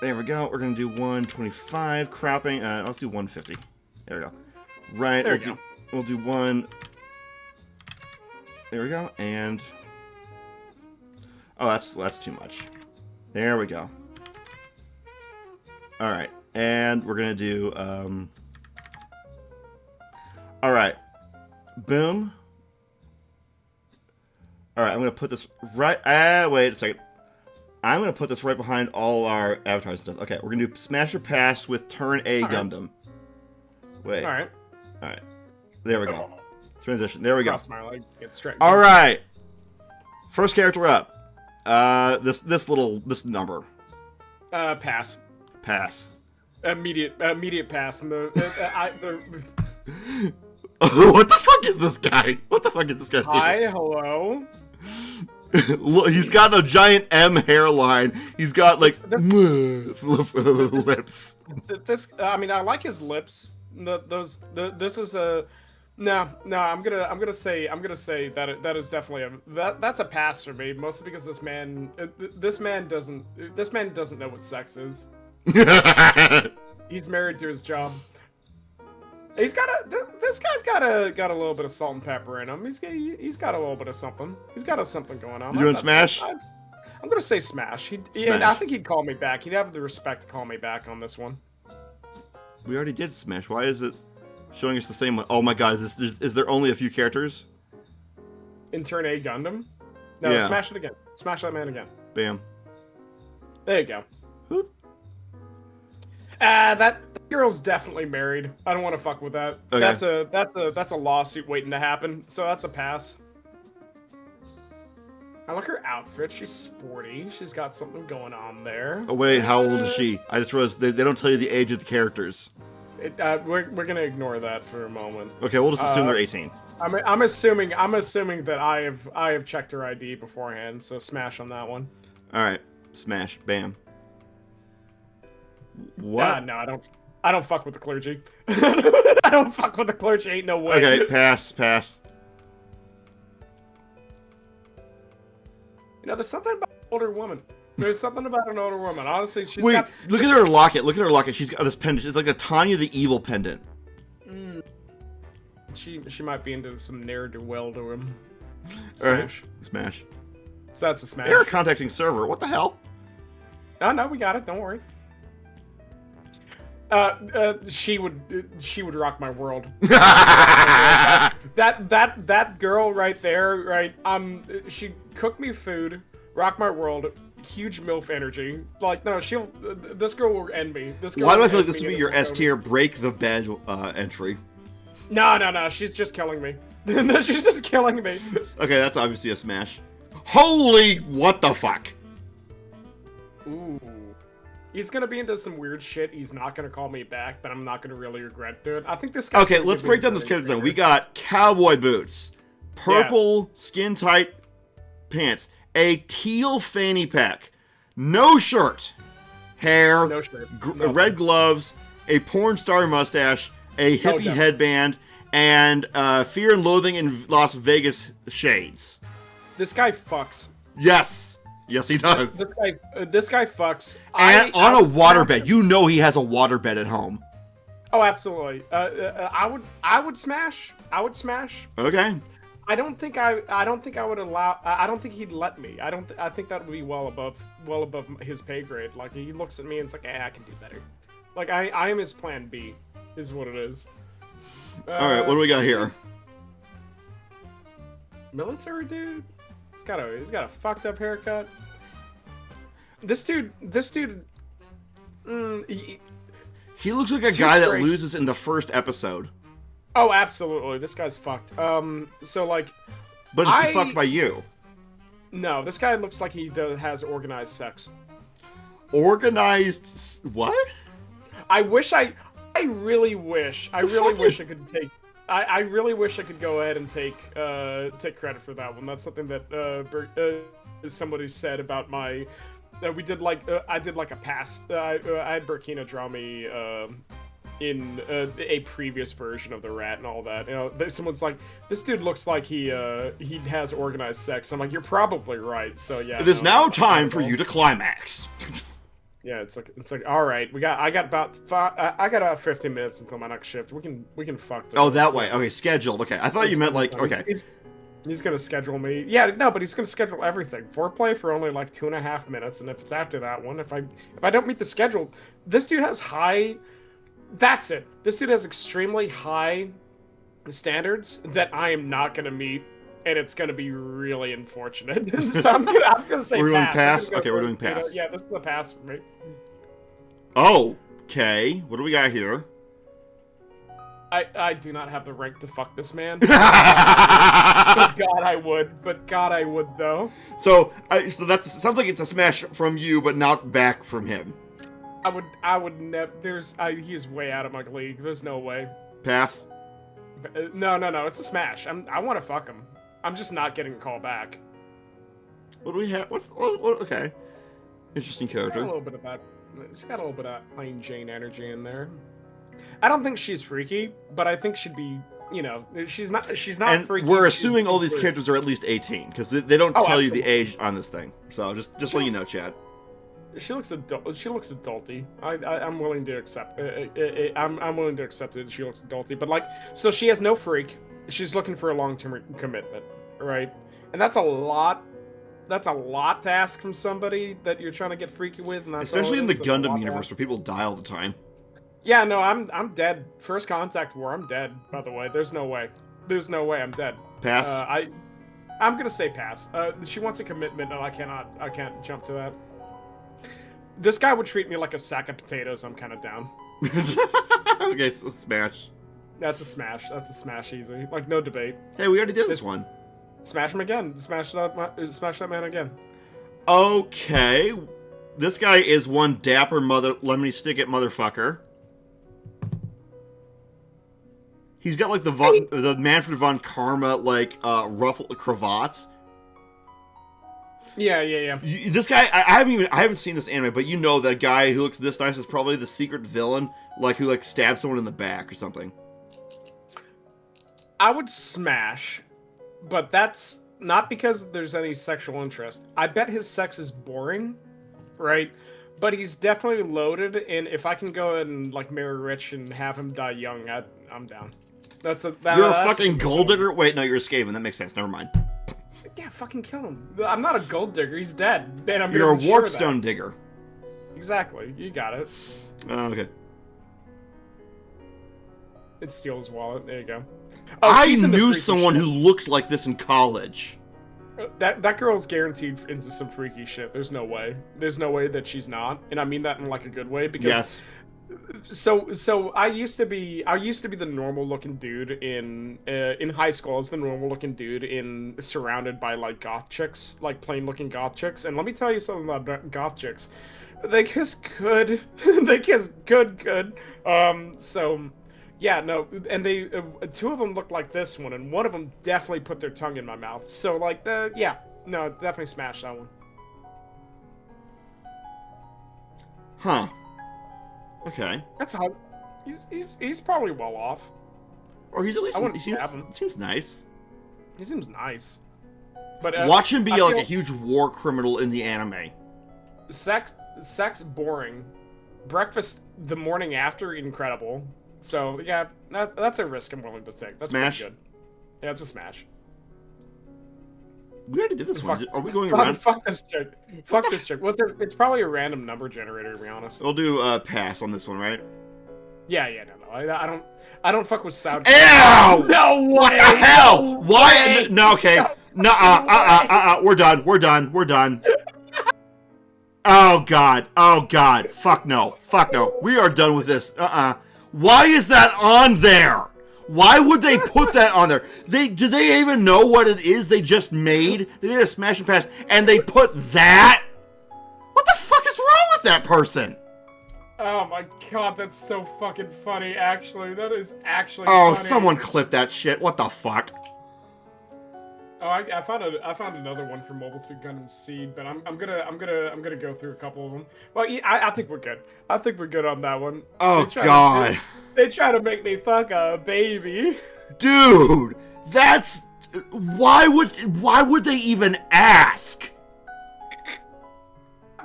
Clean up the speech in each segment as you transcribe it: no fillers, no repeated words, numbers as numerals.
There we go. We're gonna do 125 cropping. Let's do 150. There we go. Right. We'll do one. There we go. And oh, that's too much. There we go. All right, and we're gonna do. All right. Boom. All right. I'm gonna put this right. Wait a second. I'm going to put this right behind all our avatars and stuff. Okay, we're going to do Smash or Pass with Turn A Gundam. Wait. Alright. Alright. There we go. Transition. There we go. Cross my leg. Get straight. Alright. First character up. This number. Pass. Pass. Immediate pass. And What the fuck is this guy? What the fuck is this guy doing? Hi, hello. He's got a giant M hairline. He's got like lips. I mean, I like his lips. This is a no. I'm gonna say that is definitely that's a pass for me. Mostly because this man doesn't know what sex is. He's married to his job. This guy's got a little bit of salt and pepper in him. He's got a little bit of something. He's got something going on. You doing Smash? I'm gonna say Smash. And I think he'd call me back. He'd have the respect to call me back on this one. We already did Smash. Why is it showing us the same one? Oh my god, is there only a few characters? In Turn A Gundam? No, yeah. Smash it again. Smash that man again. Bam. There you go. Who? That girl's definitely married. I don't want to fuck with that. Okay. That's a lawsuit waiting to happen. So that's a pass. I like her outfit. She's sporty. She's got something going on there. Oh wait, how old is she? I just realized they don't tell you the age of the characters. We're gonna ignore that for a moment. Okay, we'll just assume they're 18. I'm assuming that I have checked her ID beforehand. So Smash on that one. All right, Smash, bam. What? No, I don't fuck with the clergy. I don't fuck with the clergy. Ain't no way. Okay, pass. You know, there's something about an older woman. There's something about an older woman. Honestly, she's Wait, got... look at her locket. Look at her locket. She's got this pendant. It's like a Tanya the Evil pendant. She might be into some ne'er-do-well to him. Smash. All right. Smash. So that's a Smash. Error contacting server. What the hell? Oh, no, we got it. Don't worry. She would rock my world. that girl right there, right? She cooked me food, rock my world, huge MILF energy. Like, no, this girl will end me. Why do I feel like this would be your S tier break the bed entry? No, she's just killing me. She's just killing me. Okay, that's obviously a Smash. Holy, what the fuck? Ooh. He's gonna be into some weird shit. He's not gonna call me back, but I'm not gonna really regret it. I think this guy. Okay, let's break down this character design. We got cowboy boots, purple skin tight pants, a teal fanny pack, no shirt, hair, no shirt, red gloves, a porn star mustache, a hippie headband, and Fear and Loathing in Las Vegas shades. This guy fucks. Yes. Yes, he does. This guy fucks. And on a waterbed. You know he has a waterbed at home. Oh, absolutely. I would smash. Okay. I don't think I would allow. I don't think he'd let me. I think that would be well above his pay grade. Like, he looks at me and it's like, I can do better. Like, I am his plan B, is what it is. All right, what do we got here? Military dude. He's got a fucked up haircut. This dude. He looks like a guy that loses in the first episode. Oh, absolutely. This guy's fucked. So like. But is he fucked by you? No, this guy looks like he has organized sex. Organized what? I really wish I could take. I really wish I could go ahead and take credit for that one. That's something that somebody said about my. I did like a pass. I had Burkina draw me a previous version of the rat and all that. You know, someone's like, this dude looks like he has organized sex. I'm like, you're probably right. So yeah. It is now time for you to climax. Yeah, it's like all right, I got about 15 minutes until my next shift. We can fuck this. Oh, that way. Okay, scheduled. Okay, I thought you meant like okay. He's gonna schedule me. Yeah, no, but he's gonna schedule everything. Foreplay for only like 2.5 minutes, and if it's after that one, if I don't meet the schedule, this dude has high. That's it. This dude has extremely high standards that I am not gonna meet, and it's gonna be really unfortunate. So I'm gonna say we're doing pass. Okay, we're doing pass. Yeah, this is a pass for me. Okay, what do we got here? I do not have the rank to fuck this man. But God, I would. But God, I would though. So that sounds like it's a smash from you, but not back from him. I would never. He's way out of my league. There's no way. Pass. No. It's a smash. I want to fuck him. I'm just not getting a call back. What do we have? What? Okay. Interesting character. She's got a little bit of plain Jane energy in there. I don't think she's freaky, but I think she'd be. You know, she's not and freaky. We're assuming all these characters are at least 18 because they don't tell you the age on this thing. So just let you know, Chad. She looks adulty. I'm willing to accept. I'm willing to accept it. She looks adulty, but like, so she has no freak. She's looking for a long-term commitment, right? And that's a lot. That's a lot to ask from somebody that you're trying to get freaky with. And especially in the Gundam universe where people die all the time. Yeah, no, I'm dead. First contact war, I'm dead. By the way, there's no way. I'm dead. Pass. I'm gonna say pass. She wants a commitment, and I can't jump to that. This guy would treat me like a sack of potatoes. I'm kind of down. Okay, so smash. That's a smash. That's a smash easy. Like, no debate. Hey, we already did this one. Smash him again. Smash that man again. Okay. This guy is one dapper lemony stick-it motherfucker. He's got like the Manfred von Karma like ruffled cravats. Yeah. This guy, I haven't seen this anime, but you know that guy who looks this nice is probably the secret villain, like who like stabs someone in the back or something. I would smash, but that's not because there's any sexual interest. I bet his sex is boring, right? But he's definitely loaded, and if I can go and like marry rich and have him die young, I'm down. You're a fucking gold digger? Wait, no, you're a Skaven. That makes sense. Never mind. Yeah, fucking kill him. I'm not a gold digger. He's dead. And you're a warpstone digger. Exactly. You got it. Okay. It steals his wallet. There you go. Oh, I knew someone who looked like this in college. That girl's guaranteed into some freaky shit. There's no way. There's no way that she's not. And I mean that in like a good way because yes. So I used to be the normal looking dude in high school. I was the normal looking dude surrounded by like goth chicks, like plain looking goth chicks. And let me tell you something about goth chicks. They kiss good. They kiss good. So yeah, no, and they two of them look like this one, and one of them definitely put their tongue in my mouth. So like yeah, no, definitely smash that one. Huh. Okay. That's how. He's probably well off. Or he's at least. Seems nice. He seems nice. But watch him be like a huge war criminal in the anime. Sex boring. Breakfast the morning after incredible. So yeah, that's a risk I'm willing to take. That's smash. Good. Yeah, it's a smash. We already did this one. Are we going around? Fuck this chick. Fuck this chick. Well, it's probably a random number generator, to be honest. We'll do pass on this one, right? Yeah, no. I don't fuck with Saudi. Ew! No way! What the hell? Why? No, okay. No, we're done. Oh god. Fuck no. We are done with this. Why is that on there? Why would they put that on there? Do they even know what it is they just made? They made a smash and pass, and they put that? What the fuck is wrong with that person? Oh my god, that's so fucking funny, actually. That is actually funny. Someone clip that shit. What the fuck? Oh, I found another one for Mobile Suit Gundam Seed, but I'm gonna go through a couple of them. Well, I think we're good. I think we're good on that one. Oh god. They try to make me fuck a baby. Dude, that's why would they even ask?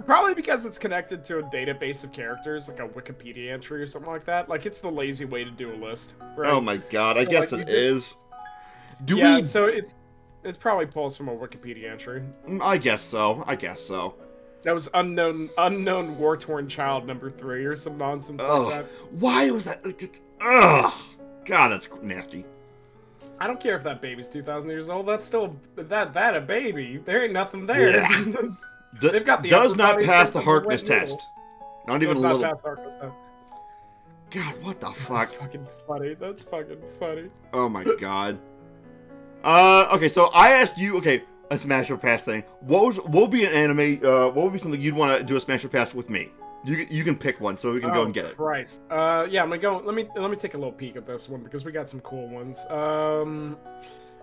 Probably because it's connected to a database of characters, like a Wikipedia entry or something like that. Like, it's the lazy way to do a list, right? Oh my god, I guess like, it is. So it's probably pulls from a Wikipedia entry. I guess so. I guess so. That was unknown war-torn child number 3 or some nonsense like that. Why was that? Ugh. God, that's nasty. I don't care if that baby's 2,000 years old. That's still that a baby. There ain't nothing there. Yeah. They've got the does not upper body pass the strength of a Harkness wet noodle. test. Not even Does a not little. pass the Harkness test. God, what the fuck? That's fucking funny. That's fucking funny. Oh my god. Okay, so I asked you. Okay, a smash or pass thing. What would be an anime? What would be something you'd want to do a smash or pass with me? You can pick one, so we can go and get it. Christ. Yeah, I'm gonna go. Let me take a little peek at this one because we got some cool ones.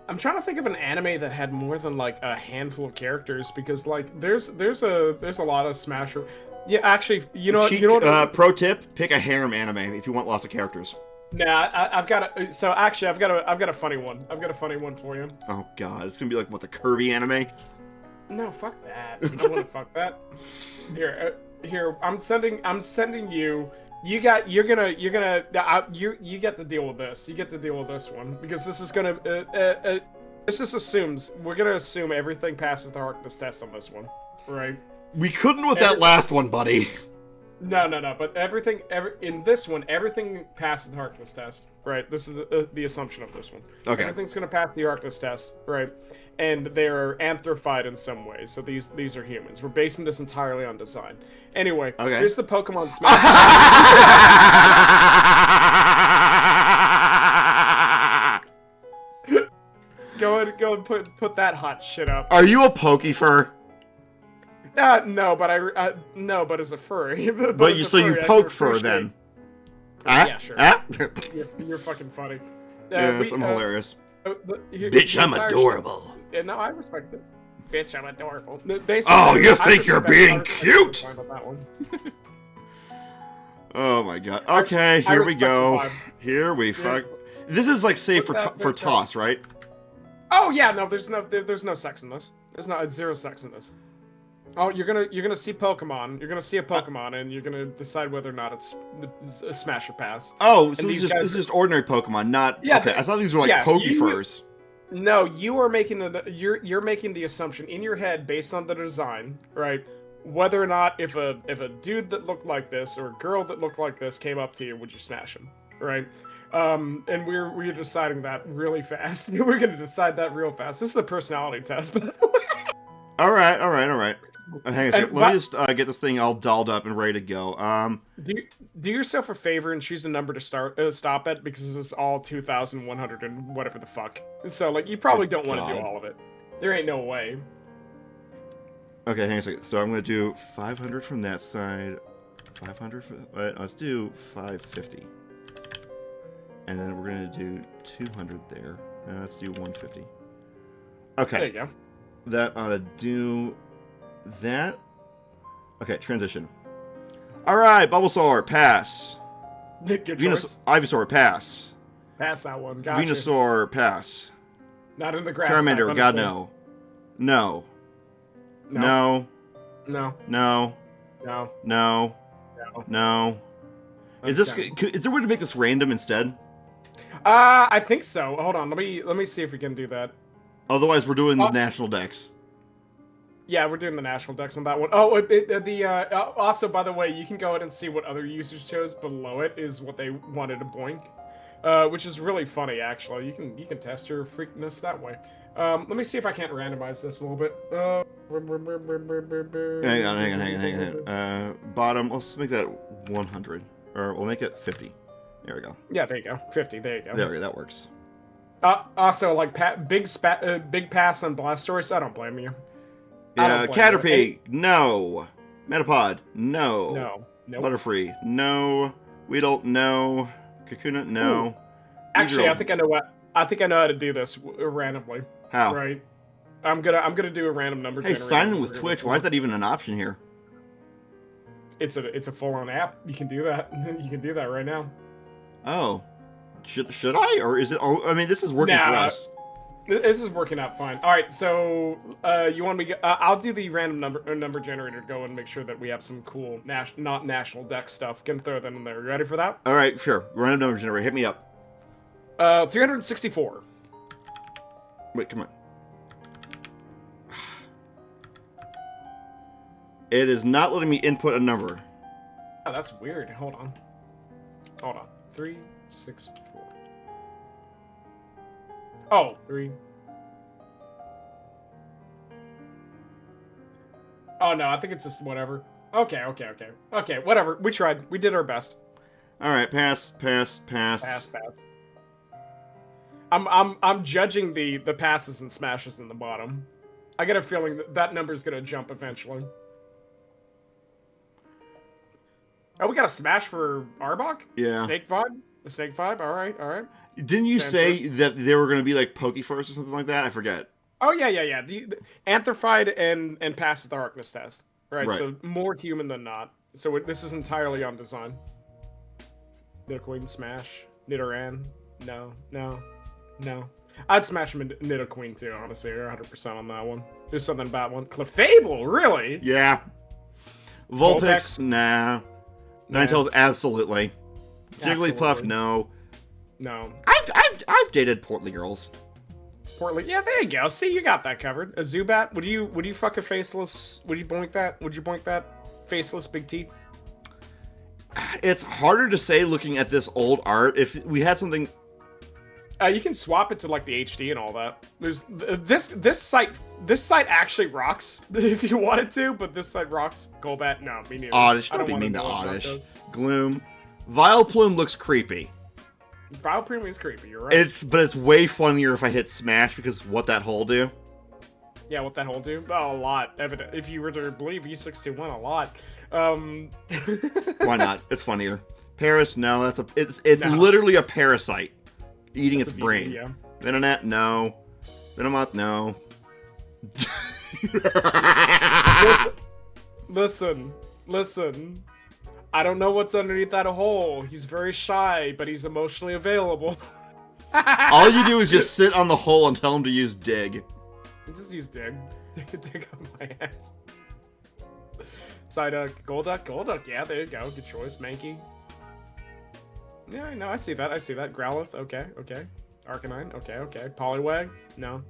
I'm trying to think of an anime that had more than like a handful of characters because like there's a lot of smasher. Yeah, actually, you know what? Pro tip: pick a harem anime if you want lots of characters. Nah, I've got a. So actually, I've got a funny one. I've got a funny one for you. Oh god, it's gonna be like what, the Kirby anime? No, fuck that. I don't want to fuck that. Here. I'm sending you. You get to deal with this. You get to deal with this one because this is gonna. This just assumes we're gonna assume everything passes the Harkness test on this one, right? We couldn't with that last one, buddy. No. But in this one, everything passes the Harkness test, right? This is the assumption of this one. Okay. Everything's gonna pass the Harkness test, right? And they're anthropied in some way. So these are humans. We're basing this entirely on design. Anyway, okay. Here's the Pokemon Smash. Go and put that hot shit up. Are you a Pokefur? No, but as a furry. But you poke fur then? Yeah, sure. You're fucking funny. Yes, I'm hilarious. Bitch, I'm adorable. Yeah, no, I respect it. Bitch, I'm adorable. Oh, you think you're being cute? Oh my god. Okay, here we go. Here we fuck. This is like safe for toss, right? Oh yeah, no, there's no sex in this. It's zero sex in this. Oh, you're gonna see Pokemon. You're gonna see a Pokemon, and you're gonna decide whether or not it's a smash or pass. Oh, so this is just ordinary Pokemon, not okay. I thought these were like Pokefurs. No, you are making you're making the assumption in your head based on the design, right? Whether or not if a dude that looked like this or a girl that looked like this came up to you, would you smash him, right? And we're deciding that really fast. We're gonna decide that real fast. This is a personality test, by the way. All right. Hang on a second. Let me just get this thing all dolled up and ready to go. Do yourself a favor and choose a number to stop at because this is all 2,100 and whatever the fuck. So like you probably don't want to do all of it. There ain't no way. Okay, hang on a second. So I'm gonna do 500 from that side. 500 for let's do 550. And then we're gonna do 200 there. And let's do 150. Okay. There you go. That ought to do that. Okay, transition. Alright, Bulbasaur, pass. Good choice. Ivysaur, pass. Pass that one. Gotcha. Venusaur, pass. Not in the grass. Charmander, god no. No. No. No. No. No. No. No. Is there a way to make this random instead? I think so. Hold on. Let me see if we can do that. Otherwise, we're doing the national decks. Yeah, we're doing the national decks on that one. Oh, also, by the way, you can go ahead and see what other users chose. Below it is what they wanted to boink, which is really funny, actually. You can test your freakness that way. Let me see if I can't randomize this a little bit. Hang on. Bottom, let's make that 100. Or we'll make it 50. There we go. Yeah, there you go. 50, there you go. There we go, that works. Also, like, big pass on Blastoise, I don't blame you. Yeah, Caterpie, no. Metapod, no. No. Nope. Butterfree, no. Weedle, no. Kakuna, no. Ooh. Actually, I think I know how to do this randomly. How? Right. I'm gonna do a random number. Hey, sign in with Twitch. Why is that even an option here? It's a full-on app. You can do that. You can do that right now. Oh. Should I? Or is it... Oh, I mean, this is working for us. This is working out fine. All right, so you want me? I'll do the random number generator. Go and make sure that we have some cool not national deck stuff. Can throw that in there. You ready for that? All right, sure. Random number generator. Hit me up. 364. Wait, come on. It is not letting me input a number. Oh, that's weird. Hold on. 364. Oh, 3. Oh no, I think it's just whatever. Okay, whatever. We tried. We did our best. All right, pass. Pass. I'm judging the passes and smashes in the bottom. I get a feeling that number's gonna jump eventually. Oh, we got a smash for Arbok? Yeah. Snake vibe? The snake vibe? All right. Didn't you say that they were going to be like Pokeforce or something like that? I forget. Oh, yeah. The Anthrifide and passes the Harkness test. Right, so more human than not. So this is entirely on design. Nidoqueen smash. Nidoran. No. I'd smash him in Nidoqueen too, honestly. You're 100% on that one. There's something about one. Clefable, really? Yeah. Vulpix, nah. Ninetales, absolutely. Jigglypuff, no. I've dated portly girls. Portly, yeah, there you go. See, you got that covered. A Zubat, would you fuck a faceless? Would you boink that? Would you boink that faceless big teeth? It's harder to say looking at this old art. If we had something, you can swap it to like the HD and all that. There's this site actually rocks if you wanted to, but this site rocks. Golbat, no, me neither. Oddish, don't be mean to Oddish. Gloom, Vileplume looks creepy. Vileplume is creepy. You're right. But it's way funnier if I hit smash because what that hole do? Yeah, what that hole do? Oh, a lot. Evident. If you were to believe E621, a lot. Why not? It's funnier. Paris, no. It's literally a parasite eating its brain. Yeah. Venonat, no. Venomoth, no. Listen. I don't know what's underneath that hole. He's very shy, but he's emotionally available. All you do is just sit on the hole and tell him to use dig. Just use dig. Dig up my ass. Psyduck, Golduck. Yeah, there you go. Good choice, Mankey. Yeah, no, I see that. Growlithe, okay. Arcanine, okay. Poliwag, no.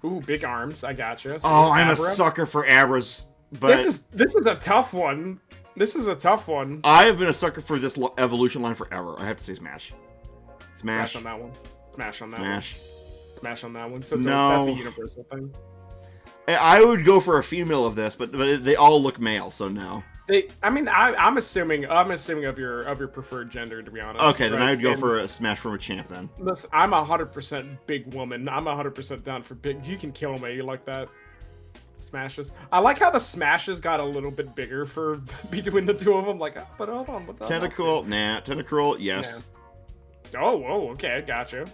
Ooh, big arms, I gotcha. So I'm a sucker for Abras, but... This is a tough one. I have been a sucker for this evolution line forever. I have to say Smash. Smash on that one. Smash on that one. So that's a universal thing. I would go for a female of this, but they all look male, so no. I'm assuming of your preferred gender, to be honest. Okay, then I would go for a Smash from a champ then. Listen, I'm 100% big woman. I'm 100% down for big. You can kill me. You like that? Smashes. I like how the smashes got a little bit bigger for between the two of them. Like, but hold on. Tentacool, nah. Tentacruel, yes. Yeah. Oh, whoa, okay, gotcha.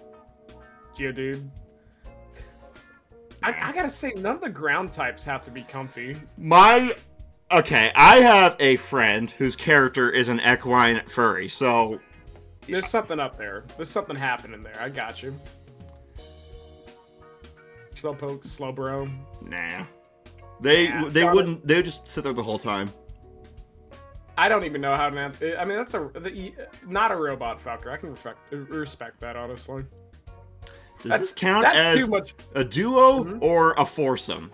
Geodude. I gotta say, none of the ground types have to be comfy. Okay, I have a friend whose character is an equine furry, so... There's something up there. There's something happening there. I got you. Slowpoke, Slowbro. Nah. They would just sit there the whole time. I don't even know how to... I mean, that's not a robot fucker. I can respect that, honestly. Does this count as a duo or a foursome?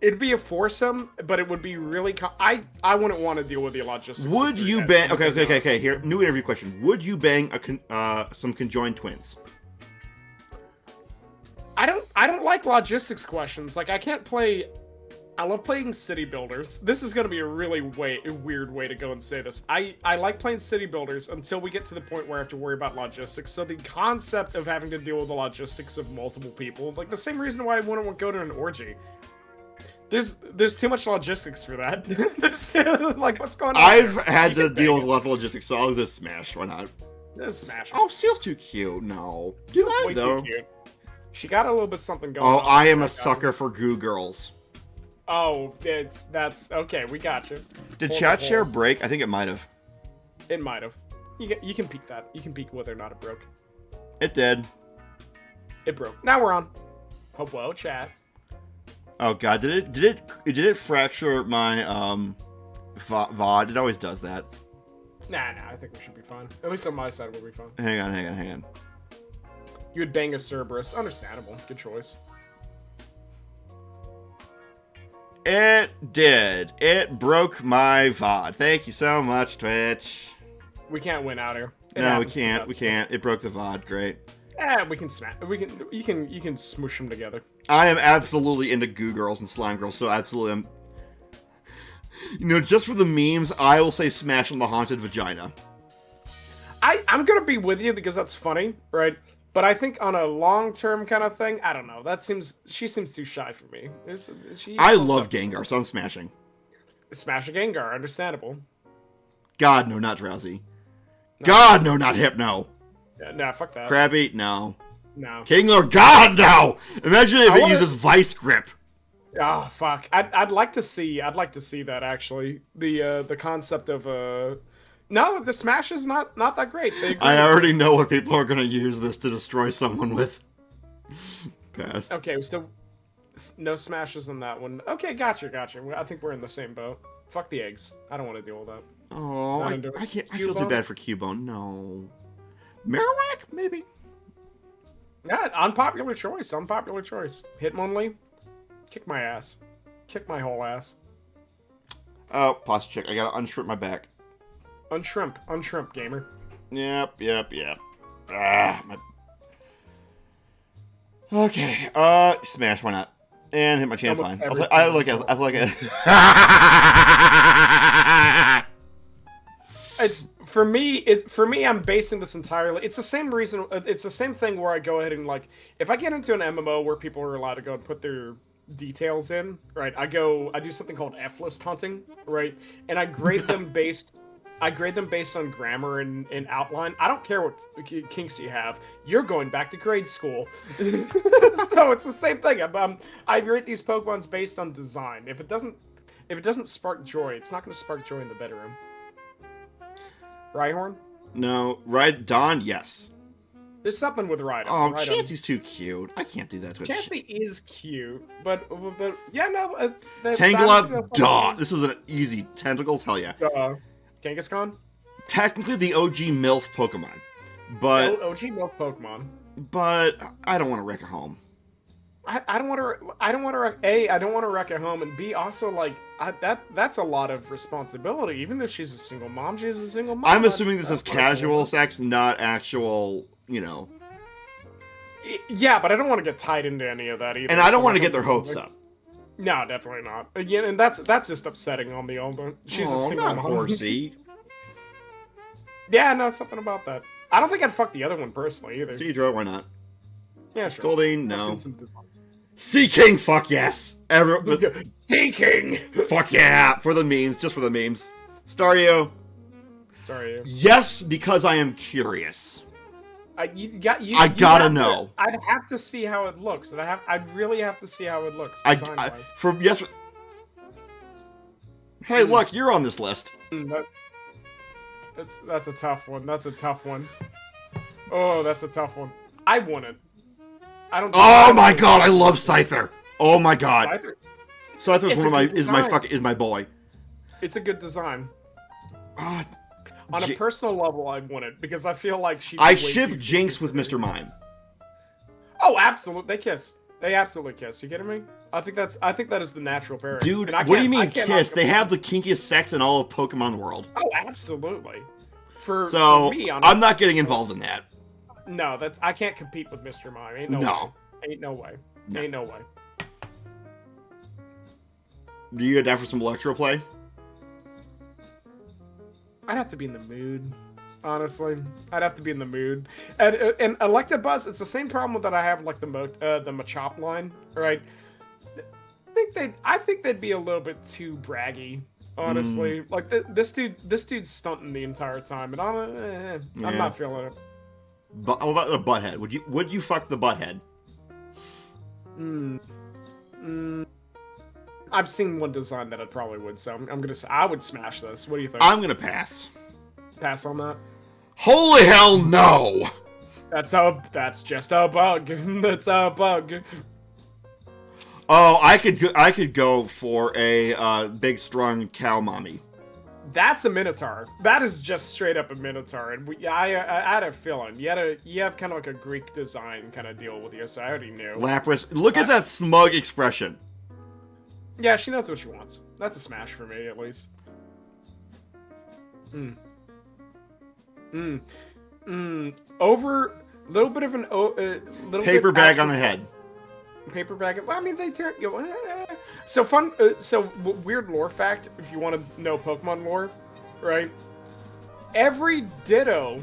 It'd be a foursome, but it would be really... I wouldn't want to deal with the logistics. Would you bang... Okay. Here, new interview question. Would you bang some conjoined twins? I don't like logistics questions. Like, I can't play... I love playing city builders. This is going to be a really weird way to go and say this. I like playing city builders until we get to the point where I have to worry about logistics. So the concept of having to deal with the logistics of multiple people, like the same reason why I wouldn't go to an orgy. There's too much logistics for that. Like, what's going on? I've had to deal with lots of logistics, so I'll just Smash. Why not? Just Smash. Oh, Seal's too cute. No. Seal's way too cute. She got a little bit something going on. Oh, I am a sucker for goo girls. Oh, that's okay. We got you. Did chat share break? I think it might have. It might have. You can peek that. You can peek whether or not it broke. It did. It broke. Now we're on. Whoa, chat. Oh god, did it fracture my VOD? It always does that. Nah, I think we should be fine. At least on my side, we'll be fine. Hang on. You would bang a Cerberus. Understandable. Good choice. It did. It broke my VOD. Thank you so much, Twitch. We can't win out here. No, we can't. We can't. It broke the VOD. Great. We can smash. You can smoosh them together. I am absolutely into goo girls and slime girls, so absolutely I'm... You know, just for the memes, I will say smash on the haunted vagina. I'm gonna be with you because that's funny, right? But I think on a long-term kind of thing, I don't know. She seems too shy for me. I love Gengar, so I'm smashing. Smash a Gengar, understandable. God, no, not Drowsy. No. God, no, not Hypno. Yeah, nah, fuck that. Krabby, no. No. Kingler, God, no! Imagine if it uses Vice Grip. Oh fuck! I'd like to see that actually. The concept of no, the Smash is not that great. I already know what people are gonna use this to destroy someone with. Pass. Okay, so no Smashes on that one. Okay, gotcha. I think we're in the same boat. Fuck the eggs. I don't want to deal with that. Oh, I can't. I feel too bad for Cubone. No. Marowak, maybe. Yeah, unpopular choice. Hitmonlee, kick my ass. Kick my whole ass. Oh, posture check. I gotta unshrimp my back. Unshrimp, gamer. Yep. Okay, smash, why not? And hit my chan fine. I like it. It's for me. I'm basing this entirely. It's the same reason. It's the same thing where I go ahead and like, if I get into an MMO where people are allowed to go and put their details in, right? I do something called F-list hunting, right? And I grade them based on grammar and outline. I don't care what kinks you have. You're going back to grade school. So it's the same thing. I rate these Pokemons based on design. If it doesn't spark joy, it's not going to spark joy in the bedroom. Rhyhorn? No. Don, yes. There's something with Rhydon. Oh, Chansey's too cute. I can't do that to a Chansey is cute, but yeah, no. Tangela, duh. This was an easy. Tentacles, hell yeah. Kangaskhan? Technically the OG MILF Pokemon, but OG MILF Pokemon. But I don't want to wreck a home. I don't want to wreck a home, and B, also like that's a lot of responsibility. Even if she's a single mom, she's a single mom. I'm assuming this is casual sex, not actual, you know. Yeah, but I don't want to get tied into any of that either. And I don't want to get their hopes up. No, definitely not. Again, and that's just upsetting on the old. She's a single mom. Horsey. Yeah, no, something about that. I don't think I'd fuck the other one personally either. Seadra, why not? Yeah, sure. Goldeen, no. Sea King, fuck yes. Sea King! Fuck yeah! For the memes, just for the memes. Staryu. Sorry. Yes, because I am curious. I gotta know. I'd have to see how it looks. I'd really have to see how it looks design-wise. Hey, look, you're on this list. That's a tough one. Oh, that's a tough one. I want it. Oh my god, I love Scyther. Oh my god. Scyther is my boy. It's a good design. God. On a personal level, I want it because I feel like I ship Jinx with Mr. Mime. Oh, absolutely. They kiss. They absolutely kiss. You kidding me? I think that is the natural pairing. Dude, what do you mean kiss? They have the kinkiest sex in all of Pokemon world. Oh, absolutely. For me, I'm not getting involved in that. No, I can't compete with Mr. Mime. Ain't no way. Do you get down for some Electro play? I'd have to be in the mood. Honestly, I'd have to be in the mood. And Electabuzz, it's the same problem that I have like the Machop line, right? I think they'd be a little bit too braggy, honestly. Like this dude's stunting the entire time, and I'm not feeling it. But what about the butthead? Would you fuck the butthead? I've seen one design that I probably would, so I'm gonna say I would smash this. What do you think? I'm gonna pass. Pass on that. Holy hell no! That's just a bug. That's a bug. Oh, I could go for a big strong cow mommy. That's a minotaur. That is just straight up a minotaur, and I had a feeling you have kind of like a Greek design kind of deal with you, so I already knew. Lapras, look at that smug expression. Yeah, she knows what she wants. That's a smash for me, at least. Over a little bit of an little Paper bit bag on the head. Paper bag. Well, I mean, they turn. So fun. Weird lore fact. If you want to know Pokemon lore, right? Every Ditto,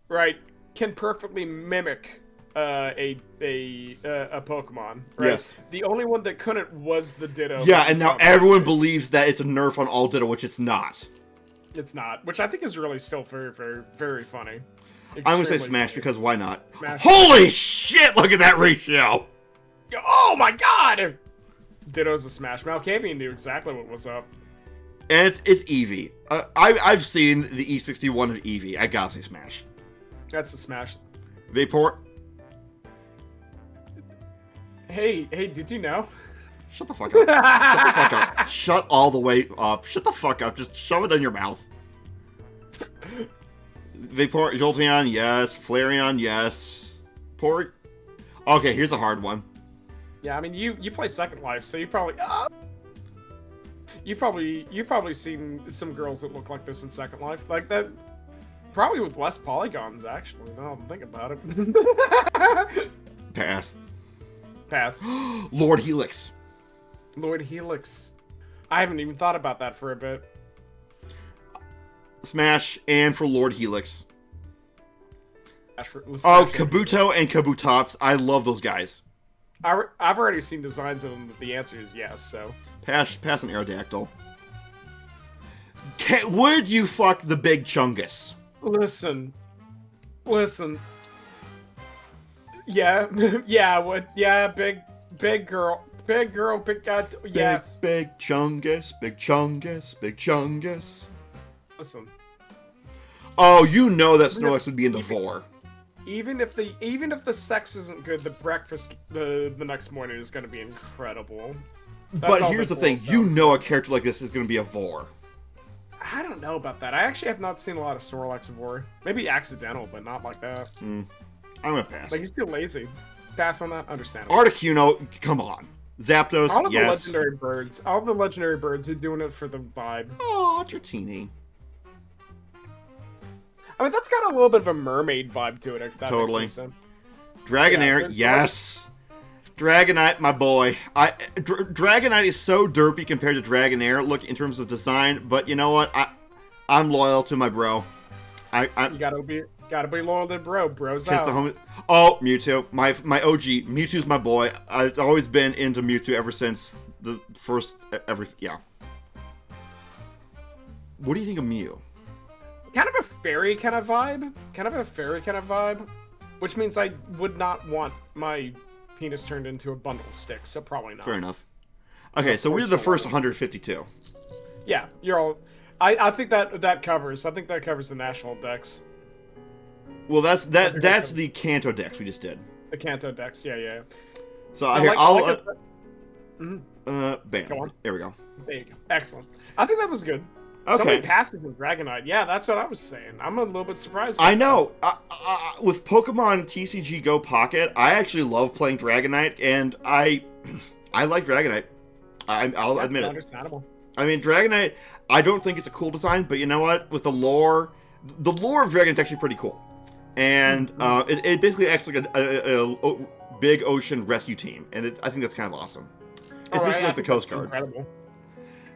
right, can perfectly mimic a Pokemon. Right? Yes. The only one that couldn't was the Ditto. Yeah, and now everyone believes that it's a nerf on all Ditto, which it's not. It's not, which I think is really still very, very, very funny. I'm gonna say Extremely Smash funny. because why not? Smash. Holy shit! Look at that ratio. Oh my god! Ditto's a Smash. Malkavian knew exactly what was up. And it's Eevee. I've seen the E61 of Eevee. I gotta say Smash. That's a Smash. Vapor. Hey, did you know? Shut the fuck up. Shut the fuck up. Shut all the way up. Shut the fuck up. Just shove it in your mouth. Vapor, Jolteon, yes. Flareon, yes. Por. Okay, here's a hard one. Yeah, I mean, you play Second Life, so you probably you've probably seen some girls that look like this in Second Life, like that. Probably with less polygons, actually. Now I'm thinking about it. Pass. Pass. Lord Helix. Lord Helix. I haven't even thought about that for a bit. Smash and for Lord Helix. Let's Oh, smash it. Kabuto and Kabutops. I love those guys. I've already seen designs of them. The answer is yes. So Pass an Aerodactyl. Would you fuck the big Chungus? listen. Yeah, yeah. Big girl, big god. Yes. Big Chungus, big Chungus, big Chungus. Listen. Oh, you know that Snorlax would be into Vor. Even if the sex isn't good, the breakfast the next morning is going to be incredible. That's But all here's the this thing, boils you down know a character like this is going to be a Vor. I don't know about that. I actually have not seen a lot of Snorlax before. Maybe accidental, but not like that. I'm going to pass. Like, he's too lazy. Pass on that. Understandable. Articuno, come on. Zapdos, All of yes. the legendary birds are doing it for the vibe. Oh, Dratini. I mean, that's got a little bit of a mermaid vibe to it, if that Totally. makes any sense. Dragonair, Yeah, yes. Dragonite, my boy. Dragonite is so derpy compared to Dragonair, look, in terms of design, but you know what? I'm loyal to my bro. You gotta be loyal to bro. Bro's Kiss out. the homie. Oh, Mewtwo. My OG. Mewtwo's my boy. I've always been into Mewtwo ever since the first yeah. What do you think of Mew? Kind of a fairy kind of vibe. Which means I would not want my penis turned into a bundle of sticks, so probably not. Fair enough. Okay, so we did the first 152. Yeah, you're all... I think that covers. I think that covers the national dex. Well, that's the Kanto Dex we just did. The Kanto dex, yeah. So, So, here, like- I'll... like bam. Go on. There we go. There you go. Excellent. I think that was good. Okay. So many passes in Dragonite. Yeah, that's what I was saying. I'm a little bit surprised. I know. With Pokemon TCG Go Pocket, I actually love playing Dragonite, and I like Dragonite. I'll admit it. Understandable. I mean, Dragonite, I don't think it's a cool design, but you know what? With the lore of Dragonite is actually pretty cool. And it basically acts like a big ocean rescue team, and I think that's kind of awesome. It's basically like the Coast Guard. Incredible.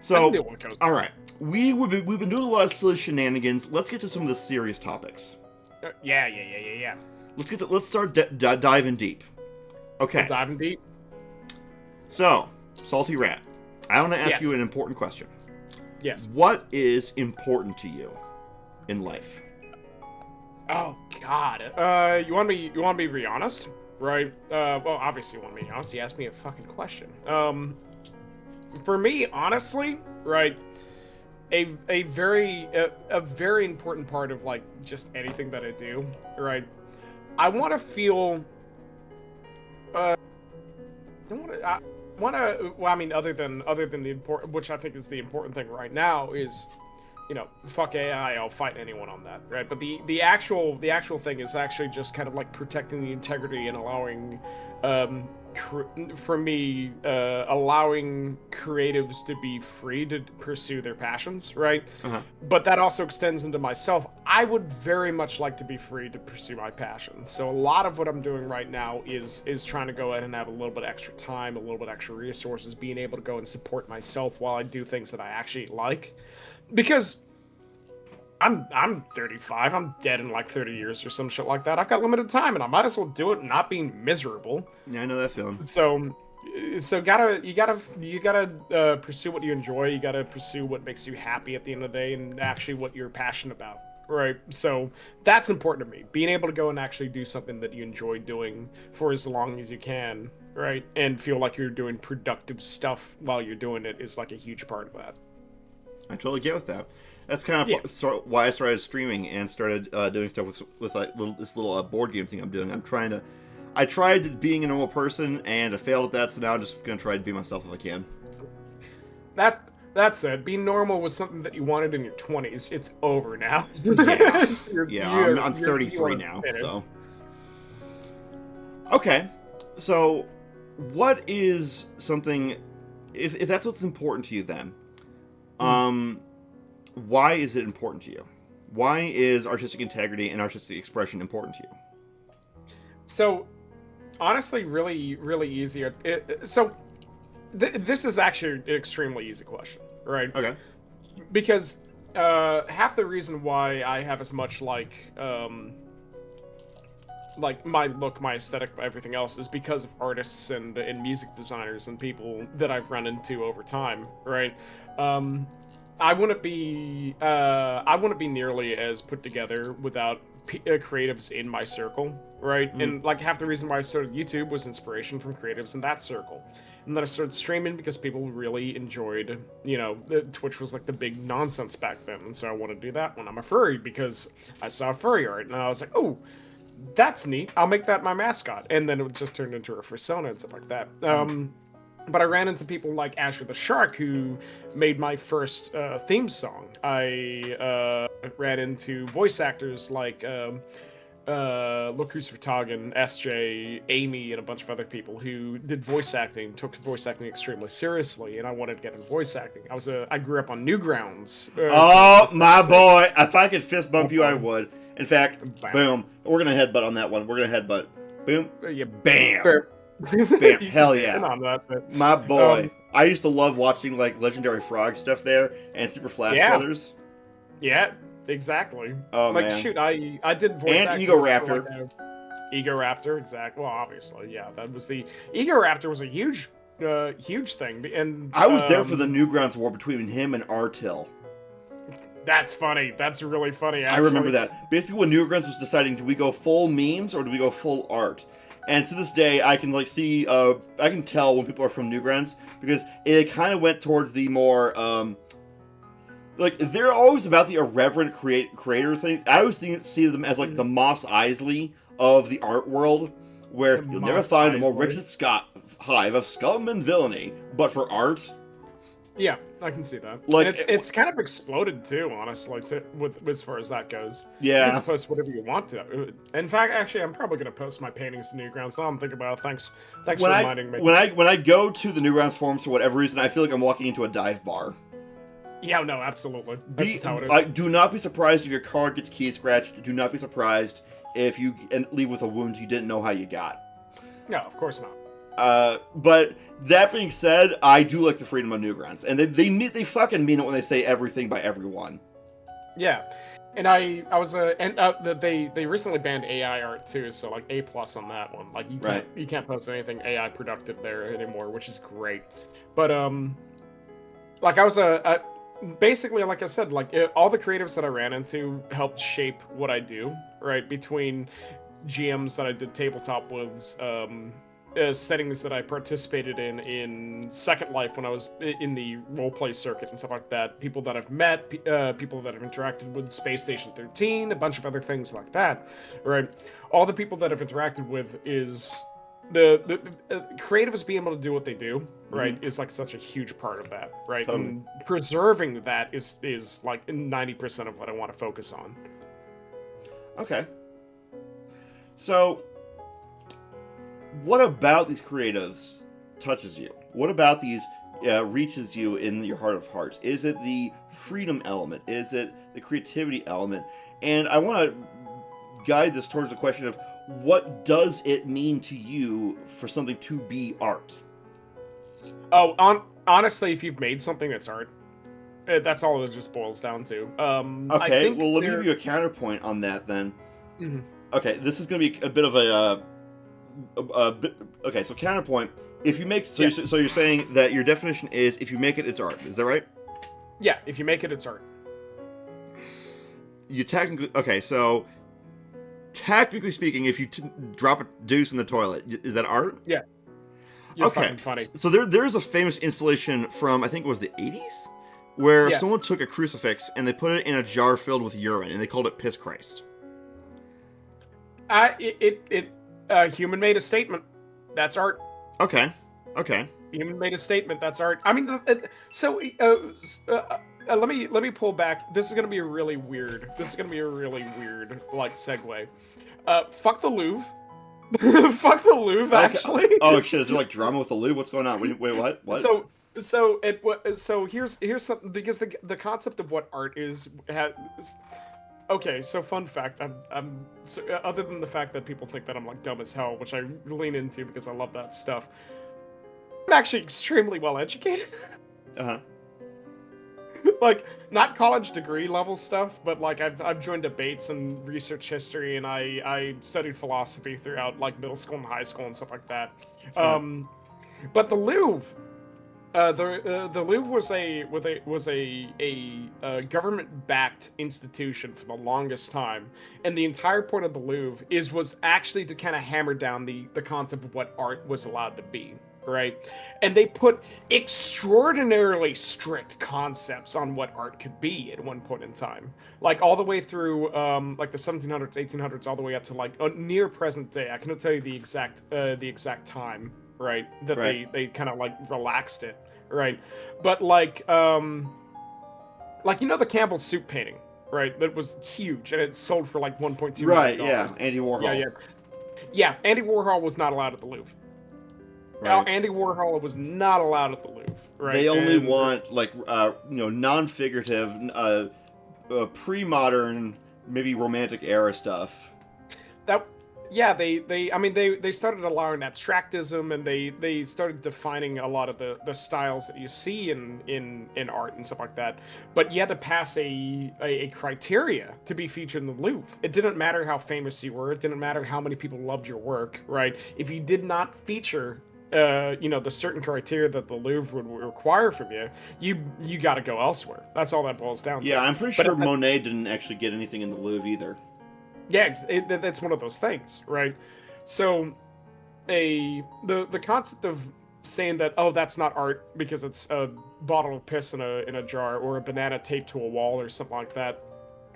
So, I can do one Coast Guard. all right. We've been doing a lot of silly shenanigans. Let's get to some of the serious topics. Yeah. Let's start diving deep. Okay. Diving deep. So, Salty Rat, I want to ask Yes. you an important question. Yes. What is important to you in life? Oh God. You want me to be really honest? Right. Well, obviously you want me to be honest. You asked me a fucking question. For me, honestly, right. a very important part of like just anything that I do, right? I want to feel I want to. Well, I mean, other than the important, which I think is the important thing right now, is, fuck AI. I'll fight anyone on that, right? But the actual thing is actually just kind of like protecting the integrity and allowing, for me, allowing creatives to be free to pursue their passions, right? Uh-huh. But that also extends into myself. I would very much like to be free to pursue my passions. So a lot of what I'm doing right now is trying to go ahead and have a little bit extra time, a little bit extra resources, being able to go and support myself while I do things that I actually like. Because I'm 35. I'm dead in like 30 years or some shit like that. I've got limited time, and I might as well do it not being miserable. Yeah, I know that feeling. So you gotta pursue what you enjoy. You gotta pursue what makes you happy at the end of the day, and actually what you're passionate about, right? So that's important to me. Being able to go and actually do something that you enjoy doing for as long as you can, right, and feel like you're doing productive stuff while you're doing it is like a huge part of that. I totally get with that. That's kind of why I started streaming and started doing stuff with like this little board game thing I'm doing. I tried being a normal person and I failed at that, so now I'm just gonna try to be myself if I can. That said, being normal was something that you wanted in your 20s. It's over now. Yeah, I'm 33 now, so. Okay, so what is something, if that's what's important to you then, why is it important to you? Why is artistic integrity and artistic expression important to you? So, honestly, really, really easy. This is actually an extremely easy question, right? Okay. Because half the reason why I have as much like my look, my aesthetic, everything else is because of artists and music designers and people that I've run into over time, right? I wouldn't be nearly as put together without creatives in my circle, right? And like half the reason why I started YouTube was inspiration from creatives in that circle. And then I started streaming because people really enjoyed, Twitch was like the big nonsense back then. And so I wanted to do that when I'm a furry because I saw furry art and I was like, oh, that's neat. I'll make that my mascot. And then it just turned into a persona and stuff like that. But I ran into people like Asher the Shark, who made my first theme song. I ran into voice actors like Look Who's Vertagen, SJ, Amy, and a bunch of other people who did voice acting, took voice acting extremely seriously, and I wanted to get into voice acting. I grew up on Newgrounds. Oh, my boy. If I could fist bump you, I would. In fact, boom. We're going to headbutt on that one. We're going to headbutt. Boom. Yeah, bam. Bam. Hell yeah. On that, but, my boy. I used to love watching like Legendary Frog stuff there and Super Flash Brothers. Yeah, exactly. Oh, like, man. shoot, I did voice and acting. Ego Raptor. Ego Raptor, exactly. Well, obviously, yeah. That was the Ego Raptor was a huge thing. And I was there for the Newgrounds war between him and Artil. That's funny. That's really funny, actually. I remember that. Basically, when Newgrounds was deciding, do we go full memes or do we go full art? And to this day, I can see, I can tell when people are from Newgrounds because it kind of went towards the more, they're always about the irreverent creator thing. I always see them as like the Mos Eisley of the art world, where you'll never find a more Richard hive of scum and villainy, but for art. Yeah, I can see that. Like, and it's kind of exploded too, honestly, with as far as that goes. Yeah. You can post whatever you want to. In fact, actually, I'm probably gonna post my paintings to Newgrounds. Now I'm thinking about it. Thanks for reminding me. When I go to the Newgrounds forums for whatever reason, I feel like I'm walking into a dive bar. Yeah, no, absolutely. That's just how it is. Do not be surprised if your car gets key scratched. Do not be surprised if you leave with a wound you didn't know how you got. No, of course not. But that being said, I do like the freedom of Newgrounds, and they fucking mean it when they say everything by everyone. Yeah, and they recently banned AI art too, so like A+ on that one. Like you can't post anything AI productive there anymore, which is great. But like I was basically, like I said, like all the creatives that I ran into helped shape what I do, right? Between GMs that I did tabletop with, settings that I participated in Second Life when I was in the roleplay circuit and stuff like that. People that I've met, people that I've interacted with, Space Station 13, a bunch of other things like that, right? All the people that I've interacted with is the creatives being able to do what they do, right, is like such a huge part of that, right? Totally. And preserving that is like 90% of what I want to focus on. Okay. So, what about these creatives touches you? What about these reaches you in your heart of hearts? Is it the freedom element? Is it the creativity element? And I want to guide this towards the question of what does it mean to you for something to be art? Oh, honestly, if you've made something that's art, that's all it just boils down to. Okay, well, let me give you a counterpoint on that then. Mm-hmm. Okay, this is going to be a bit of okay, so counterpoint. If you make so you're saying that your definition is if you make it, it's art. Is that right? Yeah, if you make it, it's art. You technically so technically speaking, if you drop a deuce in the toilet, is that art? Yeah. You're okay. Funny. So there's a famous installation from I think it was the 80s where someone took a crucifix and they put it in a jar filled with urine and they called it Piss Christ. Human made a statement. That's art. Okay. Human made a statement. That's art. I mean, let me pull back. This is gonna be a really weird. Like segue. Fuck the Louvre. Fuck the Louvre. Actually. Oh shit! Is there like drama with the Louvre? What's going on? Wait, what? What? So here's something because the concept of what art is okay, so fun fact, I'm so, other than the fact that people think that I'm like dumb as hell, which I lean into because I love that stuff, I'm actually extremely well educated. Like, not college degree level stuff, but like I've joined debates and research history, and I studied philosophy throughout like middle school and high school and stuff like that. But the Louvre. The Louvre was a government-backed institution for the longest time, and the entire point of the Louvre was actually to kind of hammer down the concept of what art was allowed to be, right? And they put extraordinarily strict concepts on what art could be at one point in time, like all the way through like the 1700s, 1800s, all the way up to like near present day. I cannot tell you the exact time. Right, they kind of like relaxed it, right? But like the Campbell's soup painting, right? That was huge, and it sold for like $1.2 million. Right, yeah, Andy Warhol. Yeah. Andy Warhol was not allowed at the Louvre. Right. Now, Andy Warhol was not allowed at the Louvre. Right. They only want like non-figurative, pre-modern, maybe romantic era stuff. They started allowing abstractism, and they started defining a lot of the styles that you see in art and stuff like that. But you had to pass a criteria to be featured in the Louvre. It didn't matter how famous you were. It didn't matter how many people loved your work, right? If you did not feature the certain criteria that the Louvre would require from you, you got to go elsewhere. That's all that boils down to. Yeah, I'm pretty sure Monet didn't actually get anything in the Louvre either. Yeah, that's one of those things, right? So, the concept of saying that, oh, that's not art because it's a bottle of piss in a jar or a banana taped to a wall or something like that.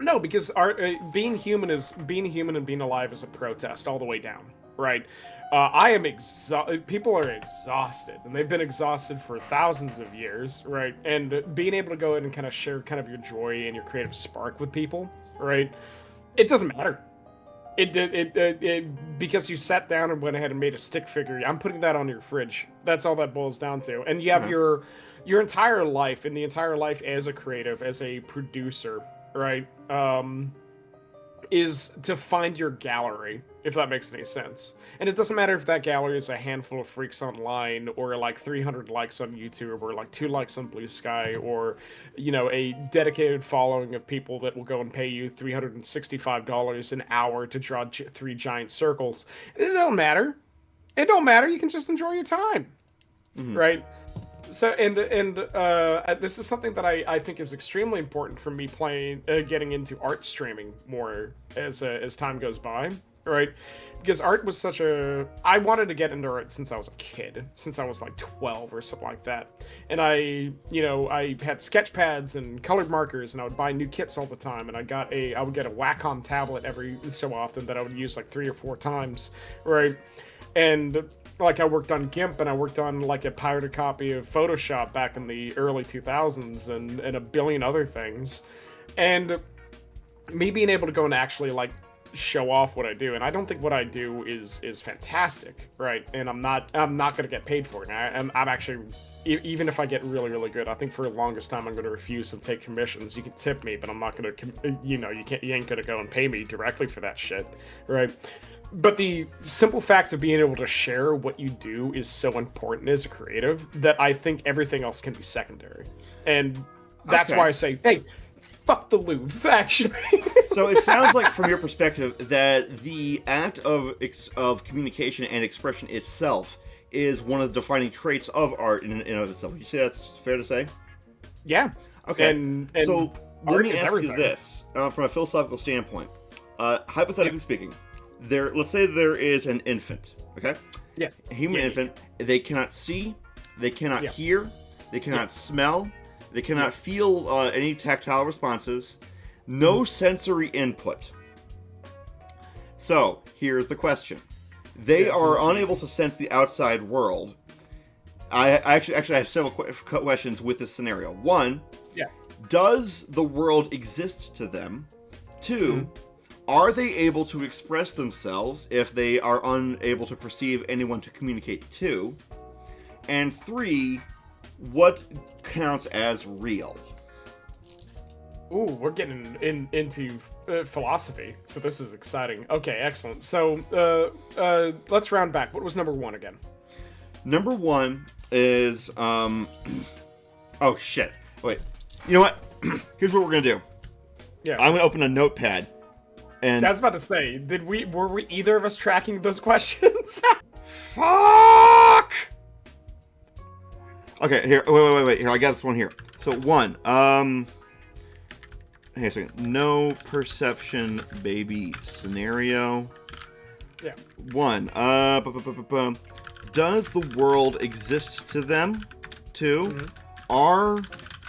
No, because art, being human and being alive is a protest all the way down, right? I am exhausted. People are exhausted, and they've been exhausted for thousands of years, right? And being able to go in and kind of share kind of your joy and your creative spark with people, right? It doesn't matter. It because you sat down and went ahead and made a stick figure. I'm putting that on your fridge. That's all that boils down to. And you have your entire life, and the entire life as a creative, as a producer, right? Is to find your gallery, if that makes any sense. And it doesn't matter if that gallery is a handful of freaks online, or like 300 likes on YouTube, or like 2 likes on Blue Sky, or a dedicated following of people that will go and pay you $365 an hour to draw 3 giant circles. It don't matter. You can just enjoy your time, right? So this is something that I think is extremely important for me getting into art streaming more as time goes by, right? Because art was such a... I wanted to get into art since I was a kid, since I was like 12 or something like that. And I had sketch pads and colored markers, and I would buy new kits all the time. And I would get a Wacom tablet every so often that I would use like 3 or 4 times, right? And like I worked on GIMP, and I worked on like a pirated copy of Photoshop back in the early 2000s, and a billion other things. And me being able to go and actually like show off what I do, and I don't think what I do is fantastic, right? And I'm not going to get paid for it. And I'm actually, even if I get really really good, I think for the longest time I'm going to refuse to take commissions. You can tip me, but I'm not going to, you ain't going to go and pay me directly for that shit, right? But the simple fact of being able to share what you do is so important as a creative that I think everything else can be secondary. And that's why I say, hey, fuck the loot, actually. So it sounds like, from your perspective, that the act of communication and expression itself is one of the defining traits of art in and of itself. You say that's fair to say? Yeah. Okay. And so let me ask everything. you this, from a philosophical standpoint. Hypothetically speaking, let's say there is an infant, okay? Yes. A human infant. They cannot see, they cannot hear, they cannot smell, they cannot feel any tactile responses, no sensory input. So, here's the question. They are unable to sense the outside world. I actually have several questions with this scenario. One, does the world exist to them? Two, are they able to express themselves if they are unable to perceive anyone to communicate to? And three, what counts as real? Ooh, we're getting into philosophy, so this is exciting. Okay, excellent. So let's round back. What was number 1 again? Number 1 is oh shit. Wait. You know what? Here's what we're gonna do. Yeah. I'm gonna open a notepad. And I was about to say, were we either of us tracking those questions? Fuck! Okay, here, wait. Here, I got this one here. So, 1, hang on a second. No perception baby scenario. Yeah. 1, does the world exist to them? 2, are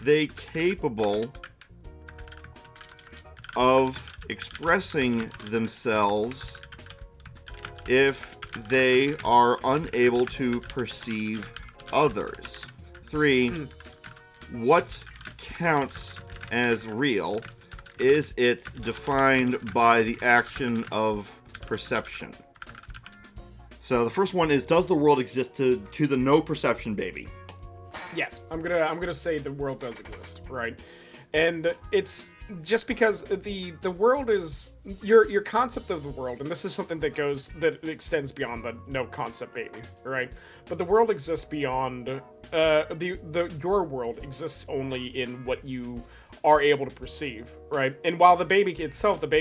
they capable of expressing themselves if they are unable to perceive others? 3, what counts as real? Is it defined by the action of perception? So the first one is, does the world exist to the no perception baby? Yes, I'm gonna say the world does exist, right? And it's just because the world is your concept of the world, and this is something that extends beyond the no concept baby, right? But the world exists beyond your world exists only in what you are able to perceive, right? And while the baby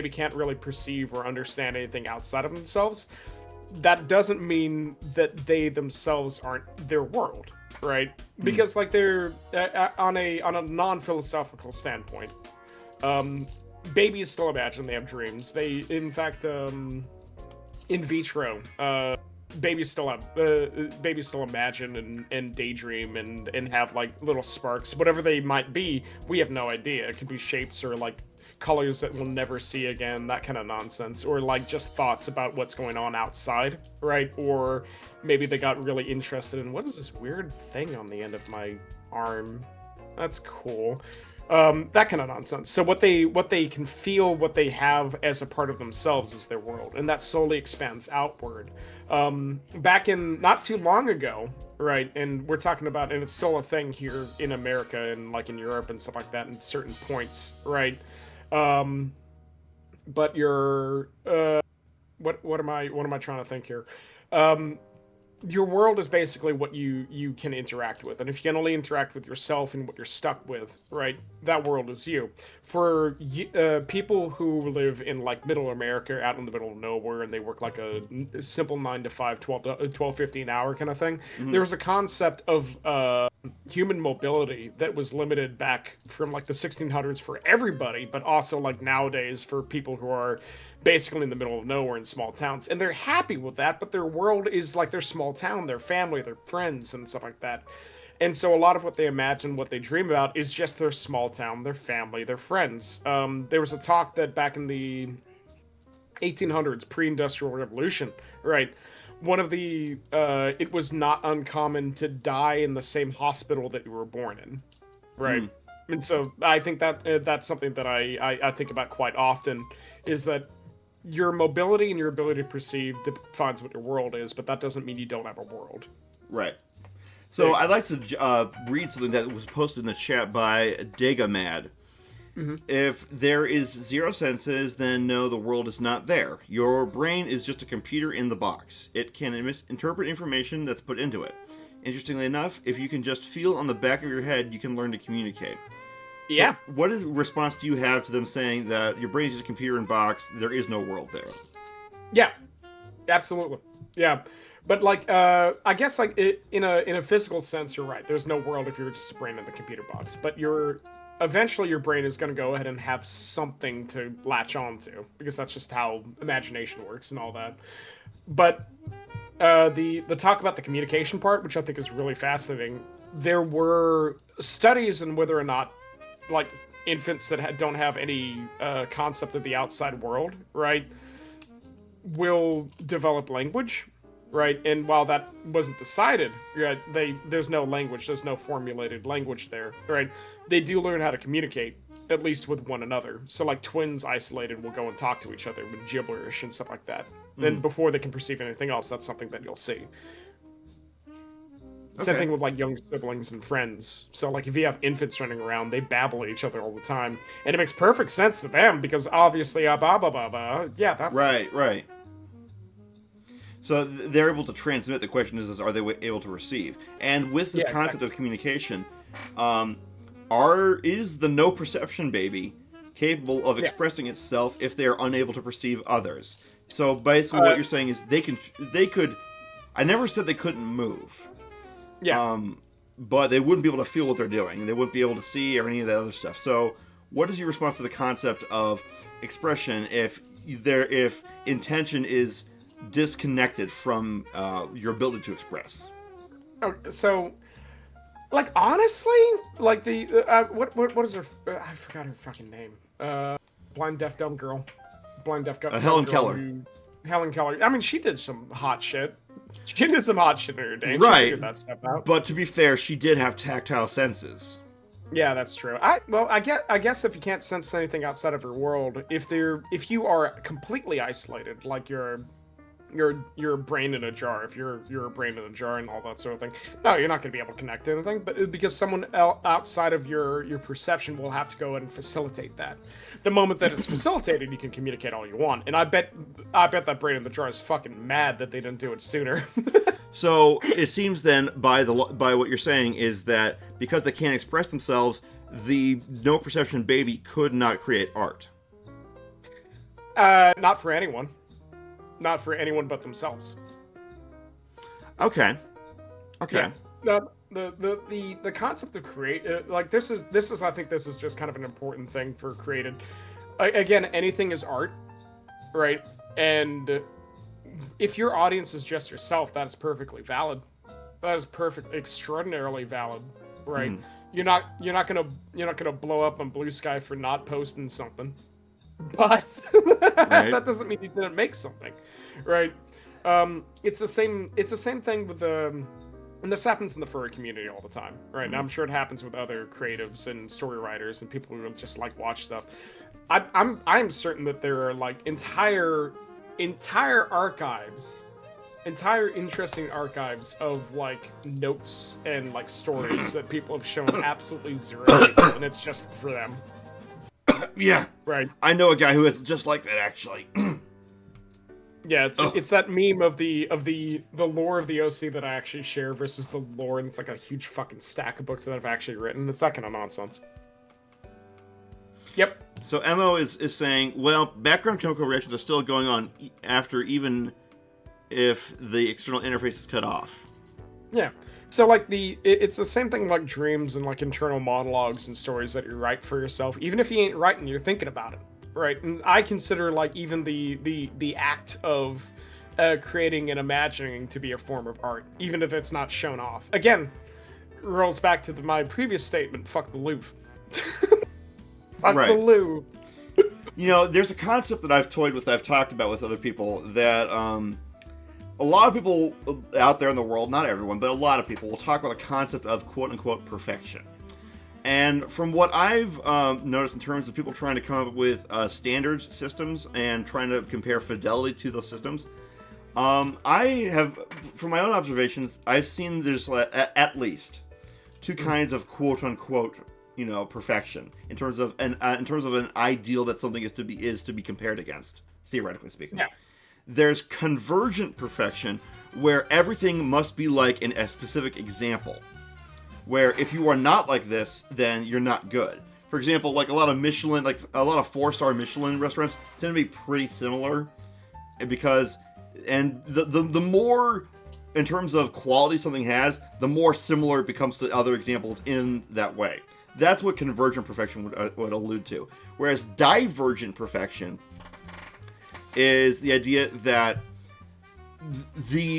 can't really perceive or understand anything outside of themselves, that doesn't mean that they themselves aren't their world, right? Because like they're on a non-philosophical standpoint, babies still imagine, they have dreams. They, in fact, in vitro, babies still imagine and daydream and have like little sparks, whatever they might be. We have no idea. It could be shapes or like colors that we'll never see again, that kind of nonsense, or like just thoughts about what's going on outside, right? Or maybe they got really interested in, what is this weird thing on the end of my arm? That's cool. That kind of nonsense. So what they can feel, what they have as a part of themselves is their world, and that slowly expands outward. Back in not too long ago, right, and we're talking about, and it's still a thing here in America and like in Europe and stuff like that in certain points, right? But you're what am I trying to think here? Your world is basically what you can interact with, and if you can only interact with yourself and what you're stuck with, right, that world is you. For people who live in like middle America, out in the middle of nowhere, and they work like a simple 9 to 5, 12 to 15 hour kind of thing, there's a concept of human mobility that was limited back from like the 1600s for everybody, but also like nowadays for people who are basically in the middle of nowhere in small towns. And they're happy with that, but their world is like their small town, their family, their friends, and stuff like that. And so a lot of what they imagine, what they dream about, is just their small town, their family, their friends. There was a talk that back in the 1800s, pre-industrial revolution, right? One of the it was not uncommon to die in the same hospital that you were born in, right? And so I think that that's something that I think about quite often, is that your mobility and your ability to perceive defines what your world is, but that doesn't mean you don't have a world. Right. So I'd like to read something that was posted in the chat by Degamad. If there is zero senses, then no, the world is not there. Your brain is just a computer in the box. It can interpret information that's put into it. Interestingly enough, if you can just feel on the back of your head, you can learn to communicate. Yeah. So what response do you have to them saying that your brain is just a computer in a box, there is no world there? Yeah, absolutely. Yeah. But like, I guess like in a physical sense, you're right. There's no world if you're just a brain in the computer box. But eventually your brain is going to go ahead and have something to latch onto, because that's just how imagination works and all that. But the talk about the communication part, which I think is really fascinating, there were studies on whether or not like infants that don't have any concept of the outside world, right, will develop language. Right, and while that wasn't decided, right, there's no language, there's no formulated language there, right? They do learn how to communicate, at least with one another. So, like, twins isolated will go and talk to each other with gibberish and stuff like that. Then, before they can perceive anything else, that's something that you'll see. Okay. Same thing with, like, young siblings and friends. So, like, if you have infants running around, they babble at each other all the time. And it makes perfect sense to them, because obviously, yeah, that's... Right. So they're able to transmit. The question is are they able to receive? And with the concept of communication, is the no perception baby capable of expressing itself if they are unable to perceive others? So basically, what you're saying is they could. I never said they couldn't move. Yeah. But they wouldn't be able to feel what they're doing. They wouldn't be able to see or any of that other stuff. So, what is your response to the concept of expression if intention is disconnected from your ability to express? Okay, so, like, honestly, like the what is her? I forgot her fucking name. Blind deaf dumb girl. Helen Keller. Helen Keller. I mean, she did some hot shit. She did some hot shit in her day. Right. She figured that stuff out. But to be fair, she did have tactile senses. Yeah, that's true. I guess if you can't sense anything outside of your world, if you are completely isolated, like you're a brain in a jar, if you're a brain in a jar and all that sort of thing, no, you're not going to be able to connect to anything, but because someone outside of your perception will have to go and facilitate that. The moment that it's facilitated, you can communicate all you want, and I bet that brain in the jar is fucking mad that they didn't do it sooner. So it seems then, by what you're saying, is that because they can't express themselves, the no perception baby could not create art. Not for anyone. Not for anyone but themselves. Okay. Yeah. The concept of create, like this is I think this is just kind of an important thing for created. Again, anything is art, right? And if your audience is just yourself, that is perfectly valid. That is extraordinarily valid, right? You're not gonna blow up on Blue Sky for not posting something. But that doesn't mean you didn't make something, right? It's the same thing with and this happens in the furry community all the time, right? And I'm sure it happens with other creatives and story writers and people who just like watch stuff. I'm certain that there are like entire archives, entire interesting archives of like notes and like stories that people have shown absolutely zero, and it's just for them. Yeah, right. I know a guy who is just like that, actually. Yeah, it's that meme of the lore of the OC that I actually share versus the lore, and it's like a huge fucking stack of books that I've actually written. It's that kind of nonsense. Yep. So Mo is saying, well, background chemical reactions are still going on even if the external interface is cut off. Yeah. So like it's the same thing like dreams and like internal monologues and stories that you write for yourself, even if you ain't writing, you're thinking about it, right? And I consider like even the act of creating and imagining to be a form of art, even if it's not shown off. Again, rolls back to my previous statement: fuck the Louvre. Fuck Right. the Louvre. You know, there's a concept that I've talked about with other people that a lot of people out there in the world, not everyone, but a lot of people will talk about the concept of quote-unquote perfection. And from what I've noticed in terms of people trying to come up with standards systems and trying to compare fidelity to those systems, I have, from my own observations, I've seen there's at least two kinds of quote-unquote, you know, perfection in terms of an ideal that something is to be compared against, theoretically speaking. Yeah. There's convergent perfection, where everything must be like in a specific example. Where if you are not like this, then you're not good. For example, like a lot of 4-star Michelin restaurants tend to be pretty similar, because the more in terms of quality something has, the more similar it becomes to other examples in that way. That's what convergent perfection would allude to. Whereas divergent perfection is the idea that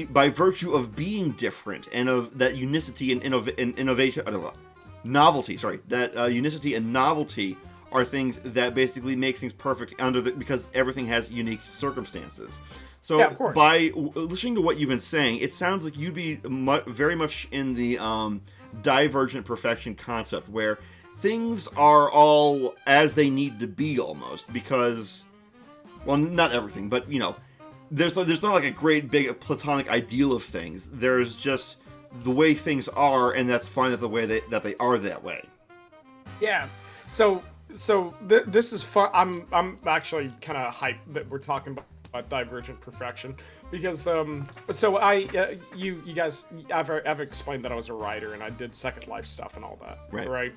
by virtue of being different and of that unicity and innovation, novelty, that unicity and novelty are things that basically make things perfect because everything has unique circumstances. So yeah, of course. By listening to what you've been saying, it sounds like you'd be very much in the divergent perfection concept, where things are all as they need to be almost, because, well, not everything, but, you know, there's not like a great big platonic ideal of things. There's just the way things are, and that's fine that the way that they are that way. Yeah. So this is fun. I'm actually kind of hyped that we're talking about divergent perfection, because you guys, I've explained that I was a writer and I did Second Life stuff and all that. Right.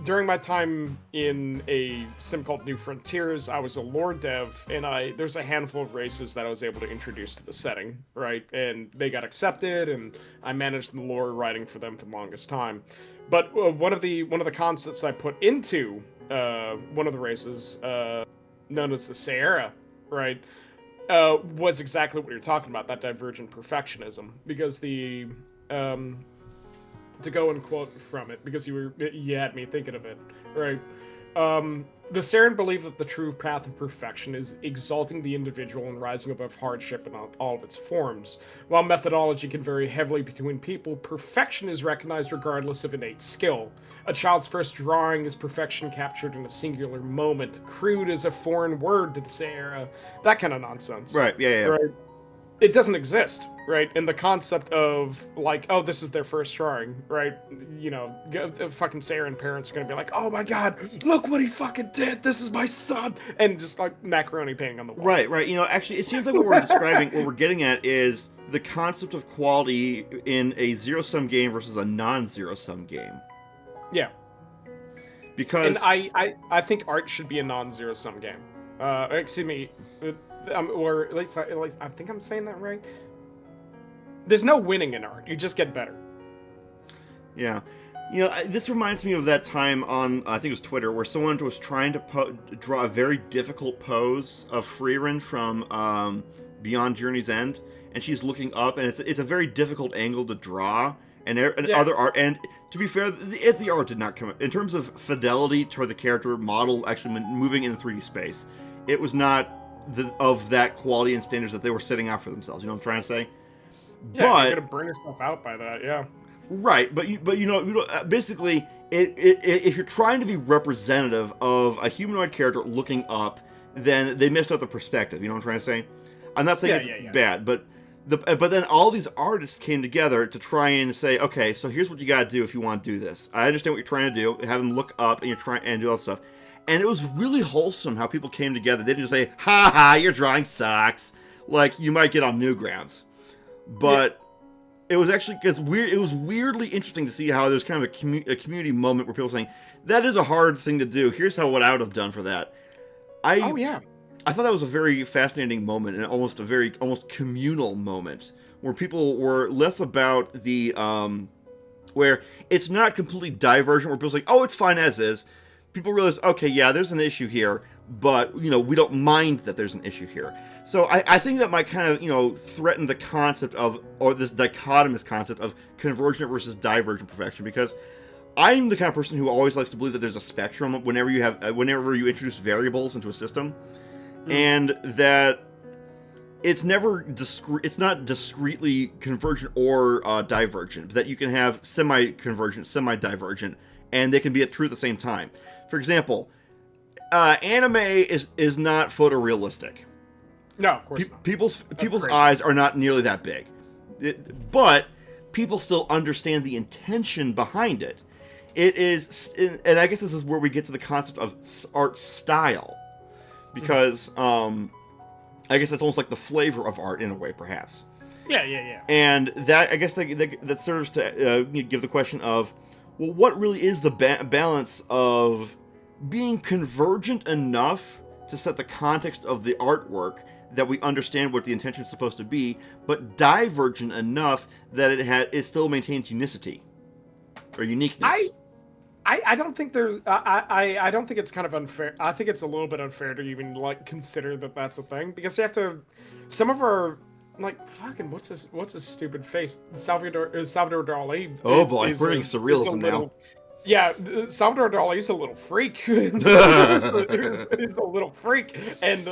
During my time in a sim called New Frontiers, I was a lore dev, and there's a handful of races that I was able to introduce to the setting, right? And they got accepted, and I managed the lore writing for them for the longest time. But one of the concepts I put into one of the races, known as the Sierra, right, was exactly what you're talking about, that divergent perfectionism, because to go and quote from it, because you had me thinking of it, right? The Saren believed that the true path of perfection is exalting the individual and rising above hardship in all of its forms. While methodology can vary heavily between people, perfection is recognized regardless of innate skill. A child's first drawing is perfection captured in a singular moment. Crude is a foreign word to the Sierra. That kind of nonsense. Right, yeah. Right? It doesn't exist, right? And the concept of, like, oh, this is their first drawing, right? You know, fucking Saren parents are gonna be like, oh my god, look what he fucking did, this is my son! And just, like, macaroni painting on the wall. Right. You know, actually, it seems like what we're describing, what we're getting at is the concept of quality in a zero-sum game versus a non-zero-sum game. Yeah. Because... And I think art should be a non-zero-sum game. Excuse me... or at least I think I'm saying that right. There's no winning in art. You just get better. Yeah. You know, this reminds me of that time on, I think it was Twitter, where someone was trying to draw a very difficult pose of Frieren from Beyond Journey's End, and she's looking up, and it's a very difficult angle to draw, and other art, and to be fair, the art did not come in terms of fidelity toward the character model actually moving in the 3D space. It was not of that quality and standards that they were setting out for themselves. You know what I'm trying to say? Yeah, but you're gonna burn yourself out by that. Yeah. Right, but you know, basically, if you're trying to be representative of a humanoid character looking up, then they missed out the perspective. You know what I'm trying to say? I'm not saying it's bad, but then all these artists came together to try and say, okay, so here's what you got to do if you want to do this. I understand what you're trying to do. Have them look up and you're trying and do all that stuff. And it was really wholesome how people came together. They didn't just say, "Ha ha, your drawing sucks," like you might get on Newgrounds, but. Yeah. It was actually it was weirdly interesting to see how there's kind of a community moment where people are saying that is a hard thing to do. Here's what I would have done for that. I thought that was a very fascinating moment and almost communal moment where people were less about the where it's not completely divergent, where people's like, oh, it's fine as is. People realize, okay, yeah, there's an issue here, but we don't mind that there's an issue here. So I think that might kind of threaten the concept of, or this dichotomous concept of convergent versus divergent perfection, because I'm the kind of person who always likes to believe that there's a spectrum whenever you introduce variables into a system, and that it's not discretely convergent or divergent, but that you can have semi-convergent, semi-divergent, and they can be true at the same time. For example, anime is not photorealistic. No, of course not. People's eyes are not nearly that big, but people still understand the intention behind it. It is, and I guess this is where we get to the concept of art style, because I guess that's almost like the flavor of art in a way, perhaps. Yeah. And that, I guess, that serves to give the question of, well, what really is the balance of being convergent enough to set the context of the artwork that we understand what the intention is supposed to be, but divergent enough that it still maintains unicity or uniqueness. I don't think there's I don't think it's kind of unfair. I think it's a little bit unfair to even consider that that's a thing, because you have to, some of our fucking what's his stupid face, Salvador Dali. Oh boy, we're getting surrealism now. Yeah, Salvador Dali's a little freak. He's a little freak, and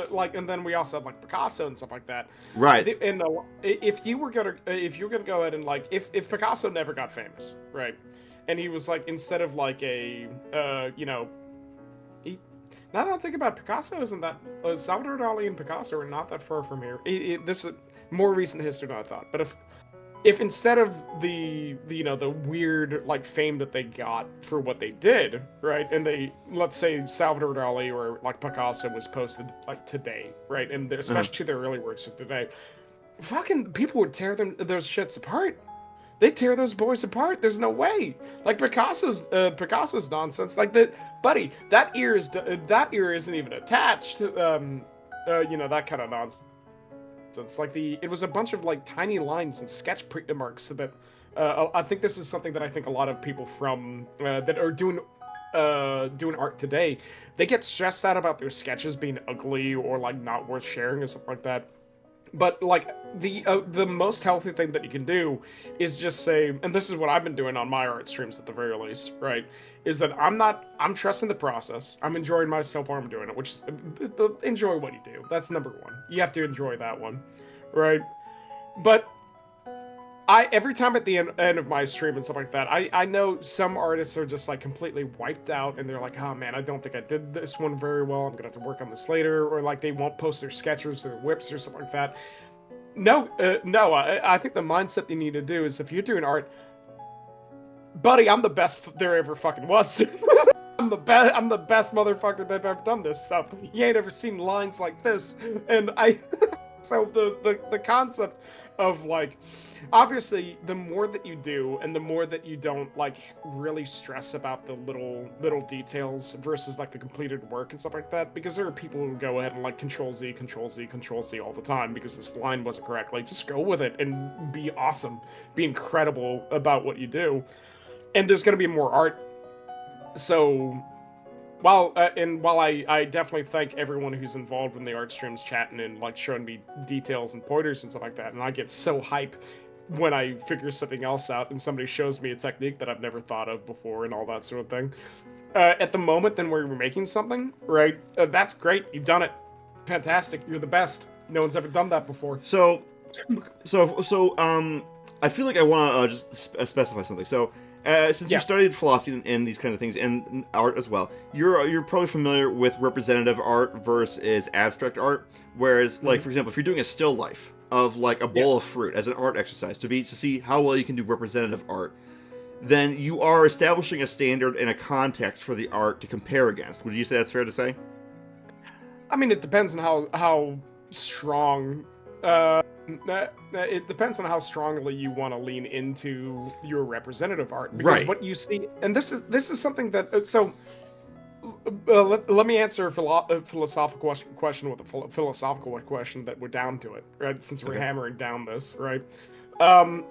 then we also have Picasso and stuff like that. Right. And if you were gonna go ahead and if Picasso never got famous, right? And he was instead of now that I think about it, Picasso isn't that, Salvador Dali and Picasso are not that far from here. This is more recent history than I thought. But if instead of the weird fame that they got for what they did, right, and let's say Salvador Dali or Picasso was posted today, right, and especially their early works of today, fucking people would tear those shits apart. They tear those boys apart. There's no way. Picasso's nonsense. Buddy, that ear isn't even attached. That kind of nonsense. It was a bunch of tiny lines and sketch marks that. I think this is something that I think a lot of people from that are doing art today, they get stressed out about their sketches being ugly or not worth sharing or something like that. But the most healthy thing that you can do is just say, and this is what I've been doing on my art streams at the very least, right? Is that I'm trusting the process. I'm enjoying myself while I'm doing it, which is enjoy what you do. That's number one. You have to enjoy that one, right? But every time at the end of my stream and stuff like that, I know some artists are just completely wiped out, and they're like, oh man, I don't think I did this one very well. I'm gonna have to work on this later, or they won't post their sketches or their whips or something like that. No. I think the mindset you need to do is, if you're doing art, buddy, I'm the best there ever fucking was. I'm the best motherfucker that ever done this stuff. You ain't ever seen lines like this, and so the concept of obviously the more that you do and the more that you don't really stress about the little details versus the completed work and stuff like that, because there are people who go ahead and control Z all the time because this line wasn't correct. Just go with it and be awesome, be incredible about what you do, and there's going to be more art. So while I definitely thank everyone who's involved in the art streams, chatting and showing me details and pointers and stuff like that, and I get so hype when I figure something else out and somebody shows me a technique that I've never thought of before and all that sort of thing. At the moment then where you're making something, right, that's great, you've done it, fantastic, you're the best, no one's ever done that before. So I feel like I want to just specify something. So since you studied philosophy and these kind of things, and art as well, you're probably familiar with representative art versus abstract art. Whereas, for example, if you're doing a still life of a bowl of fruit as an art exercise to see how well you can do representative art, then you are establishing a standard and a context for the art to compare against. Would you say that's fair to say? I mean, it depends on how strong. It depends on how strongly you want to lean into your representative art, because what you see, and this is something that let me answer a philosophical question with a philosophical question that we're down to it, right? Since we're hammering down this, right? Um,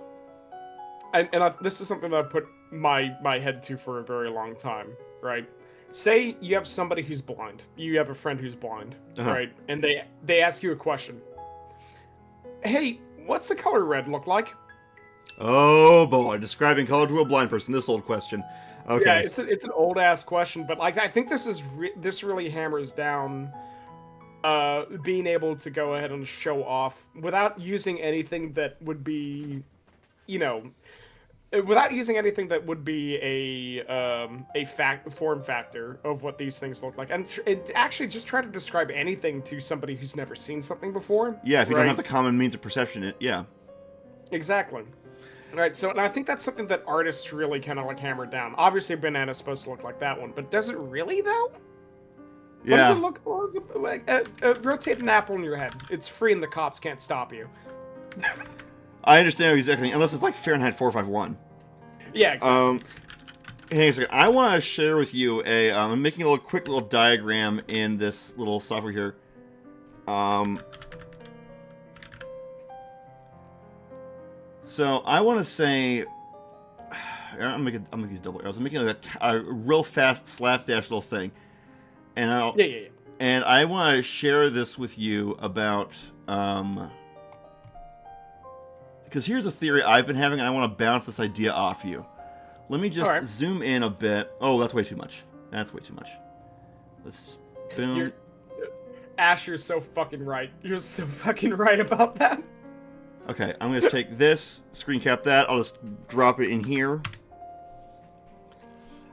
this is something that I put my head to for a very long time, right? Say you have somebody who's blind. You have a friend who's blind, right? And they ask you a question. Hey, what's the color red look like? Oh boy, describing color to a blind person. This old question. Okay. Yeah, it's an old ass question, but like I think this really hammers down being able to go ahead and show off without using anything that would be, you know, without using anything that would be a form factor of what these things look like, and it actually just try to describe anything to somebody who's never seen something before. Yeah, if you right? don't have the common means of perception, yeah. Exactly. Right, so and I think that's something that artists really kind of like hammered down. Obviously, a banana's supposed to look like that one, but does it really though? Yeah. What does it look like? Rotate an apple in your head. It's free and the cops can't stop you. I understand exactly, unless it's like Fahrenheit 451. Yeah, exactly. Hang on a second. I want to share with you I'm making a quick little diagram in this little software here. So I want to say, I'm making these double arrows. I'm making like a real fast slapdash little thing, and Yeah. And I want to share this with you about because here's a theory I've been having, and I want to bounce this idea off you. Let me just zoom in a bit. Oh, that's way too much. That's way too much. Let's just boom. Ash, you're so fucking right. You're so fucking right about that. Okay, I'm going to take this, screen cap that. I'll just drop it in here.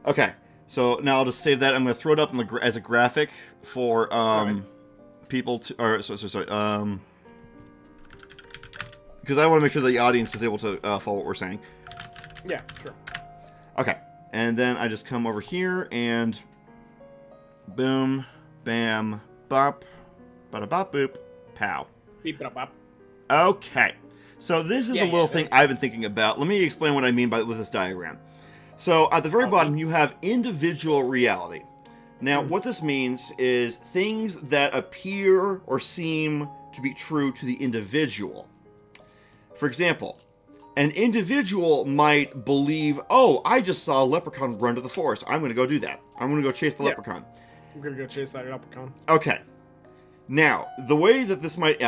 Okay, so now I'll just save that. I'm going to throw it up as a graphic for people to... Or, sorry. Because I want to make sure the audience is able to follow what we're saying. Yeah, sure. Okay, and then I just come over here and... Boom, bam, bop, bada bop boop, pow. Beep it up. Okay, so this is a little thing I've been thinking about. Let me explain what I mean with this diagram. So at the very bottom, you have individual reality. Now, what this means is things that appear or seem to be true to the individual. For example, an individual might believe, oh, I just saw a leprechaun run to the forest. I'm going to go do that. I'm going to go chase the leprechaun. I'm going to go chase that leprechaun. Okay. Now, the way that this might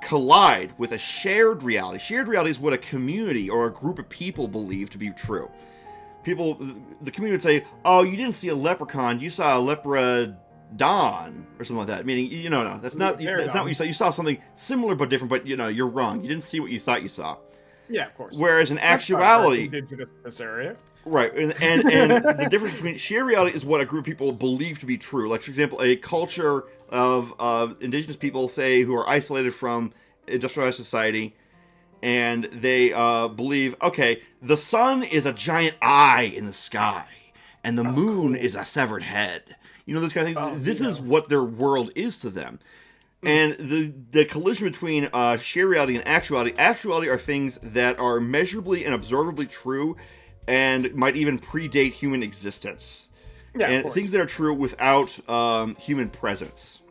collide with a shared reality. Shared reality is what a community or a group of people believe to be true. The community would say, oh, you didn't see a leprechaun, you saw a lepradon, or something like that. Meaning, no, that's not what you saw. You saw something similar but different, but, you're wrong. You didn't see what you thought you saw. Yeah, of course. Whereas in actuality... Indigenous in this area. Right, and the difference between shared reality is what a group of people believe to be true. Like, for example, a culture of indigenous people, say, who are isolated from industrialized society, and they believe, okay, the sun is a giant eye in the sky, and the moon is a severed head. This kind of thing. This is what their world is to them. And the collision between shared reality and actuality are things that are measurably and observably true, and might even predate human existence. Yeah, and things that are true without human presence.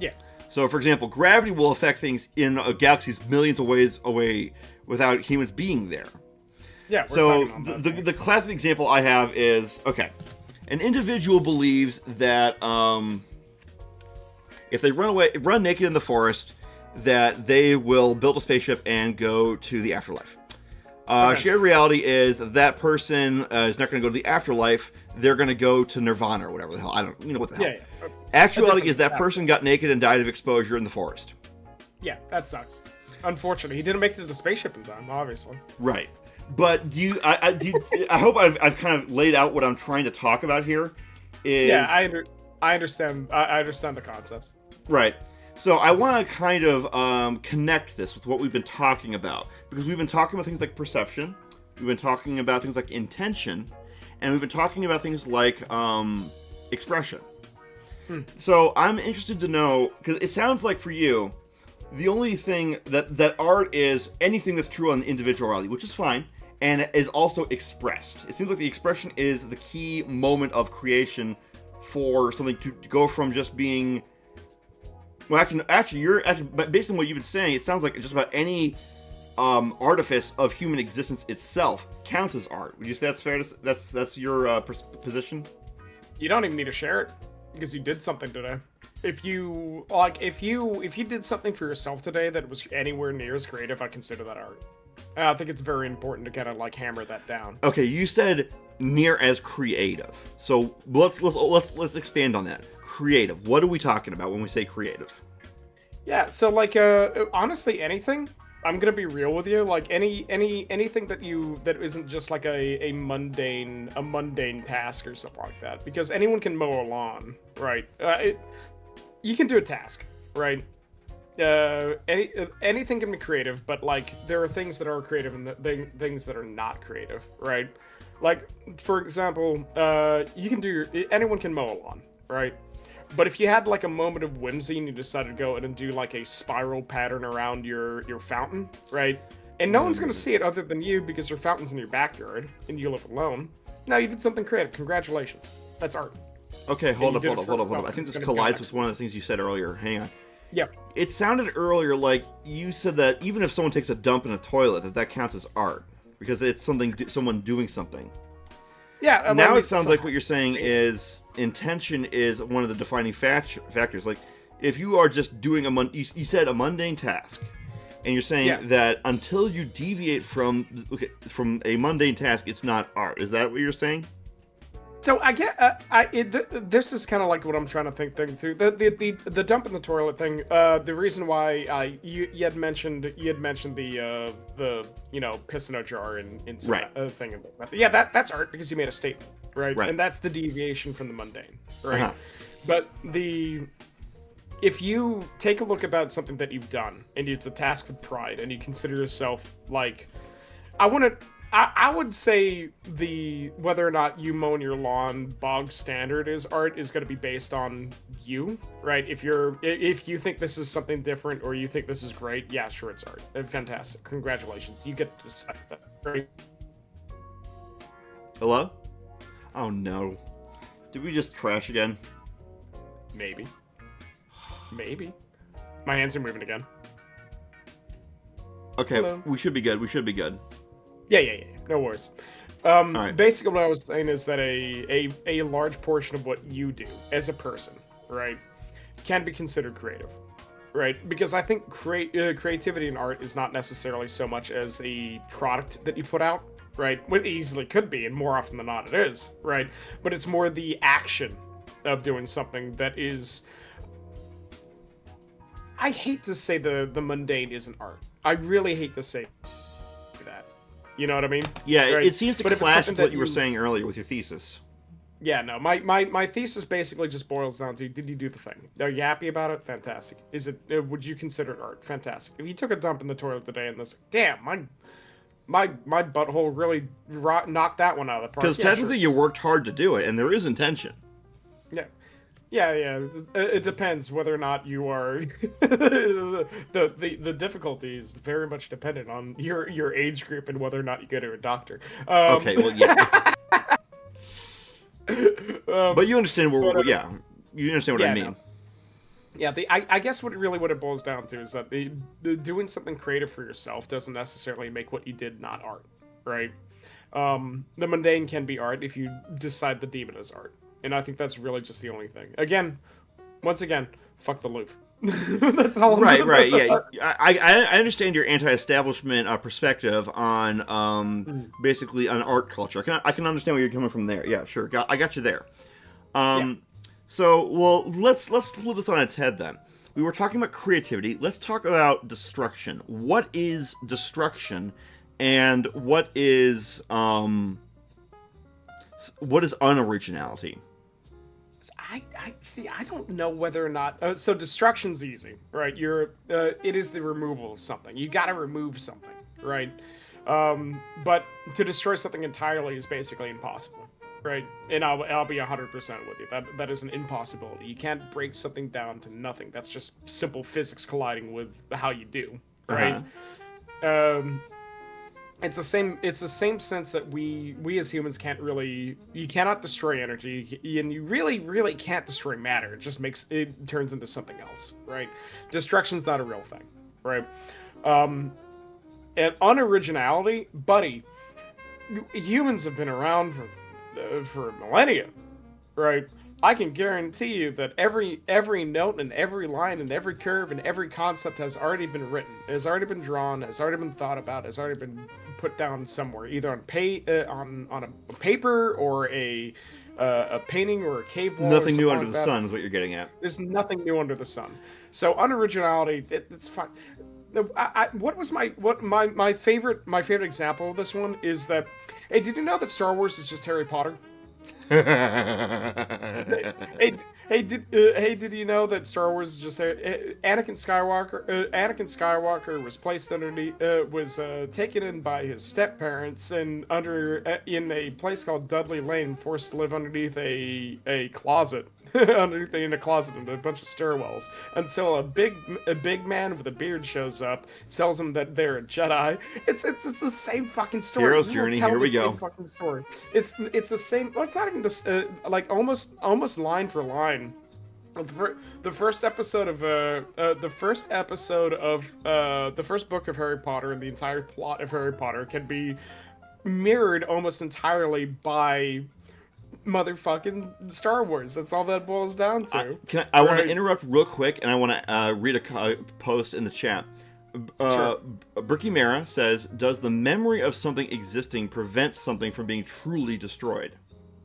Yeah. So, for example, gravity will affect things in galaxies millions of ways away without humans being there. Yeah. So the classic example I have is, okay, an individual believes that if they run naked in the forest, that they will build a spaceship and go to the afterlife. Shared reality is that person is not going to go to the afterlife. They're going to go to nirvana or whatever the hell. I don't what the hell. Yeah. Actuality is that person got naked and died of exposure in the forest. Yeah, that sucks. Unfortunately, he didn't make it to the spaceship in time, obviously. Right. But I hope I've kind of laid out what I'm trying to talk about here. I understand. I understand the concepts. Right. So I want to kind of connect this with what we've been talking about. Because we've been talking about things like perception, we've been talking about things like intention, and we've been talking about things like expression. So I'm interested to know, because it sounds like for you, the only thing that art is anything that's true on the individuality, which is fine, and is also expressed. It seems like the expression is the key moment of creation for something to go from just being... Well, actually, based on what you've been saying, it sounds like just about any artifice of human existence itself counts as art. Would you say that's fair? That's your position? You don't even need to share it because you did something today. If you did something for yourself today that was anywhere near as creative, I consider that art. And I think it's very important to kind of like hammer that down. Okay, you said near as creative. So let's expand on that. Creative. What are we talking about when we say creative? Yeah, so like honestly anything. I'm gonna be real with you. Like anything that isn't just like a mundane task or something like that. Because anyone can mow a lawn, right? You can do a task, right? Anything can be creative, but like there are things that are creative and things that are not creative, right? Like for example, anyone can mow a lawn, right? But if you had like a moment of whimsy and you decided to go in and do like a spiral pattern around your fountain, right? And no one's gonna see it other than you because your fountain's in your backyard and you live alone. Now you did something creative. Congratulations. That's art. Okay, hold up. I think this collides with one of the things you said earlier. Hang on. Yep. It sounded earlier like you said that even if someone takes a dump in a toilet, that counts as art because it's someone doing something. Yeah. Now it sounds like what you're saying is intention is one of the defining factors. Like if you are just doing you said a mundane task, and you're saying that until you deviate from a mundane task, it's not art. Is that what you're saying? So I get, this is kind of like what I'm trying to think through. The dump in the toilet thing. The reason why you had mentioned the piss in a jar in some thing. Yeah, that's art because you made a statement, right? And that's the deviation from the mundane, right? Uh-huh. But if you take a look about something that you've done and it's a task with pride and you consider yourself like, I would say whether or not you mowing your lawn bog standard is art is going to be based on you, right? If you think this is something different or you think this is great, yeah, sure, it's art. Fantastic. Congratulations. You get to decide that. Right? Hello? Oh no. Did we just crash again? Maybe. My hands are moving again. Okay, Hello. We should be good. Yeah. No worries. Right. Basically, what I was saying is that a large portion of what you do as a person, right, can be considered creative, right? Because I think creativity in art is not necessarily so much as a product that you put out, right? It easily could be, and more often than not, it is, right? But it's more the action of doing something that is. I hate to say the mundane isn't art. I really hate to say. You know what I mean? Yeah, right? It seems to clash with what you were saying earlier with your thesis. Yeah, no, my thesis basically just boils down to: did you do the thing? Are you happy about it? Fantastic. Is it? Would you consider it art? Fantastic. If you took a dump in the toilet today and this, damn, my butthole really knocked that one out of the park. Because technically you worked hard to do it, and there is intention. Yeah. It depends whether or not you are. the difficulty is very much dependent on your age group and whether or not you go to a doctor. Okay, well, yeah. But you understand you understand what I mean. No. Yeah, I guess what it boils down to is that the doing something creative for yourself doesn't necessarily make what you did not art, right? The mundane can be art if you decide to deem it as art. And I think that's really just the only thing. Once again, fuck the Louvre. That's all. Right. Yeah, I understand your anti-establishment perspective on basically on art culture. I can understand where you're coming from there. Yeah, sure. I got you there. So, well, let's flip this on its head then. We were talking about creativity. Let's talk about destruction. What is destruction, and what is unoriginality? I don't know whether or not. So destruction's easy, right? It is the removal of something. You got to remove something, right? But to destroy something entirely is basically impossible, right? And I'll be 100% with you. That is an impossibility. You can't break something down to nothing. That's just simple physics colliding with how you do, right? It's the same sense that we as humans you cannot destroy energy, and you really can't destroy matter. It turns into something else, right? Destruction's not a real thing, right? And unoriginality, buddy. Humans have been around for millennia, right? I can guarantee you that every note and every line and every curve and every concept has already been written, has already been drawn, has already been thought about, has already been put down somewhere, either on a paper or a painting or a cave wall. Nothing new under the sun is what you're getting at. There's nothing new under the sun. So unoriginality, it's fine. What was my favorite example of this one is that, hey, did you know that Star Wars is just Harry Potter? Did you know that Star Wars is just Anakin Skywalker? Anakin Skywalker was placed was taken in by his step parents and in a place called Dudley Lane, forced to live underneath a closet. Underneath in a closet and a bunch of stairwells until a big man with a beard shows up, tells him that they're a Jedi. It's the same fucking story. Hero's journey. Here we go. Fucking story. It's the same. Well, it's not even this. Like almost line for line. The first episode of the first book of Harry Potter and the entire plot of Harry Potter can be mirrored almost entirely by motherfucking Star Wars. That's all that boils down to. I want to interrupt real quick, and I want to read a post in the chat. Sure. Bricky Mara says, "Does the memory of something existing prevent something from being truly destroyed?"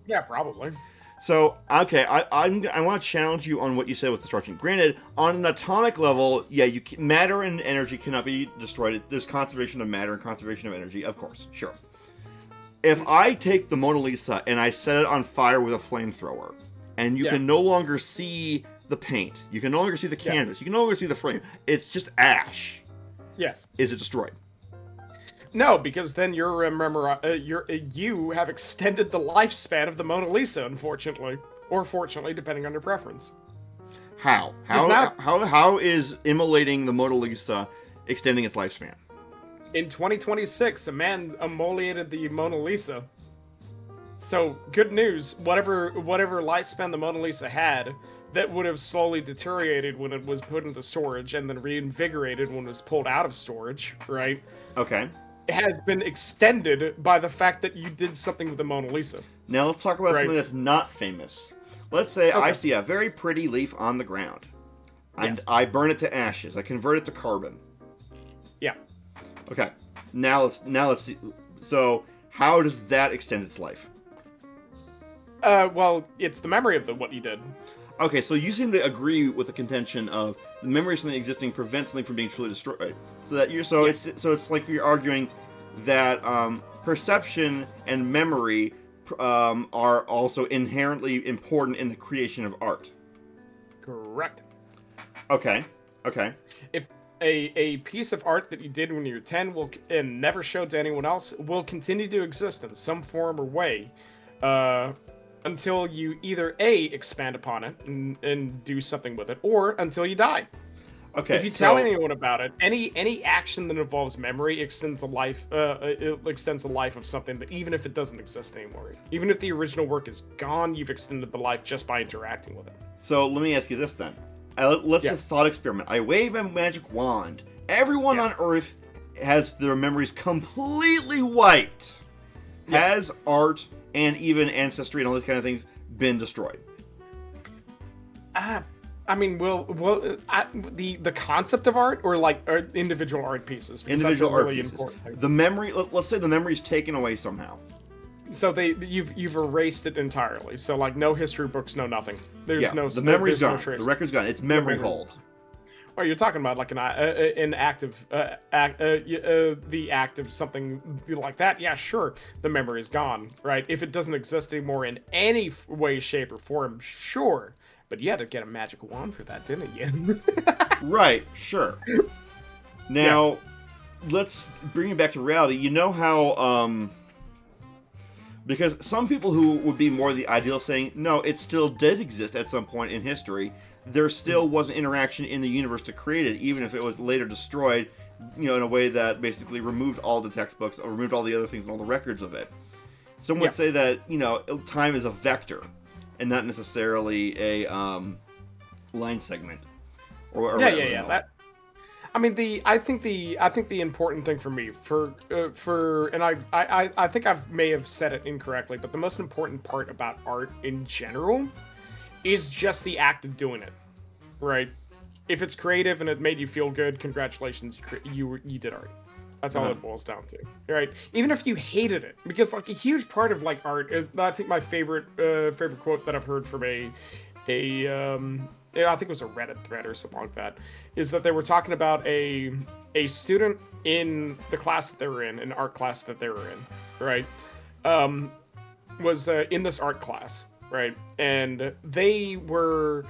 Yeah, probably. So, okay, I want to challenge you on what you said with destruction. Granted, on an atomic level, yeah, matter and energy cannot be destroyed. There's conservation of matter and conservation of energy, of course, sure. If I take the Mona Lisa and I set it on fire with a flamethrower, and you can no longer see the paint, you can no longer see the canvas, you can no longer see the frame, it's just ash. Yes. Is it destroyed? No, because then you have extended the lifespan of the Mona Lisa, unfortunately, or fortunately, depending on your preference. How? How is immolating the Mona Lisa extending its lifespan? In 2026, a man immolated the Mona Lisa. So, good news, whatever lifespan the Mona Lisa had, that would have slowly deteriorated when it was put into storage and then reinvigorated when it was pulled out of storage, right? Okay. It has been extended by the fact that you did something with the Mona Lisa. Now let's talk about something that's not famous. Let's say I see a very pretty leaf on the ground, and I burn it to ashes. I convert it to carbon. Yeah. Okay, now let's see. So, how does that extend its life? Well, it's the memory of what you did. Okay, so you seem to agree with the contention of the memory of something existing prevents something from being truly destroyed. So that it's like you're arguing that perception and memory are also inherently important in the creation of art. Correct. Okay. If a piece of art that you did when you were 10 and never showed to anyone else will continue to exist in some form or way until you either A, expand upon it and do something with it, or until you die. Okay. If you tell anyone about it, any action that involves memory extends the life of something that even if it doesn't exist anymore, even if the original work is gone, you've extended the life just by interacting with it. So let me ask you this then. Let's just thought experiment. I wave a magic wand. Everyone on Earth has their memories completely wiped. Yes. Has art and even ancestry and all these kind of things been destroyed? I mean, the concept of art or like individual art pieces? Individual art pieces. Important. The memory. Let's say the memory's taken away somehow. So you've erased it entirely. So like no history books, no nothing. There's no. The memory's gone. No the record's gone. It's memory hold. Oh, you're talking about like an active the act of something like that. Yeah, sure. The memory is gone, right? If it doesn't exist anymore in any way, shape, or form, sure. But you had to get a magic wand for that, didn't you? Right. Sure. Now, let's bring it back to reality. You know how because some people who would be more the ideal saying, no, it still did exist at some point in history. There still was an interaction in the universe to create it, even if it was later destroyed, in a way that basically removed all the textbooks, or removed all the other things and all the records of it. Some would say that, time is a vector, and not necessarily a line segment. I mean, I think the important thing for me, and I think I may have said it incorrectly, but the most important part about art in general is just the act of doing it, right? If it's creative and it made you feel good, congratulations, you did art. That's all it boils down to, right? Even if you hated it, because like a huge part of like art is, I think my favorite quote that I've heard from yeah, I think it was a Reddit thread or something like that, is that they were talking about a student in the class that they were in, an art class that they were in, right? Was in this art class, right? And they were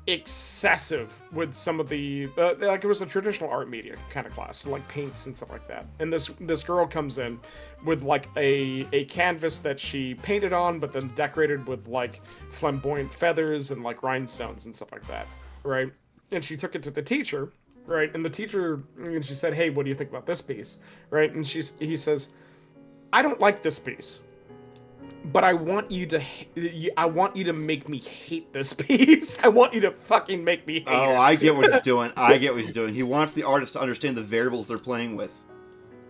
excessive with some of the like it was a traditional art media kind of class, so like paints and stuff like that. And this girl comes in with like a canvas that she painted on, but then decorated with like flamboyant feathers and like rhinestones and stuff like that, right? And she took it to the teacher, right? And she said, "Hey, what do you think about this piece?" Right? And he says, "I don't like this piece, but I want you to make me hate this piece. I want you to fucking make me hate it." Oh, I get what he's doing. I get what he's doing. He wants the artist to understand the variables they're playing with.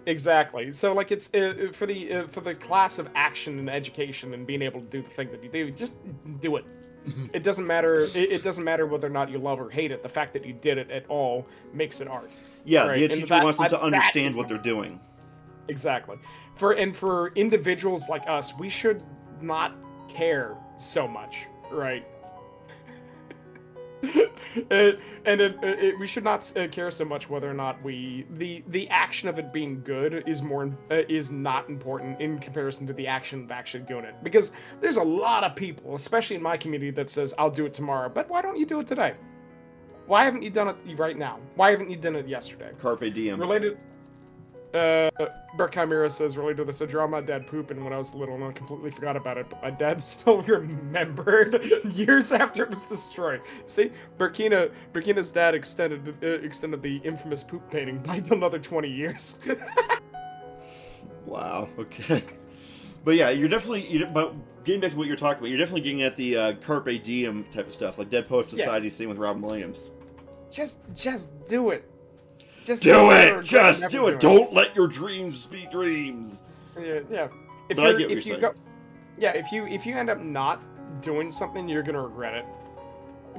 Exactly. So like it's for the class of action and education and being able to do the thing that you do, just do it. It doesn't matter. It doesn't matter whether or not you love or hate it. The fact that you did it at all makes it art. Yeah, right? the teacher wants them to understand what they're doing. Exactly. For individuals like us, we should not care so much, right? We should not care so much whether or not the action of it being good is not important in comparison to the action of actually doing it. Because there's a lot of people, especially in my community, that says, "I'll do it tomorrow," but why don't you do it today? Why haven't you done it right now? Why haven't you done it yesterday? Carpe diem. Related. Bert Chimera says, related to this, I draw my dad pooping when I was little and I completely forgot about it, but my dad still remembered years after it was destroyed. See, Burkina's dad extended the infamous poop painting by another 20 years. Wow, okay. But yeah, but getting back to what you're talking about, you're definitely getting at the Carpe Diem type of stuff, like Dead Poets Society scene with Robin Williams. Just do it. Just do it! Just do it! Don't let your dreams be dreams! Yeah. If you end up not doing something, you're gonna regret it.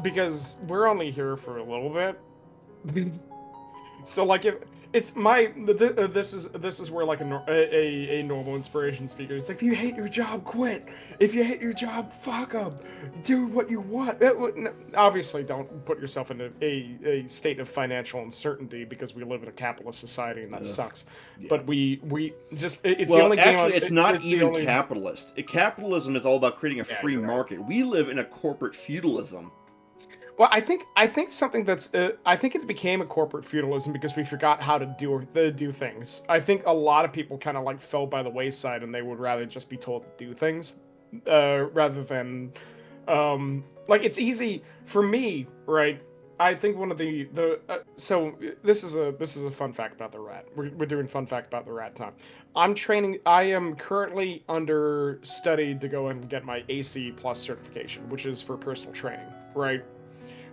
Because we're only here for a little bit. So like if it's this is where like a normal inspiration speaker is like, if you hate your job, quit. If you hate your job, fuck them. Do what you want. Obviously, don't put yourself in a state of financial uncertainty, because we live in a capitalist society and that sucks. Yeah. But we just it's the only game. Actually, it's not even capitalist. Capitalism is all about creating a free market. We live in a corporate feudalism. Well, I think something that's I think it became a corporate feudalism because we forgot how to do things. I think a lot of people kind of like fell by the wayside, and they would rather just be told to do things rather than like it's easy for me, right? I think one of so this is a fun fact about the rat. We're doing fun fact about the rat time. I am currently under study to go and get my AC Plus certification, which is for personal training, right?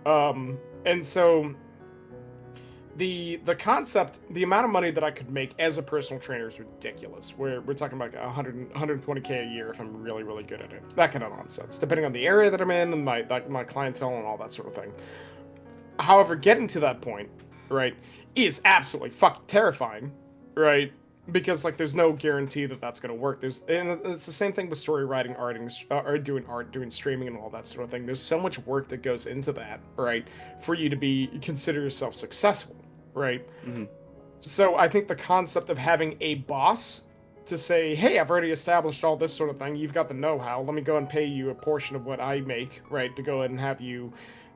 And so the concept, the amount of money that I could make as a personal trainer is ridiculous. We're talking about 120K a year if I'm really, really good at it. That kind of nonsense, depending on the area that I'm in and my clientele and all that sort of thing. However, getting to that point, right, is absolutely fucking terrifying, right? Because like there's no guarantee that that's going to work. And it's the same thing with story writing, or doing streaming and all that sort of thing. There's so much work that goes into that, right, for you to consider yourself successful, right? Mm-hmm. So I think the concept of having a boss to say, "Hey, I've already established all this sort of thing. You've got the know-how. Let me go and pay you a portion of what I make, right, to go ahead and have you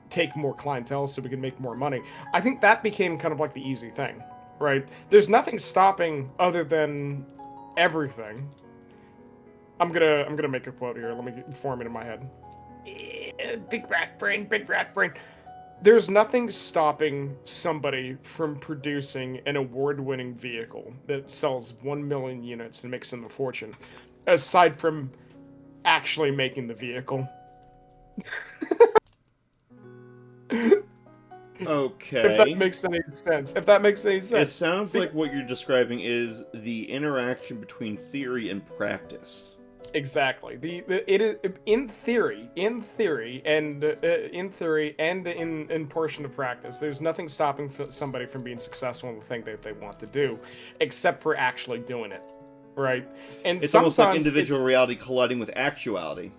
take more clientele so we can make more money." I think that became kind of like the easy thing. Right? There's nothing stopping other than everything. I'm gonna make a quote here. Let me form it in my head. Big rat brain, big rat brain. There's nothing stopping somebody from producing an award-winning vehicle that sells 1 million units and makes them a fortune, aside from actually making the vehicle. If that Okay. makes any sense. If that makes any It sense. sounds like what you're describing is the interaction between theory and practice. Exactly. It is in portion of practice. There's nothing stopping somebody from being successful in the thing that they want to do, except for actually doing it, right? And It's almost like sometimes individual it's reality colliding with actuality.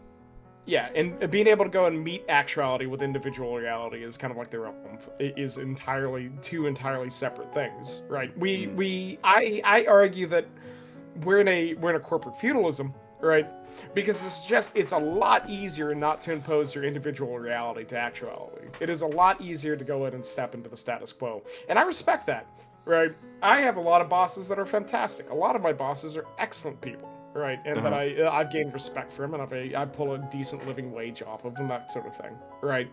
yeah, and being able to go and meet actuality with individual reality is kind of like their own is entirely two entirely separate things, right? I argue that we're in a corporate feudalism, right? Because it's a lot easier not to impose your individual reality to actuality. It is a lot easier to go in and step into the status quo, and I respect that, right? I have a lot of bosses that are fantastic. A lot of my bosses are excellent people, right? And that I've gained respect from, and I pull a decent living wage off of, and that sort of thing, right?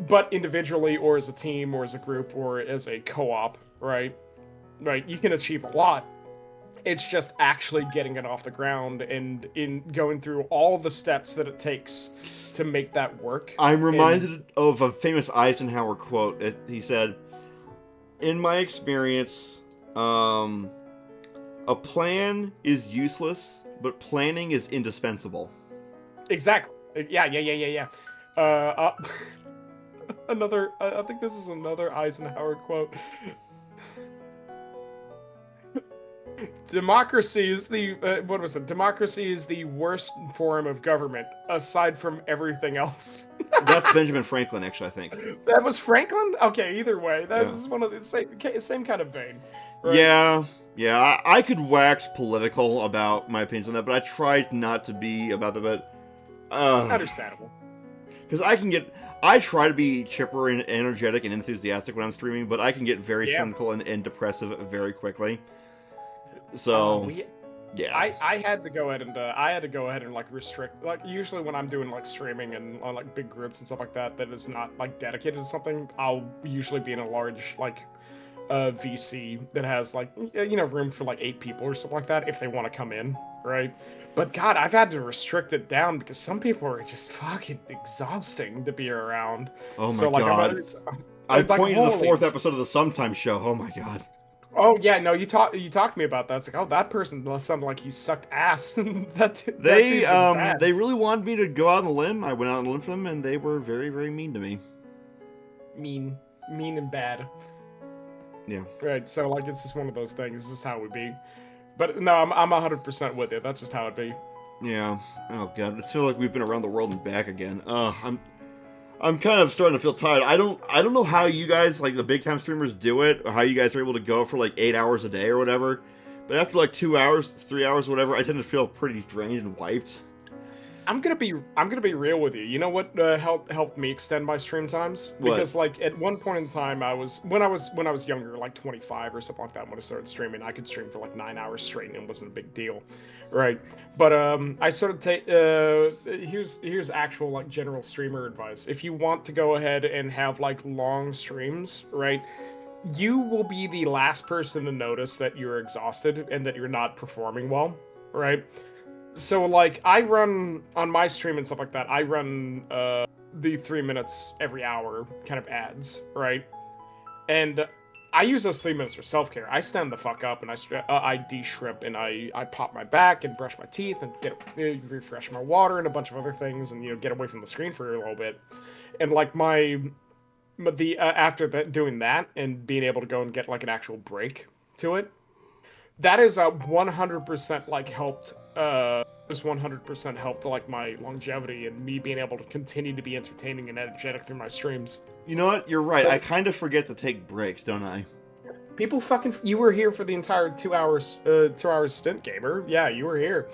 But individually, or as a team, or as a group, or as a co-op, right? Right, you can achieve a lot. It's just actually getting it off the ground and in going through all the steps that it takes to make that work. I'm reminded of a famous Eisenhower quote. He said, "In my experience, a plan is useless, but planning is indispensable." Exactly. Yeah. Another. I think this is another Eisenhower quote. Democracy is the what was it? Democracy is the worst form of government, aside from everything else. That's Benjamin Franklin, actually, I think. That was Franklin. Okay, either way, that Yeah. is one of the same kind of vein. Right? Yeah. I could wax political about my opinions on that, but I tried not to be about that. But Understandable. because I try to be chipper and energetic and enthusiastic when I'm streaming, but I can get very cynical and depressive very quickly. So, yeah. I had to go ahead and like restrict, like usually when I'm doing like streaming and on like big groups and stuff like that is not like dedicated to something, I'll usually be in a large like VC that has like room for like 8 people or something like that if they want to come in, right? But God, I've had to restrict it down because some people are just fucking exhausting to be around. Oh my so, like, God. I pointed to the 4th episode of the Sometime Show. Oh my God. Oh yeah, no, you talked to me about that. It's like, oh, that person sounded like he sucked ass. They They really wanted me to go out on a limb. I went out on a limb for them, and they were very, very mean to me. Mean and bad. Yeah. Right. So like, it's just one of those things. This is how it would be. But no, I'm 100% with you. That's just how it'd be. Yeah. Oh God, I feel like we've been around the world and back again. I'm kind of starting to feel tired. I don't know how you guys, like the big time streamers, do it, or how you guys are able to go for like 8 hours a day or whatever. But after like 2 hours, 3 hours, whatever, I tend to feel pretty drained and wiped. I'm gonna be real with you. You know what helped me extend my stream times? What? Because like at one point in time, when I was younger, like 25 or something like that, when I started streaming, I could stream for like 9 hours straight, and it wasn't a big deal, right? But I sort of here's actual like general streamer advice. If you want to go ahead and have like long streams, right? You will be the last person to notice that you're exhausted and that you're not performing well, right? So, like, I run, on my stream and stuff like that, I run the 3 minutes every hour kind of ads, right? And I use those 3 minutes for self-care. I stand the fuck up, and I de-shrimp, and I pop my back, and brush my teeth, and refresh my water, and a bunch of other things, and, get away from the screen for a little bit. And, like, after doing that, and being able to go and get, like, an actual break to it, that is 100% like helped. Has 100% helped like my longevity and me being able to continue to be entertaining and energetic through my streams. You know what? You're right. So, I kind of forget to take breaks, don't I? People fucking. You were here for the entire 2 hours. 2 hours stint, gamer. Yeah, you were here.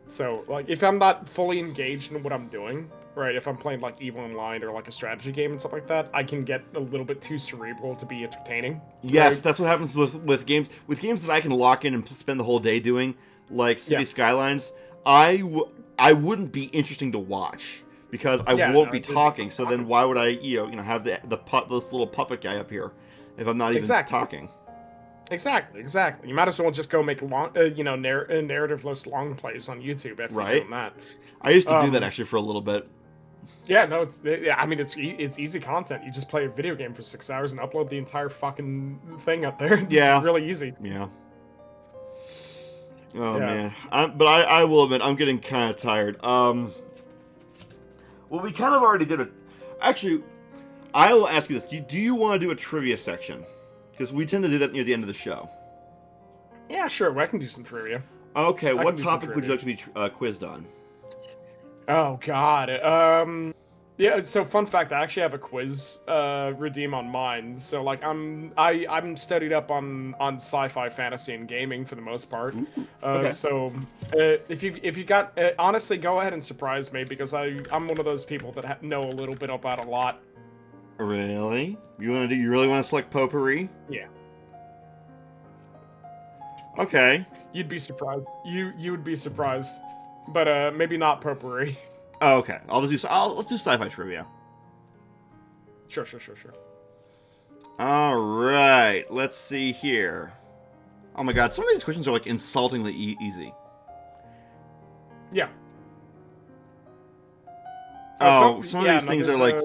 So like, if I'm not fully engaged in what I'm doing, right? If I'm playing like Evil Online or like a strategy game and stuff like that, I can get a little bit too cerebral to be entertaining. Yes, right? that's what happens with games. With games that I can lock in and spend the whole day doing, like City Skylines, I wouldn't be interesting to watch because I won't be talking. So then why would I have this little puppet guy up here if I'm not even talking? Exactly. You might as well just go make long, narrativeless long plays on YouTube after doing that. I used to do that actually for a little bit. Yeah, no, I mean, it's easy content. You just play a video game for 6 hours and upload the entire fucking thing up there. It's Yeah. really easy. Yeah. Oh, Yeah. man. But I will admit, I'm getting kind of tired. Well, we kind of already did it. Actually, I will ask you this. Do you want to do a trivia section? Because we tend to do that near the end of the show. Yeah, sure. Well, I can do some trivia. Okay, I what can do some topic would you like to be quizzed on? Oh God. Yeah. So fun fact, I actually have a quiz redeem on mine. So like I'm studied up on sci-fi, fantasy, and gaming for the most part. Okay. So if you got honestly, go ahead and surprise me because I'm one of those people that know a little bit about a lot. Really? You really want to select potpourri? Yeah. Okay. You'd be surprised. You would be surprised, but maybe not potpourri. Oh, okay. Let's do sci-fi trivia. Sure. All right. Let's see here. Oh my God, some of these questions are like insultingly easy. Yeah. Oh, some of these things are like.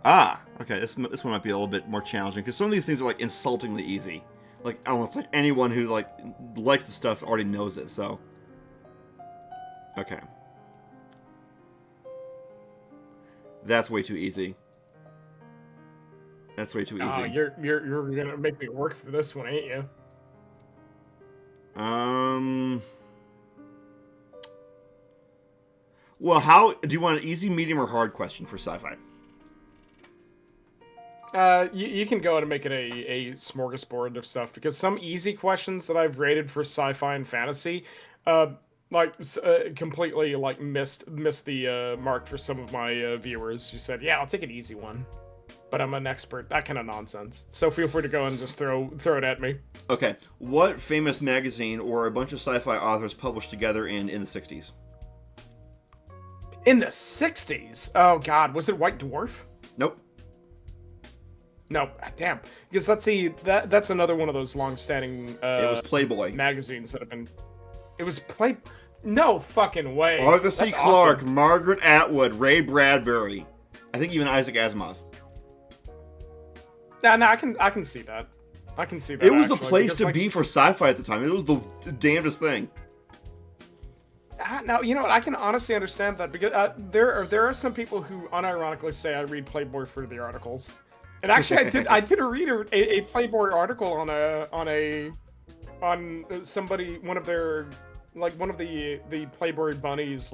Ah, okay. This one might be a little bit more challenging because some of these things are like insultingly easy. Like almost like anyone who like likes the stuff already knows it. So, okay, that's way too easy. That's way too easy. Oh, you're gonna make me work for this one, ain't you? Well, how do you want an easy, medium, or hard question for sci-fi? You can go ahead and make it a smorgasbord of stuff because some easy questions that I've rated for sci-fi and fantasy, completely like missed the mark for some of my viewers who said, "Yeah, I'll take an easy one," but I'm an expert. That kind of nonsense. So feel free to go and just throw it at me. Okay, what famous magazine or a bunch of sci-fi authors published together in the 60s? In the 60s? Oh God, was it White Dwarf? Nope. No, damn. Because that's another one of those long-standing. It was Playboy magazines that have been. It was No fucking way. Arthur C. Clarke, awesome. Margaret Atwood, Ray Bradbury. I think even Isaac Asimov. Yeah, no, I can see that. I can see that. It was the place to be for sci-fi at the time. It was the damnedest thing. Now you know what? I can honestly understand that because there are some people who unironically say I read Playboy for the articles. And actually, I did read a Playboy article on somebody one of the Playboy bunnies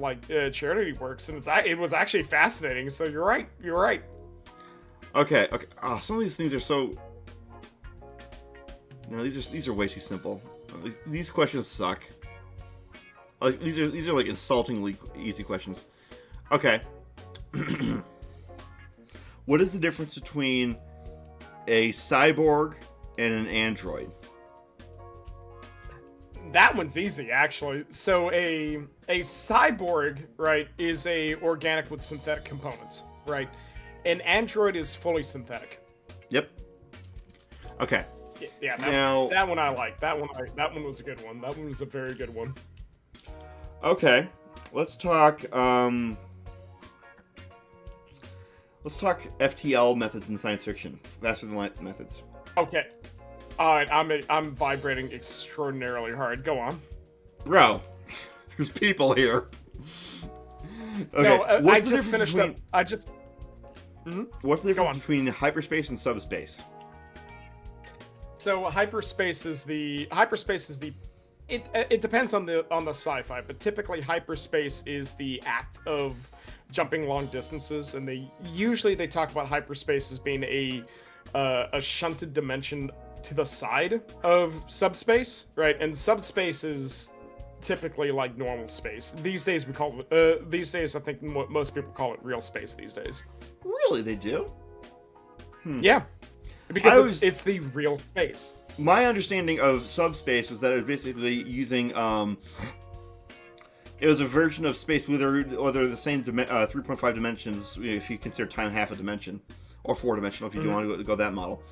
charity works, and it was actually fascinating. So you're right. Okay. Oh, some of these things are so. No, these are way too simple. These questions suck. Like these are like insultingly easy questions. Okay. What is the difference between a cyborg and an android? That one's easy, actually. So a cyborg, right, is a organic with synthetic components, right? An android is fully synthetic. Yep. Okay. Yeah. That one I like. That one was a good one. That one was a very good one. Okay. Let's talk. Let's talk FTL methods in science fiction. Faster than light methods. Okay. All right. I'm vibrating extraordinarily hard. Go on. Bro, there's people here. Okay. No, I just finished up. I just. What's the difference between hyperspace and subspace? So hyperspace is the. It depends on the sci-fi, but typically hyperspace is the act of jumping long distances, and they talk about hyperspace as being a shunted dimension to the side of subspace, right? And subspace is typically like normal space. These days we call it. These days I think most people call it real space these days. Really, they do? Yeah, because it's the real space. My understanding of subspace was that it was basically using it was a version of space where they're the same 3.5 dimensions if you consider time half a dimension, or 4-dimensional if you do want to go that model.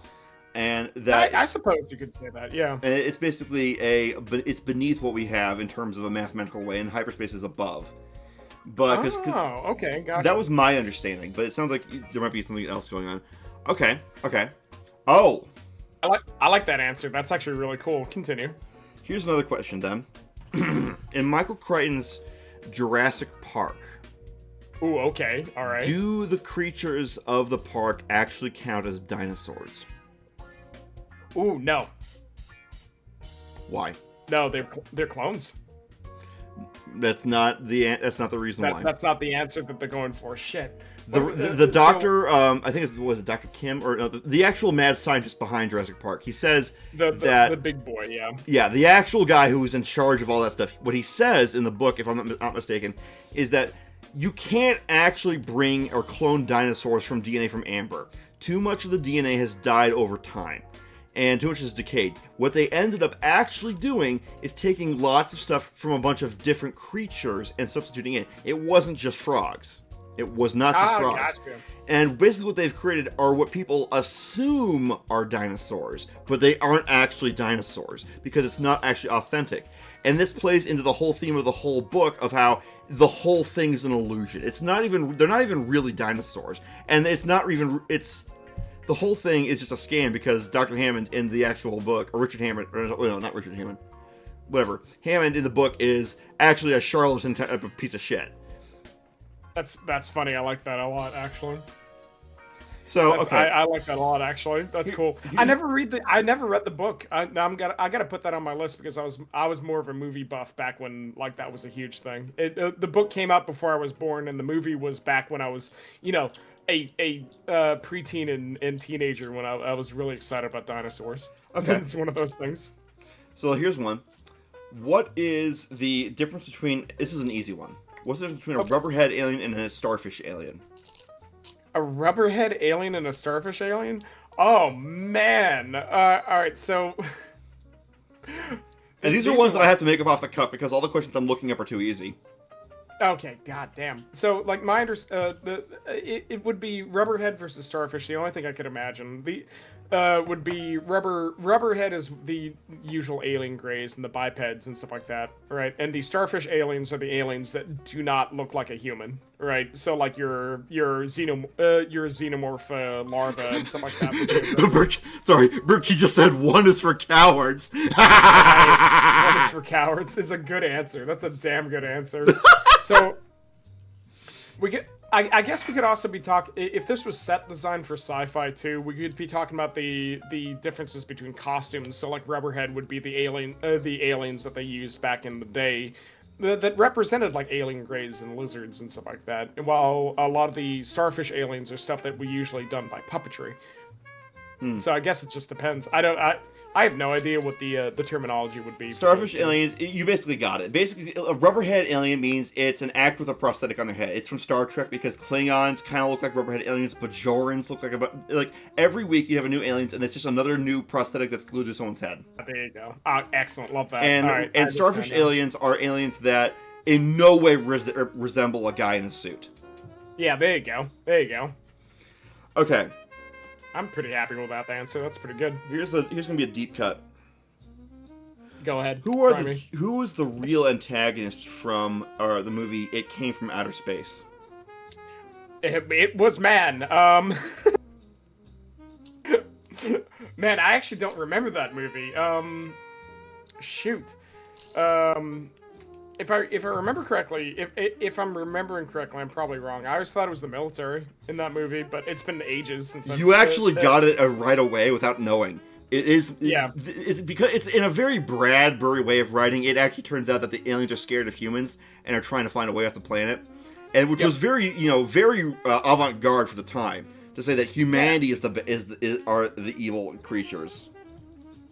and that I suppose you could say that. Yeah. and it's basically it's beneath what we have in terms of a mathematical way, and hyperspace is above. But because okay, gotcha. that was my understanding, but it sounds like there might be something else going on. Okay. Oh, I like that answer. That's actually really cool. Continue. here's another question then. In Michael Crichton's Jurassic Park, Ooh, okay, all right. do the creatures of the park actually count as dinosaurs? Ooh, no, Why? no, they're clones. That's not the reason why. That's not the answer that they're going for. Shit. The doctor, I think was it Dr. Kim or no, the actual mad scientist behind Jurassic Park. He says that the big boy, yeah. Yeah, the actual guy who was in charge of all that stuff. What he says in the book, if I'm not mistaken, is that you can't actually bring or clone dinosaurs from DNA from amber. Too much of the DNA has died over time, and too much has decayed. What they ended up actually doing is taking lots of stuff from a bunch of different creatures and substituting it. It wasn't just frogs. It was not just frogs. Gotcha. And basically what they've created are what people assume are dinosaurs, but they aren't actually dinosaurs because it's not actually authentic. And this plays into the whole theme of the whole book of how the whole thing's an illusion. They're not even really dinosaurs. And the whole thing is just a scam because Dr. Hammond in the actual book, or Richard Hammond, or no, not Richard Hammond, whatever. Hammond in the book is actually a charlatan type of piece of shit. That's funny. I like that a lot, actually. So okay, I like that a lot, actually. That's cool. I never read the book. I gotta put that on my list because I was more of a movie buff back when like that was a huge thing. The book came out before I was born, and the movie was back when I was a preteen and teenager when I was really excited about dinosaurs. Okay, it's one of those things. So here's one. What is the difference between? This is an easy one. What's the difference between a rubberhead alien and a starfish alien? A rubberhead alien and a starfish alien? Oh man! All right, so. And these are ones that I have to make up off the cuff because all the questions I'm looking up are too easy. Okay, goddamn. So, like, it would be rubberhead versus starfish. The only thing I could imagine would be rubberhead is the usual alien greys and the bipeds and stuff like that, right? And the starfish aliens are the aliens that do not look like a human, right? So, like your xenomorph larva and stuff like that. Burke, you just said one is for cowards. One is for cowards is a good answer. That's a damn good answer. So I guess we could also be talking, if this was set design for sci-fi too, we could be talking about the differences between costumes. So like Rubberhead would be the aliens that they used back in the day that represented like alien greys and lizards and stuff like that. While a lot of the starfish aliens are stuff that we usually done by puppetry. So I guess it just depends. I have no idea what the terminology would be. Starfish aliens, you basically got it. Basically, a rubberhead alien means it's an act with a prosthetic on their head. It's from Star Trek because Klingons kind of look like rubberhead aliens, Bajorans look like every week you have a new aliens, and it's just another new prosthetic that's glued to someone's head. There you go. Excellent, love that. And starfish aliens are aliens that in no way resemble a guy in a suit. Yeah, there you go. There you go. Okay. I'm pretty happy with that answer. That's pretty good. Here's gonna be a deep cut. Go ahead. Who is the real antagonist from the movie It Came from Outer Space? It was Man. Man, I actually don't remember that movie. Shoot. If I remember correctly, if I'm remembering correctly, I'm probably wrong. I always thought it was the military in that movie, but it's been ages since I've... You actually got it right away without knowing. It is... Yeah. It's because it's in a very Bradbury way of writing. It actually turns out that the aliens are scared of humans and are trying to find a way off the planet. And which was very, very avant-garde for the time to say that humanity are the evil creatures.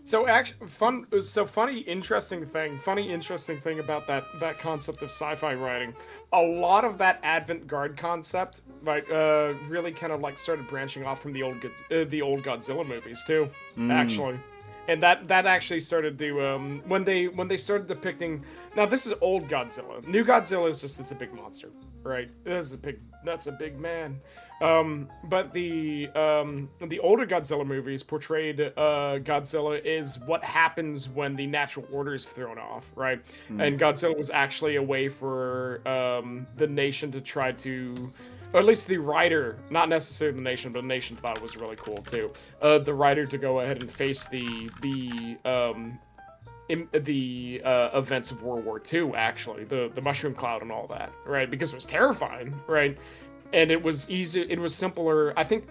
So funny, interesting thing about that concept of sci-fi writing. A lot of that avant-garde concept, right, really kind of like started branching off from the old Godzilla movies too, actually. And that actually started to when they started depicting. Now this is old Godzilla. New Godzilla is just it's a big monster, right? That's a big man. But the older Godzilla movies portrayed Godzilla is what happens when the natural order is thrown off, right? And Godzilla was actually a way for the nation to try to, or at least the writer, not necessarily the nation, but the nation thought it was really cool too. The writer to go ahead and face the events of World War II, actually, the mushroom cloud and all that, right? Because it was terrifying, right? And it was easy. It was simpler. I think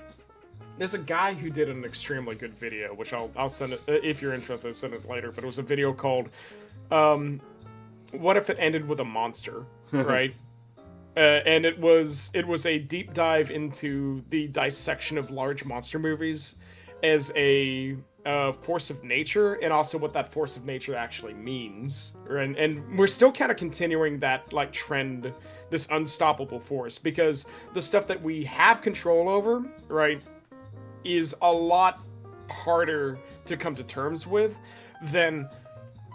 there's a guy who did an extremely good video, which I'll send it if you're interested. I'll send it later. But it was a video called "What If It Ended with a Monster?" Right? And it was a deep dive into the dissection of large monster movies as a force of nature, and also what that force of nature actually means. And we're still kind of continuing that like trend, this unstoppable force, because the stuff that we have control over, right, is a lot harder to come to terms with than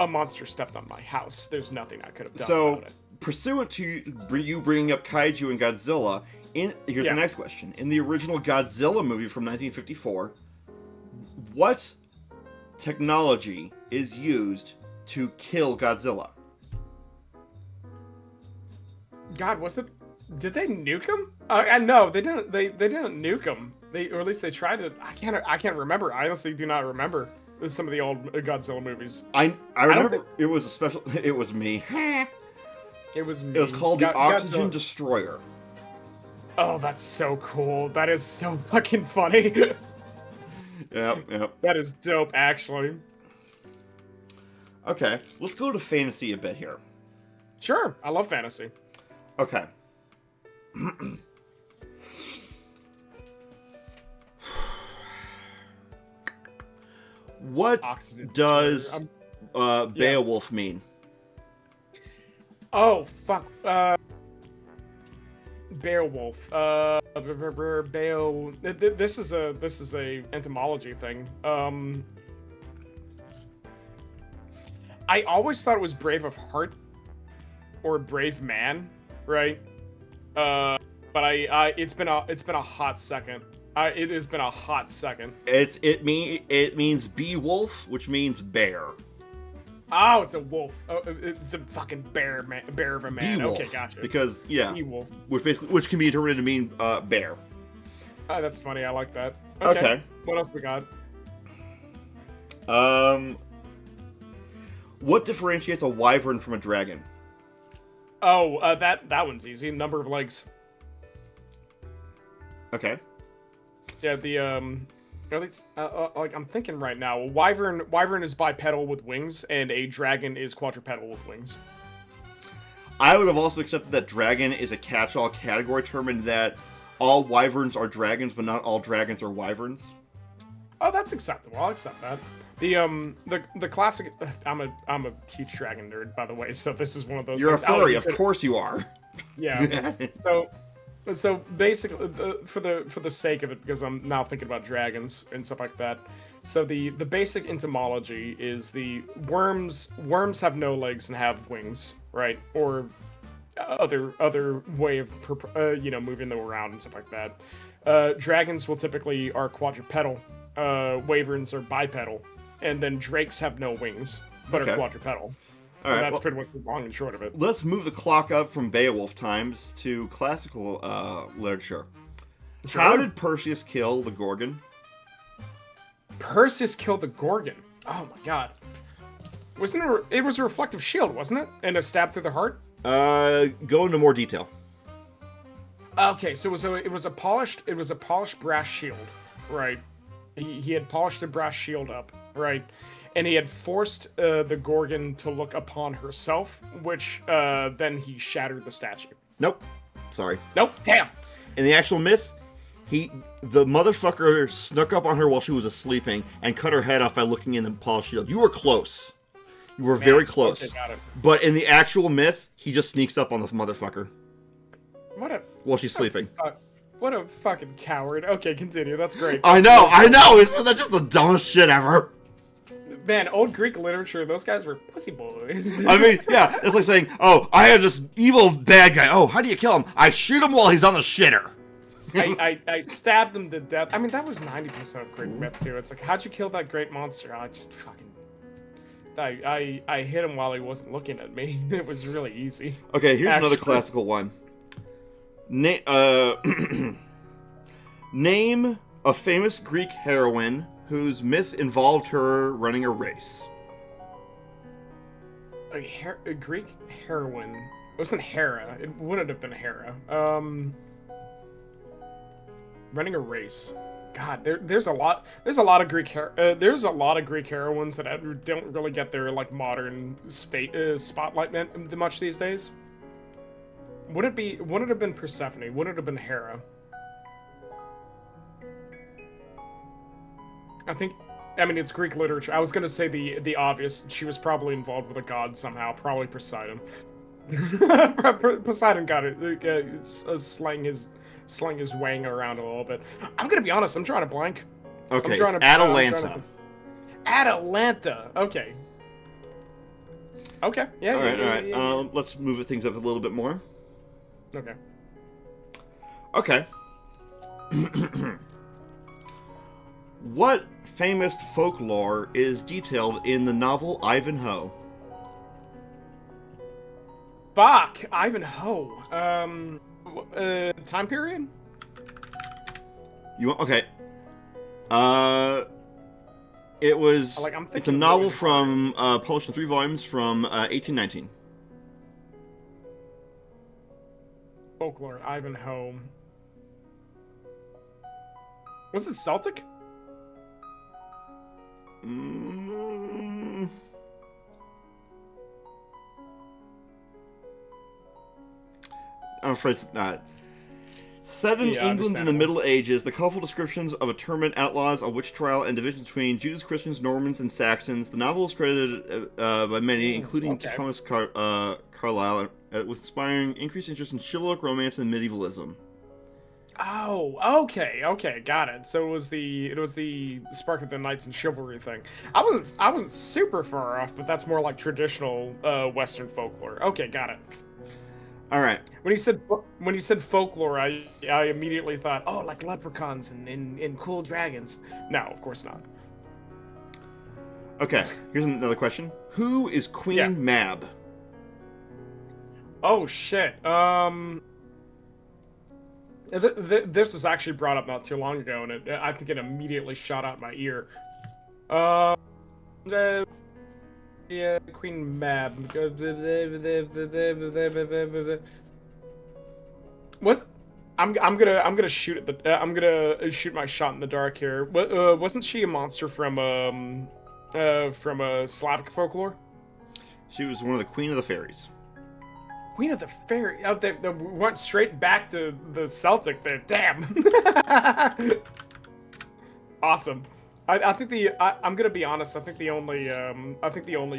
a monster stepped on my house. There's nothing I could have done about it. Pursuant to you bringing up kaiju and Godzilla, here's the next question. In the original Godzilla movie from 1954, what technology is used to kill Godzilla? God, was it? Did they nuke him? No, they didn't. They didn't nuke him. Or at least they tried to. I can't remember. I honestly do not remember some of the old Godzilla movies. I remember it was a special. It was me. It was me. It was called the Oxygen Destroyer. Oh, that's so cool. That is so fucking funny. Yep. That is dope, actually. Okay, let's go to fantasy a bit here. Sure, I love fantasy. Okay. What does Beowulf mean? Oh, fuck. Beowulf. This is a entomology thing. I always thought it was brave of heart or brave man, right? But it's been a hot second. It has been a hot second. It means beewolf, which means bear. Oh, it's a wolf. Oh, it's a fucking bear of a man. Beewolf, okay, gotcha. Because Beewolf. which can be interpreted to mean bear. Oh, that's funny. I like that. Okay. What else we got? What differentiates a wyvern from a dragon? Oh, that one's easy. Number of legs. Okay. Yeah, like I'm thinking right now, a wyvern is bipedal with wings, and a dragon is quadrupedal with wings. I would have also accepted that dragon is a catch-all category term, and that all wyverns are dragons, but not all dragons are wyverns. Oh, that's acceptable. I'll accept that. The classic. I'm a huge dragon nerd, by the way. So this is one of those. You're things. a furry, of course you are. Yeah. So basically, for the sake of it, because I'm now thinking about dragons and stuff like that. So the basic entomology is the worms have no legs and have wings, right? Or other way of moving them around and stuff like that. Dragons will typically are quadrupedal. Wyverns are bipedal, and then drakes have no wings but are quadrupedal. All right, that's pretty much the long and short of it. Let's move the clock up from Beowulf times to classical literature. Sure. How did Perseus kill the Gorgon? Perseus killed the Gorgon? Oh my god. It was a reflective shield, wasn't it? And a stab through the heart? Go into more detail. Okay, so it was a polished brass shield, right? He had polished the brass shield up, right? And he had forced the Gorgon to look upon herself, which then he shattered the statue. Nope. Sorry. Nope. Damn. In the actual myth, the motherfucker snuck up on her while she was sleeping and cut her head off by looking in the polished shield. You were close. You were very close. Okay, got it. But in the actual myth, he just sneaks up on the motherfucker. While she's sleeping. What a fucking coward. Okay, continue. That's great. I know. Isn't that just the dumbest shit ever? Man, old Greek literature, those guys were pussy boys. I mean, yeah, it's like saying, oh, I have this evil bad guy. Oh, how do you kill him? I shoot him while he's on the shitter. I stabbed them to death. I mean, that was 90% Greek myth too. It's like, how'd you kill that great monster? I just fucking. I hit him while he wasn't looking at me. It was really easy. Okay, here's another classical one. Name a famous Greek heroine whose myth involved her running a race. A Greek heroine. It wasn't Hera. It wouldn't have been Hera. Running a race. God, there's a lot of Greek heroines that don't really get their like modern spotlight much these days. Wouldn't it have been Persephone? Wouldn't it have been Hera? I mean, it's Greek literature. I was gonna say the obvious. She was probably involved with a god somehow. Probably Poseidon. Poseidon got it. Slang his wang around a little bit. I'm gonna be honest. I'm trying to blank. Okay, it's Atalanta. Atalanta. Okay. Okay. Yeah. All right. Yeah. Let's move things up a little bit more. Okay. Okay. What famous folklore is detailed in the novel Ivanhoe? Bach, Ivanhoe. Time period? You want okay? It was. It's a novel from published in 3 volumes from 1819. Folklore, Ivanhoe. Was it Celtic? I'm afraid it's not. Set in England in the Middle Ages, the colorful descriptions of a tournament, outlaws, a witch trial, and divisions between Jews, Christians, Normans, and Saxons. The novel is credited by many, including Thomas Carlyle, with inspiring increased interest in chivalric romance and medievalism. Oh, okay, got it. So it was the spark of the knights and chivalry thing. I wasn't super far off, but that's more like traditional Western folklore. Okay, got it. All right. When you said folklore, I immediately thought, oh, like leprechauns and cool dragons. No, of course not. Okay, here's another question. Who is Queen Mab? Oh shit. This was actually brought up not too long ago, and I think it immediately shot out my ear. Yeah, Queen Mab. I'm gonna shoot at I'm gonna shoot my shot in the dark here. Wasn't she a monster from Slavic folklore? She was one of the Queen of the Fairies. Queen of the Fairy. Oh, they went straight back to the Celtic there. Damn. Awesome. I think I'm gonna be honest. I think the only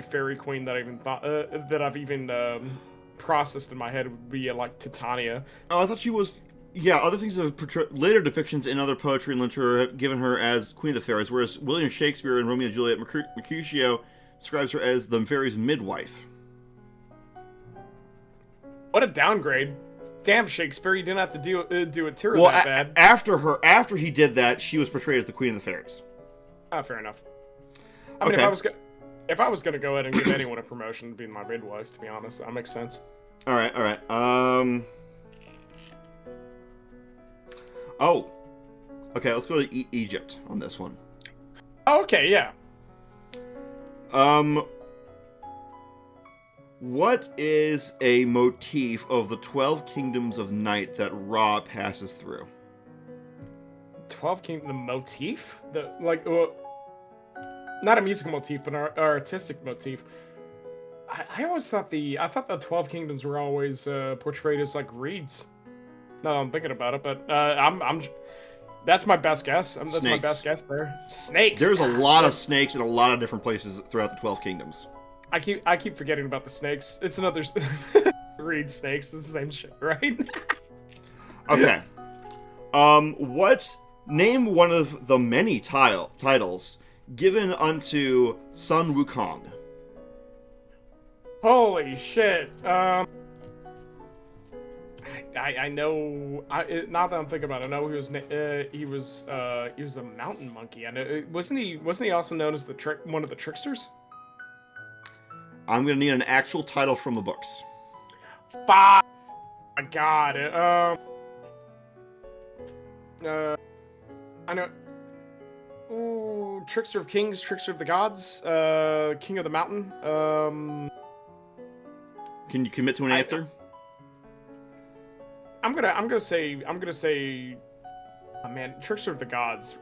fairy queen that I even thought that I've even processed in my head would be like Titania. Oh, I thought she was. Yeah, other things have later depictions in other poetry and literature have given her as Queen of the Fairies, whereas William Shakespeare in Romeo and Juliet, Mercutio describes her as the fairy's midwife. What a downgrade! Damn, Shakespeare, you didn't have to do it to her that bad. After he did that, she was portrayed as the Queen of the Fairies. Oh, fair enough. I mean, if I was gonna go ahead and give anyone a promotion to be my midwife, to be honest, that makes sense. All right. Oh. Okay, let's go to Egypt on this one. Oh, okay, yeah. What is a motif of the 12 Kingdoms of Night that Ra passes through? 12 Kingdoms, the motif? Not a musical motif, but an artistic motif. I always thought the 12 Kingdoms were always portrayed as like reeds. No, I'm thinking about it, but that's my best guess. That's my best guess there. Snakes. There's a lot of snakes in a lot of different places throughout the 12 Kingdoms. I keep forgetting about the snakes. It's another reed snakes. It's the same shit, right? Okay. Name one of the many titles given unto Sun Wukong. Holy shit. I know. Now that I'm thinking about it, I know he was a mountain monkey. I know, wasn't he also known as one of the tricksters? I'm gonna need an actual title from the books. My God. I know. Ooh, Trickster of Kings, Trickster of the Gods, King of the Mountain. Can you commit to an answer? I'm gonna say. Oh man, Trickster of the Gods.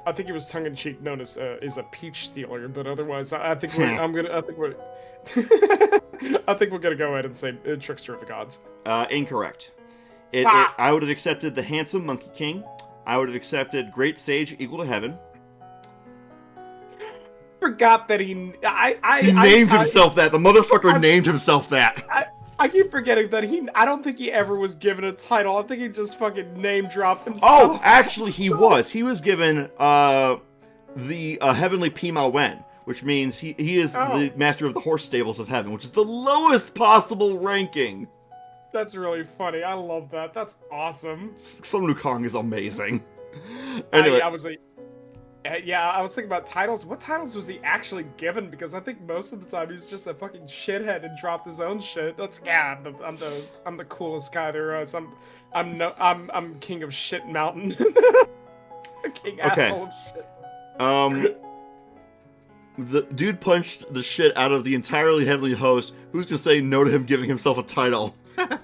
I think he was tongue in cheek known as is a peach stealer, but otherwise, I think we're. I think we're gonna go ahead and say Trickster of the Gods. Incorrect. I would have accepted the handsome Monkey King. I would have accepted Great Sage Equal to Heaven. Forgot that he named himself that. The motherfucker named himself that. I keep forgetting that I don't think he ever was given a title. I think he just fucking name dropped himself. Oh, actually, he was. He was given the Heavenly Pima Wen, which means he is the master of the horse stables of heaven, which is the lowest possible ranking. That's really funny. I love that. That's awesome. Sun Wukong is amazing. Anyway. I was thinking about titles. What titles was he actually given? Because I think most of the time he's just a fucking shithead and dropped his own shit. I'm the coolest guy there is. I'm king of shit mountain. King asshole of shit. The dude punched the shit out of the entirely heavenly host. Who's to say no to him giving himself a title?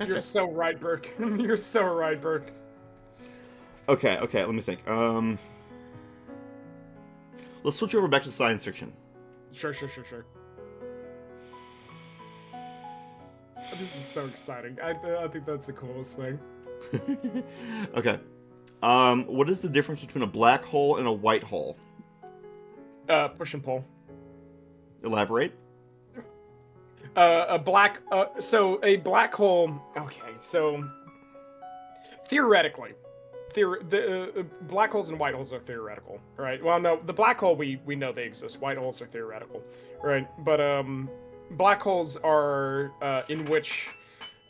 You're so right, Burke. You're so right, Burke. Okay, let me think. Let's switch over back to science fiction. Sure. This is so exciting. I think that's the coolest thing. Okay. What is the difference between a black hole and a white hole? Push and pull. Elaborate. A black hole. Okay, so theoretically, black holes and white holes are theoretical, right? Well, no, the black hole we know they exist. White holes are theoretical, right? But black holes are in which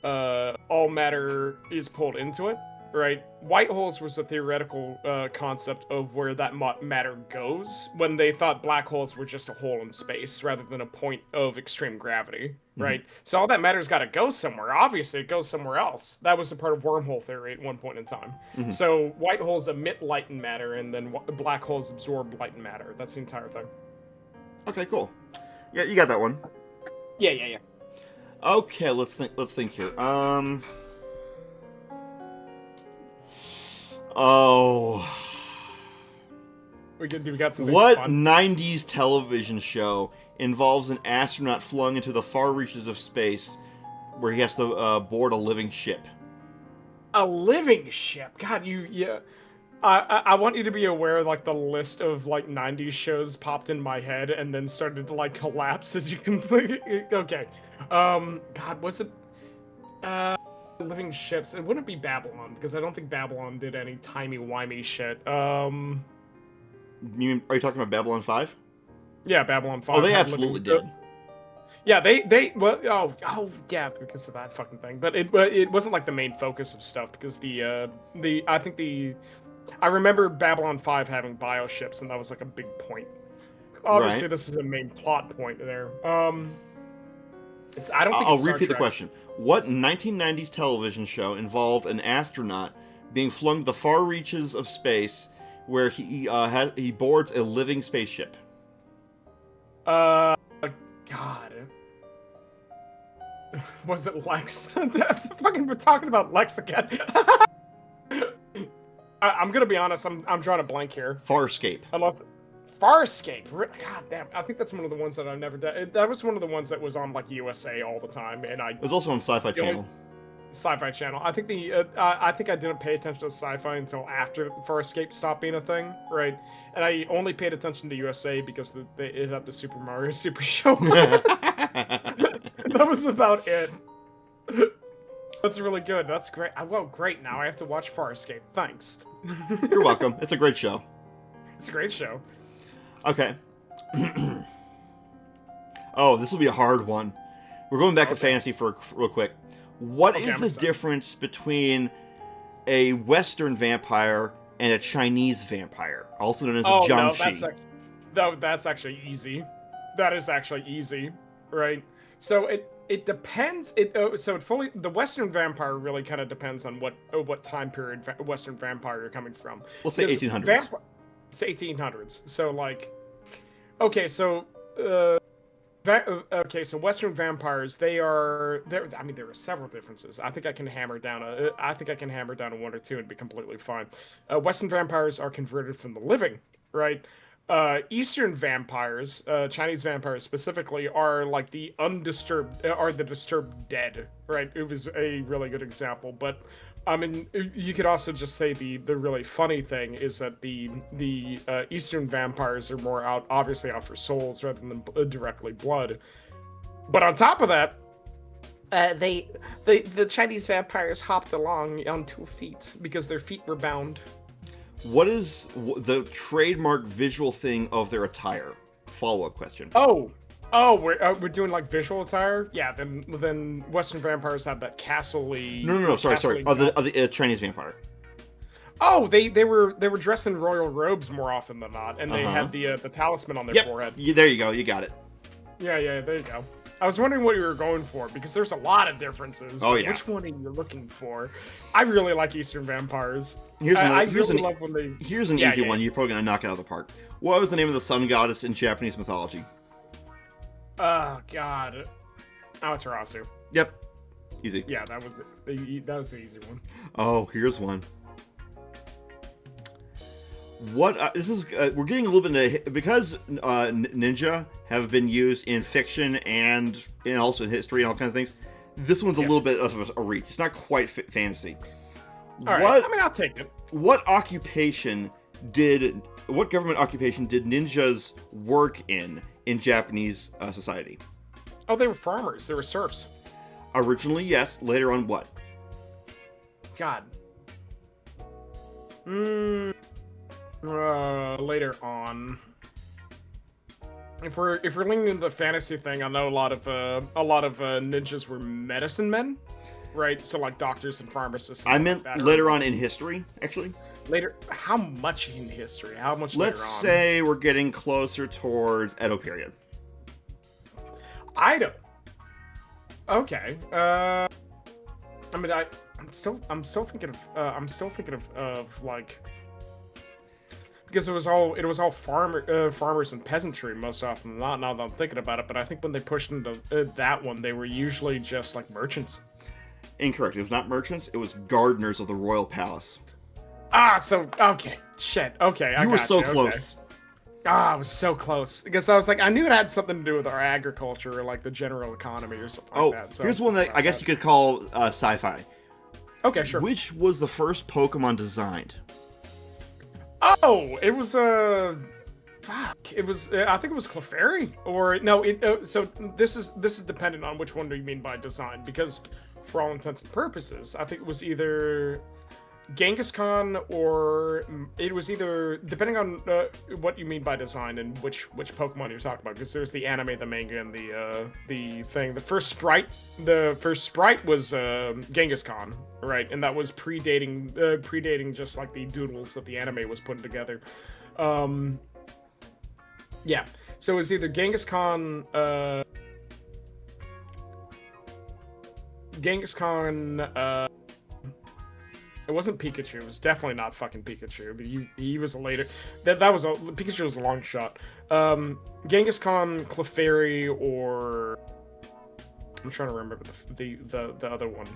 all matter is pulled into it, right? White holes was a theoretical concept of where that matter goes when they thought black holes were just a hole in space rather than a point of extreme gravity, right? So all that matter's got to go somewhere. Obviously, it goes somewhere else. That was a part of wormhole theory at one point in time. So white holes emit light and matter, and then black holes absorb light and matter. That's the entire thing. Okay, cool. Yeah, you got that one. Yeah. Okay, let's think here. We got something What fun. 90s television show involves an astronaut flung into the far reaches of space where he has to board a living ship? A living ship? God, I want you to be aware, like, the list of, like, 90s shows popped in my head and then started to, like, collapse as you complete it. Okay. God, was it... living ships? It wouldn't be Babylon, because I don't think Babylon did any timey-wimey shit. Are you talking about Babylon 5? Yeah, Babylon 5. Oh, they absolutely did. Yeah, they well, yeah, because of that fucking thing. But it wasn't like the main focus of stuff, because I remember Babylon 5 having bioships, and that was like a big point. Obviously, right. This is a main plot point there. I'll repeat the question. What 1990s television show involved an astronaut being flung to the far reaches of space where he boards a living spaceship? God. Was it Lex? Fucking, we're talking about Lex again. I'm gonna be honest. I'm drawing a blank here. Farscape. Unless Farscape. God damn. I think that's one of the ones that I've never done. That was one of the ones that was on like USA all the time, and It was also on Sci-Fi Channel. Sci-Fi Channel. I think I didn't pay attention to sci-fi until after Farscape stopped being a thing, right? And I only paid attention to USA because it had the Super Mario Super Show. That was about it. That's really good. That's great. Well, great. Now I have to watch Farscape. Thanks. You're welcome. It's a great show. It's a great show. Okay. Oh, this will be a hard one. We're going back to fantasy for real quick. What Okay, is I'm the excited. difference between a Western vampire and a Chinese vampire, also known as a Oh no, Jiangshi? that's actually easy. That is actually easy, right? So it depends. So it fully the Western vampire really kind of depends on what time period Western vampire you're coming from, Let's say because 1800s. it's 1800s. So like, okay, so okay, so Western vampires, they are there. I mean, there are several differences. I think I can hammer down a one or two and be completely fine. Western vampires are converted from the living, right? Eastern vampires, Chinese vampires specifically, are like the undisturbed, are the disturbed dead, right? It was a really good example, but I mean, you could also just say the really funny thing is that the Eastern vampires are more out, obviously out for souls rather than directly blood. But on top of that, the Chinese vampires hopped along on 2 feet because their feet were bound. What is the trademark visual thing of their attire? Follow-up question. We're doing like visual attire. Yeah, then Western vampires have that No, no, no. Sorry, sorry. castle-y Of the Chinese vampire. Oh, they were dressed in royal robes more often than not, and they Uh-huh. had the talisman on their Yep. forehead. There you go. You got it. Yeah, there you go. I was wondering what you were going for because there's a lot of differences. Oh, but yeah. Which one are you looking for? I really like Eastern vampires. Here's I another. Here's really an. love when they. Here's an Yeah, easy yeah, one. You're probably gonna knock it out of the park. What was the name of the sun goddess in Japanese mythology? Oh God, Amaterasu. Yep. Easy. Yeah, that was the easy one. Oh, here's one. What this is? We're getting a little bit into because ninja have been used in fiction and also in history and all kinds of things. This one's a little bit of a reach. It's not quite fantasy. All right. I mean, I'll take it. What government occupation did ninjas work in Japanese society? Oh, they were farmers. They were serfs. Originally, yes. Later on, what? God. Later on. If we're leaning into the fantasy thing, I know a lot of ninjas were medicine men, right? So like doctors and pharmacists. And I stuff meant like that later on in history, actually. Later, how much in history? How much? Let's later on? say we're getting closer towards Edo period. Ido. Okay. I mean, I'm still thinking of like. Because it was all farmers and peasantry most often than not. Now that I'm thinking about it, but I think when they pushed into that one, they were usually just like merchants. Incorrect. It was not merchants. It was gardeners of the royal palace. So okay, shit. Okay, You were so okay. close. I was so close because I was like, I knew it had something to do with our agriculture or like the general economy or something like that. So here's one that I guess you could call sci-fi. Okay, sure. Which was the first Pokemon designed? Oh, it was fuck. It was I think it was Clefairy or no. So this is dependent on which one do you mean by design because for all intents and purposes, I think it was either Genghis Khan or it was either depending on what you mean by design and which Pokemon you're talking about because there's the anime, the manga, and the thing. The first sprite was Genghis Khan, right? And that was predating just like the doodles that the anime was putting together. Yeah. So it was either Genghis Khan. It wasn't Pikachu. It was definitely not fucking Pikachu. But he was a later. Pikachu was a long shot. Genghis Khan, Clefairy, or I'm trying to remember the other one.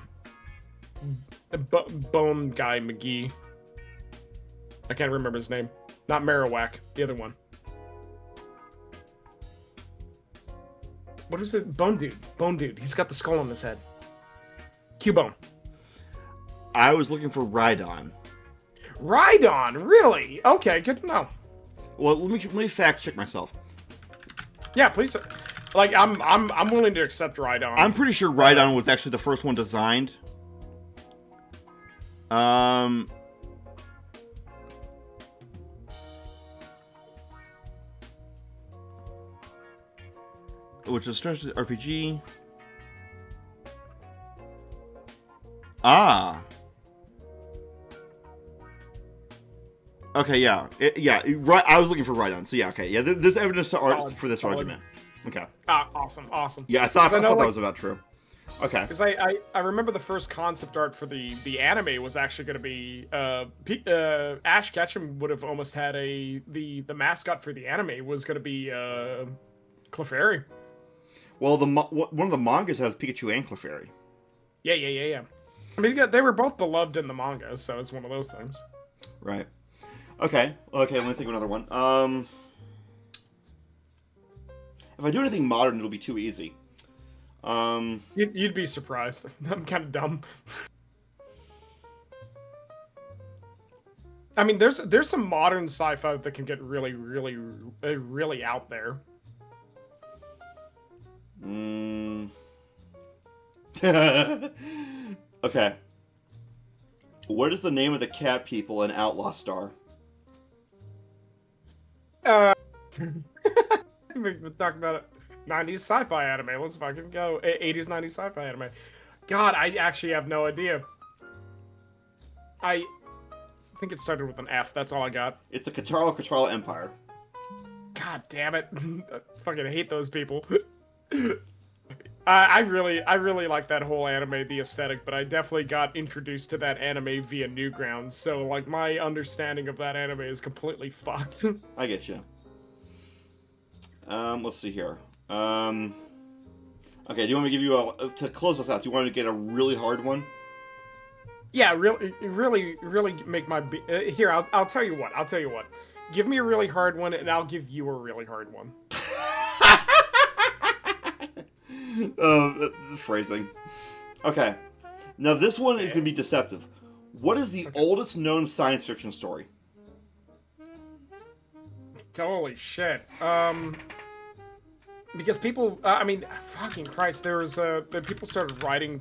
Bone guy McGee. I can't remember his name. Not Marowak. The other one. What was it? Bone Dude. Bone Dude. He's got the skull on his head. Cubone. I was looking for Rhydon. Rhydon, really? Okay, good to know. Well, let me fact check myself. Yeah, please. Like, I'm willing to accept Rhydon. I'm pretty sure Rhydon was actually the first one designed. Which is starts with RPG. Ah. Okay, yeah. Right, I was looking for right on. So, yeah, okay. Yeah, there's evidence for this argument. Okay. Awesome. Yeah, I thought that that was about true. Okay. Because I remember the first concept art for the anime was actually going to be Ash Ketchum would have almost had the mascot for the anime was going to be Clefairy. Well, one of the mangas has Pikachu and Clefairy. Yeah. I mean, they were both beloved in the manga, so it's one of those things. Right. Okay. Let me think of another one. If I do anything modern, it'll be too easy. You'd be surprised. I'm kind of dumb. I mean, there's some modern sci-fi that can get really, really, really out there. Okay. What is the name of the cat people in Outlaw Star? We've been talking about it. 90s sci-fi anime. Let's fucking go. 80s, 90s sci-fi anime. God, I actually have no idea. I think it started with an F. That's all I got. It's the Katara Empire. God damn it. I fucking hate those people. I really like that whole anime, the aesthetic, but I definitely got introduced to that anime via Newgrounds, so like my understanding of that anime is completely fucked. I get you. Let's see here. Okay, do you want me to give you to close us out? Do you want me to get a really hard one? Yeah, really make my here. I'll tell you what. Give me a really hard one, and I'll give you a really hard one. The phrasing. Okay. Now this one is going to be deceptive. What is the oldest known science fiction story? Holy shit. Because people, I mean, fucking Christ, there was people started writing,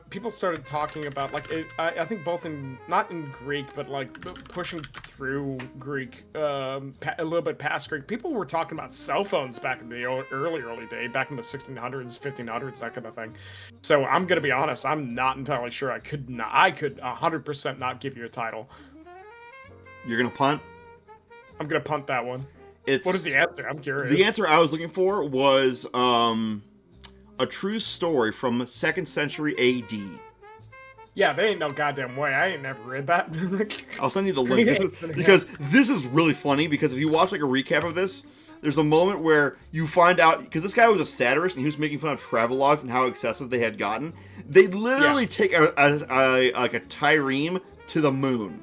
people started talking about like I think both not in Greek, but like pushing through Greek, a little bit past Greek. People were talking about cell phones back in the early day, back in the 1600s, 1500s, that kind of thing. So I'm gonna be honest, I'm not entirely sure. I could 100% not give you a title. You're gonna punt? I'm gonna punt that one. What is the answer? I'm curious. The answer I was looking for was a true story from 2nd century AD. Yeah, they ain't no goddamn way. I ain't never read that. I'll send you the link. Because this is really funny, because if you watch like a recap of this, there's a moment where you find out, because this guy was a satirist and he was making fun of travelogues and how excessive they had gotten. They literally take like a trireme to the moon.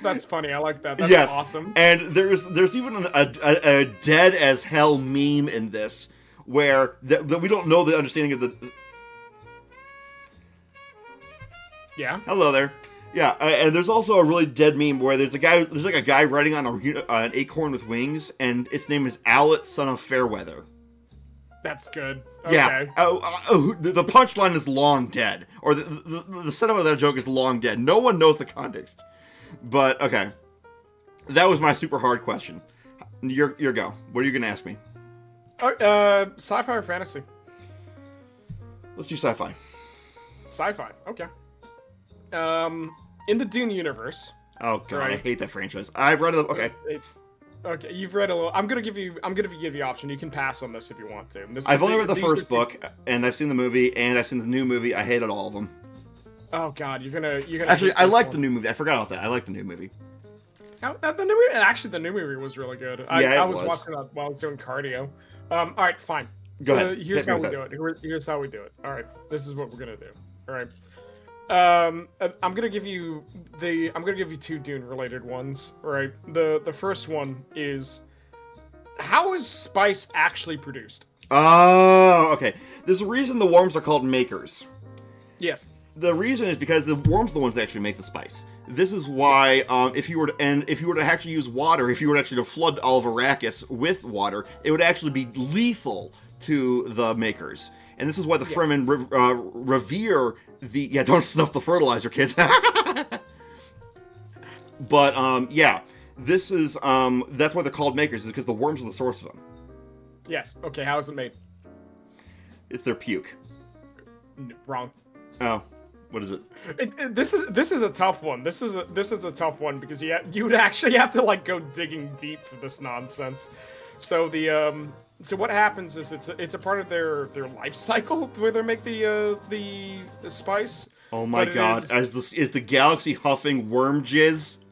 That's funny. I like that. That's awesome. And there's even a dead as hell meme in this where that we don't know the understanding of the. Yeah. Hello there. Yeah, and there's also a really dead meme where there's like a guy riding on an acorn with wings, and its name is Owlet, son of Fairweather. That's good. Okay. Yeah. The punchline is long dead, or the setup of that joke is long dead. No one knows the context. But okay, that was my super hard question. Your go. What are you gonna ask me? Sci-fi or fantasy? Let's do sci-fi. Sci-fi. Okay. In the Dune universe. Oh god, right? I hate that franchise. I've read it. Okay. Okay, you've read a little. I'm gonna give you the option. You can pass on this if you want to. I've only read the first book, and I've seen the movie, and I've seen the new movie. I hated all of them. Oh god, you're gonna. Actually, I like the new movie. I forgot about that. I like the new movie. The new movie was really good. I was watching that while I was doing cardio. All right, fine. Go ahead. Here's how we do it. Here's how we do it. All right, this is what we're gonna do. All right. I'm gonna give you two Dune related ones. All right. The first one is, how is spice actually produced? Oh, okay. There's a reason the worms are called makers. Yes. The reason is because the worms are the ones that actually make the spice. This is why, if you were to actually use water, if you were actually to flood all of Arrakis with water, it would actually be lethal to the makers. And this is why the Fremen revere the... Yeah, don't snuff the fertilizer, kids. But, yeah. This is, that's why they're called makers, is because the worms are the source of them. Yes. Okay, how is it made? It's their puke. Wrong. Oh, what is it? This is a tough one. This is a tough one because you would actually have to like go digging deep for this nonsense. So so what happens is it's a part of their life cycle where they make the spice. Oh my god! Is the galaxy huffing worm jizz?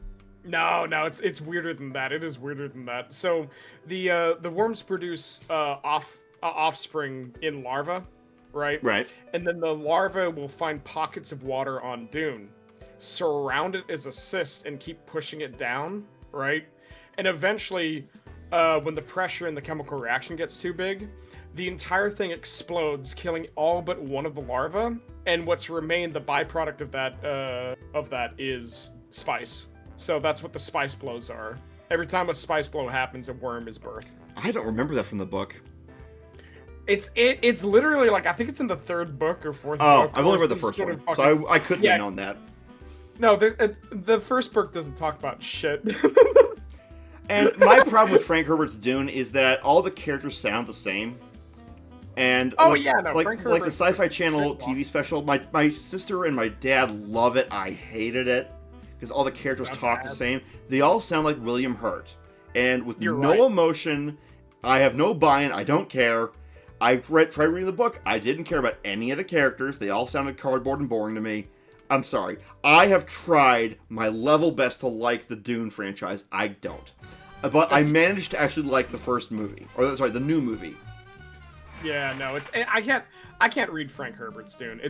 No, it's weirder than that. It is weirder than that. So the worms produce offspring in larvae, right? Right. And then the larva will find pockets of water on Dune, surround it as a cyst, and keep pushing it down, right? And eventually, when the pressure in the chemical reaction gets too big, the entire thing explodes, killing all but one of the larvae. And what's remained, the byproduct of that is spice. So that's what the spice blows are. Every time a spice blow happens, a worm is birthed. I don't remember that from the book. It's literally like, I think it's in the third book or fourth book. Oh, I've only read the first one, so I couldn't have known that. No, the first book doesn't talk about shit. And my problem with Frank Herbert's Dune is that all the characters sound the same. And Frank like the Sci-Fi Channel TV special, my sister and my dad love it. I hated it because all the characters talk the same. They all sound like William Hurt, and with emotion. I have no buy-in. I don't care. I tried reading the book. I didn't care about any of the characters. They all sounded cardboard and boring to me. I'm sorry. I have tried my level best to like the Dune franchise. I don't. But I managed to actually like the first movie. The new movie. Yeah, no, I can't read Frank Herbert's Dune.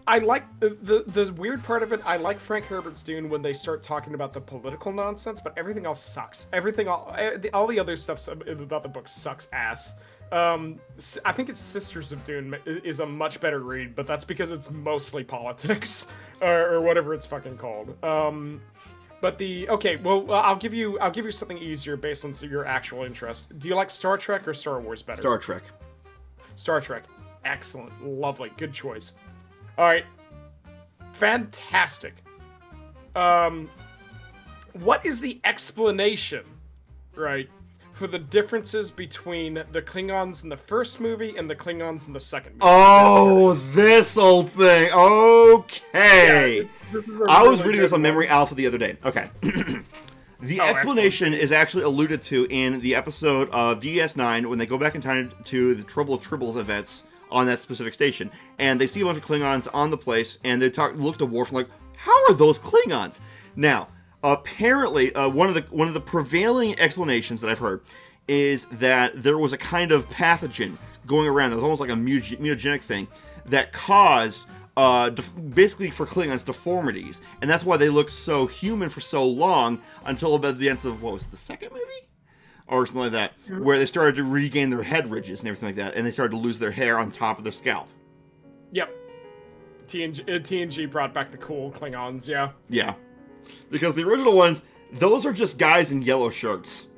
I like the weird part of it. I like Frank Herbert's Dune when they start talking about the political nonsense, but everything else sucks. All the other stuff about the book sucks ass. I think it's Sisters of Dune is a much better read, but that's because it's mostly politics or whatever it's fucking called. But I'll give you something easier based on your actual interest. Do you like Star Trek or Star Wars better? Star Trek. Star Trek. Excellent. Lovely. Good choice. All right. Fantastic. What is the explanation, right, for the differences between the Klingons in the first movie and the Klingons in the second movie? Oh, this old thing. Okay. Yeah, I was reading this on Memory Alpha the other day. Okay. The explanation is actually alluded to in the episode of DS9 when they go back in time to the Trouble with Tribbles events on that specific station. And they see a bunch of Klingons on the place, and they look to Worf and like, how are those Klingons? Now, apparently, one of the prevailing explanations that I've heard is that there was a kind of pathogen going around that was almost like a mutagenic thing that caused basically for Klingons deformities, and that's why they looked so human for so long until about the end of what was it, the second movie or something like that, where they started to regain their head ridges and everything like that, and they started to lose their hair on top of their scalp. Yep. TNG brought back the cool Klingons. Yeah, because the original ones, those are just guys in yellow shirts.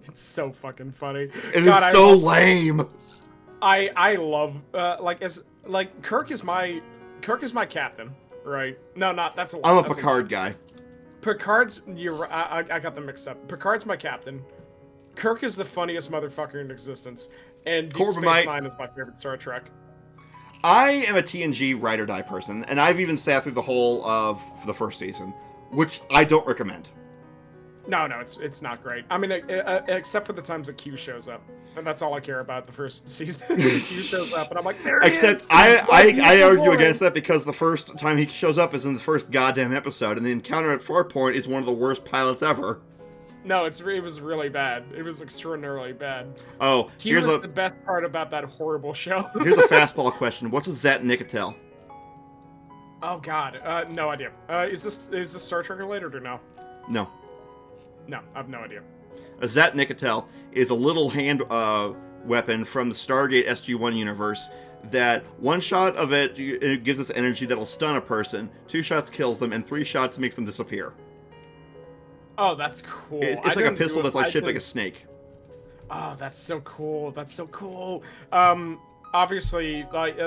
It's so fucking funny. It's so lame. I love Kirk is my captain, right? No, that's a lie. I'm a Picard guy. Picard's I got them mixed up. Picard's my captain. Kirk is the funniest motherfucker in existence, and Deep Space Nine is my favorite Star Trek. I am a TNG ride or die person, and I've even sat through the whole of the first season, which I don't recommend. No, it's not great. I mean, except for the times that Q shows up, and that's all I care about. The first season, Q shows up, and I'm like, there he is. I argue against that because the first time he shows up is in the first goddamn episode, and the encounter at Farpoint is one of the worst pilots ever. No, it was really bad. It was extraordinarily bad. Oh, Q was the best part about that horrible show. Here's a fastball question: what's a Zat Nicotel? Oh God, no idea. Is this Star Trek related or no? No. No, I have no idea. A Zat Nicotel is a little hand weapon from the Stargate SG-1 universe that one shot of it gives us energy that'll stun a person, 2 shots kills them, and 3 shots makes them disappear. Oh, that's cool. It's like a pistol that's like shaped like a snake. Oh, that's so cool. That's so cool. Obviously, like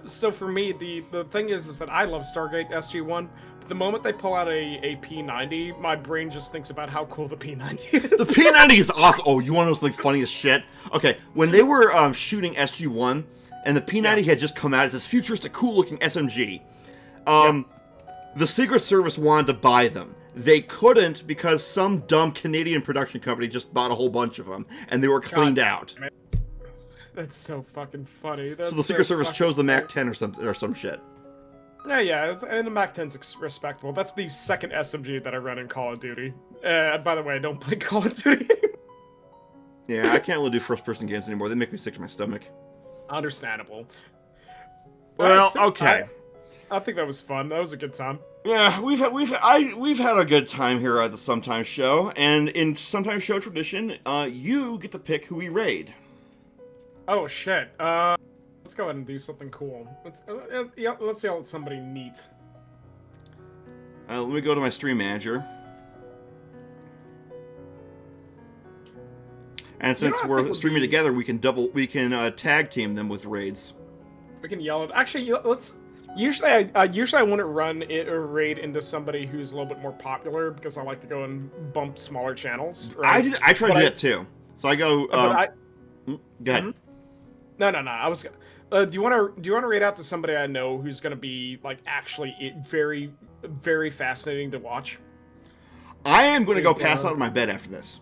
so for me, the thing is that I love Stargate SG-1. But the moment they pull out a P90, my brain just thinks about how cool the P90 is. The P90 is awesome. Oh, you want to know something funny as shit? Okay, when they were shooting SG-1, and the P90 had just come out. It's this futuristic, cool-looking SMG. The Secret Service wanted to buy them. They couldn't because some dumb Canadian production company just bought a whole bunch of them, and they were cleaned out. That's so fucking funny. So the Secret Service chose the Mac 10 or some shit. Yeah, and the Mac 10's respectable. That's the second SMG that I run in Call of Duty. By the way, I don't play Call of Duty. Yeah, I can't really do first-person games anymore. They make me sick to my stomach. Understandable. Well, okay. I think that was fun. That was a good time. Yeah, we've had a good time here at the Sometimes Show, and in Sometimes Show tradition, you get to pick who we raid. Oh shit. Let's go ahead and do something cool. Let's yell at somebody neat. Let me go to my stream manager. And since we're streaming together, we can tag team them with raids. We can yell at. Actually, let's. Usually I wouldn't run it or raid into somebody who's a little bit more popular because I like to go and bump smaller channels. Right? I try to do that too. So I go. Go ahead. Mm-hmm. No. I was. Do you want to raid out to somebody I know who's going to be like actually very, very fascinating to watch? I am going to go pass out of my bed after this.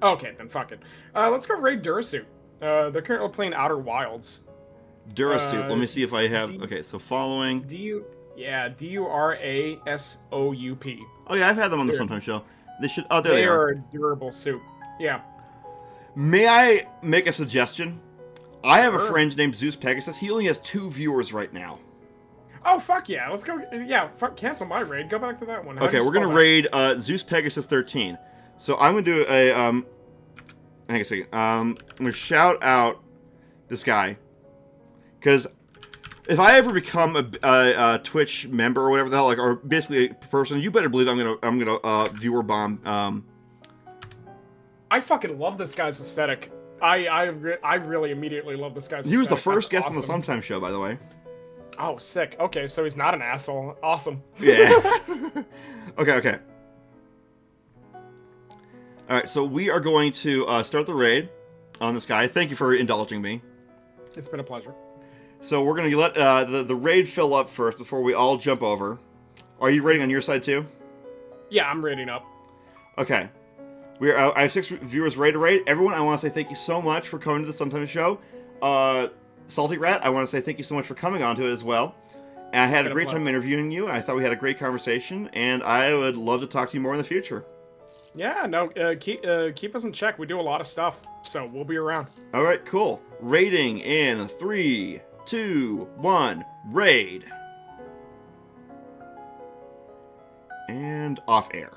Okay, then fuck it. Let's go raid Durasuit. They're currently playing Outer Wilds. Durasuit. Let me see if I have. Okay, so following. Durasup. Oh yeah, I've had them on the Sometimes Show. They should. Oh, there they are. They are a durable soup. Yeah. May I make a suggestion? I have a friend named Zeus Pegasus. He only has 2 viewers right now. Oh fuck yeah! Let's go. Yeah, cancel my raid. Go back to that one. Okay, we're gonna raid Zeus Pegasus 13. So I'm gonna do a hang on a second. I'm gonna shout out this guy. Because if I ever become a Twitch member or whatever the hell, like, or basically a person, you better believe I'm gonna viewer bomb. I fucking love this guy's aesthetic. I really immediately love this guy's aesthetic. He was the first guest on the Sometimes Show, by the way. Oh, sick. Okay, so he's not an asshole. Awesome. Yeah. Okay. All right, so we are going to start the raid on this guy. Thank you for indulging me. It's been a pleasure. So we're going to let the raid fill up first before we all jump over. Are you raiding on your side too? Yeah, I'm raiding up. Okay. I have 6 viewers ready to raid. Everyone, I want to say thank you so much for coming to the Sometimes Show. Salty Rat, I want to say thank you so much for coming onto it as well. And I had a great time interviewing you. I thought we had a great conversation, and I would love to talk to you more in the future. Yeah, no, keep us in check. We do a lot of stuff, so we'll be around. All right, cool. Raiding in 3, 2, 1, raid. And off air.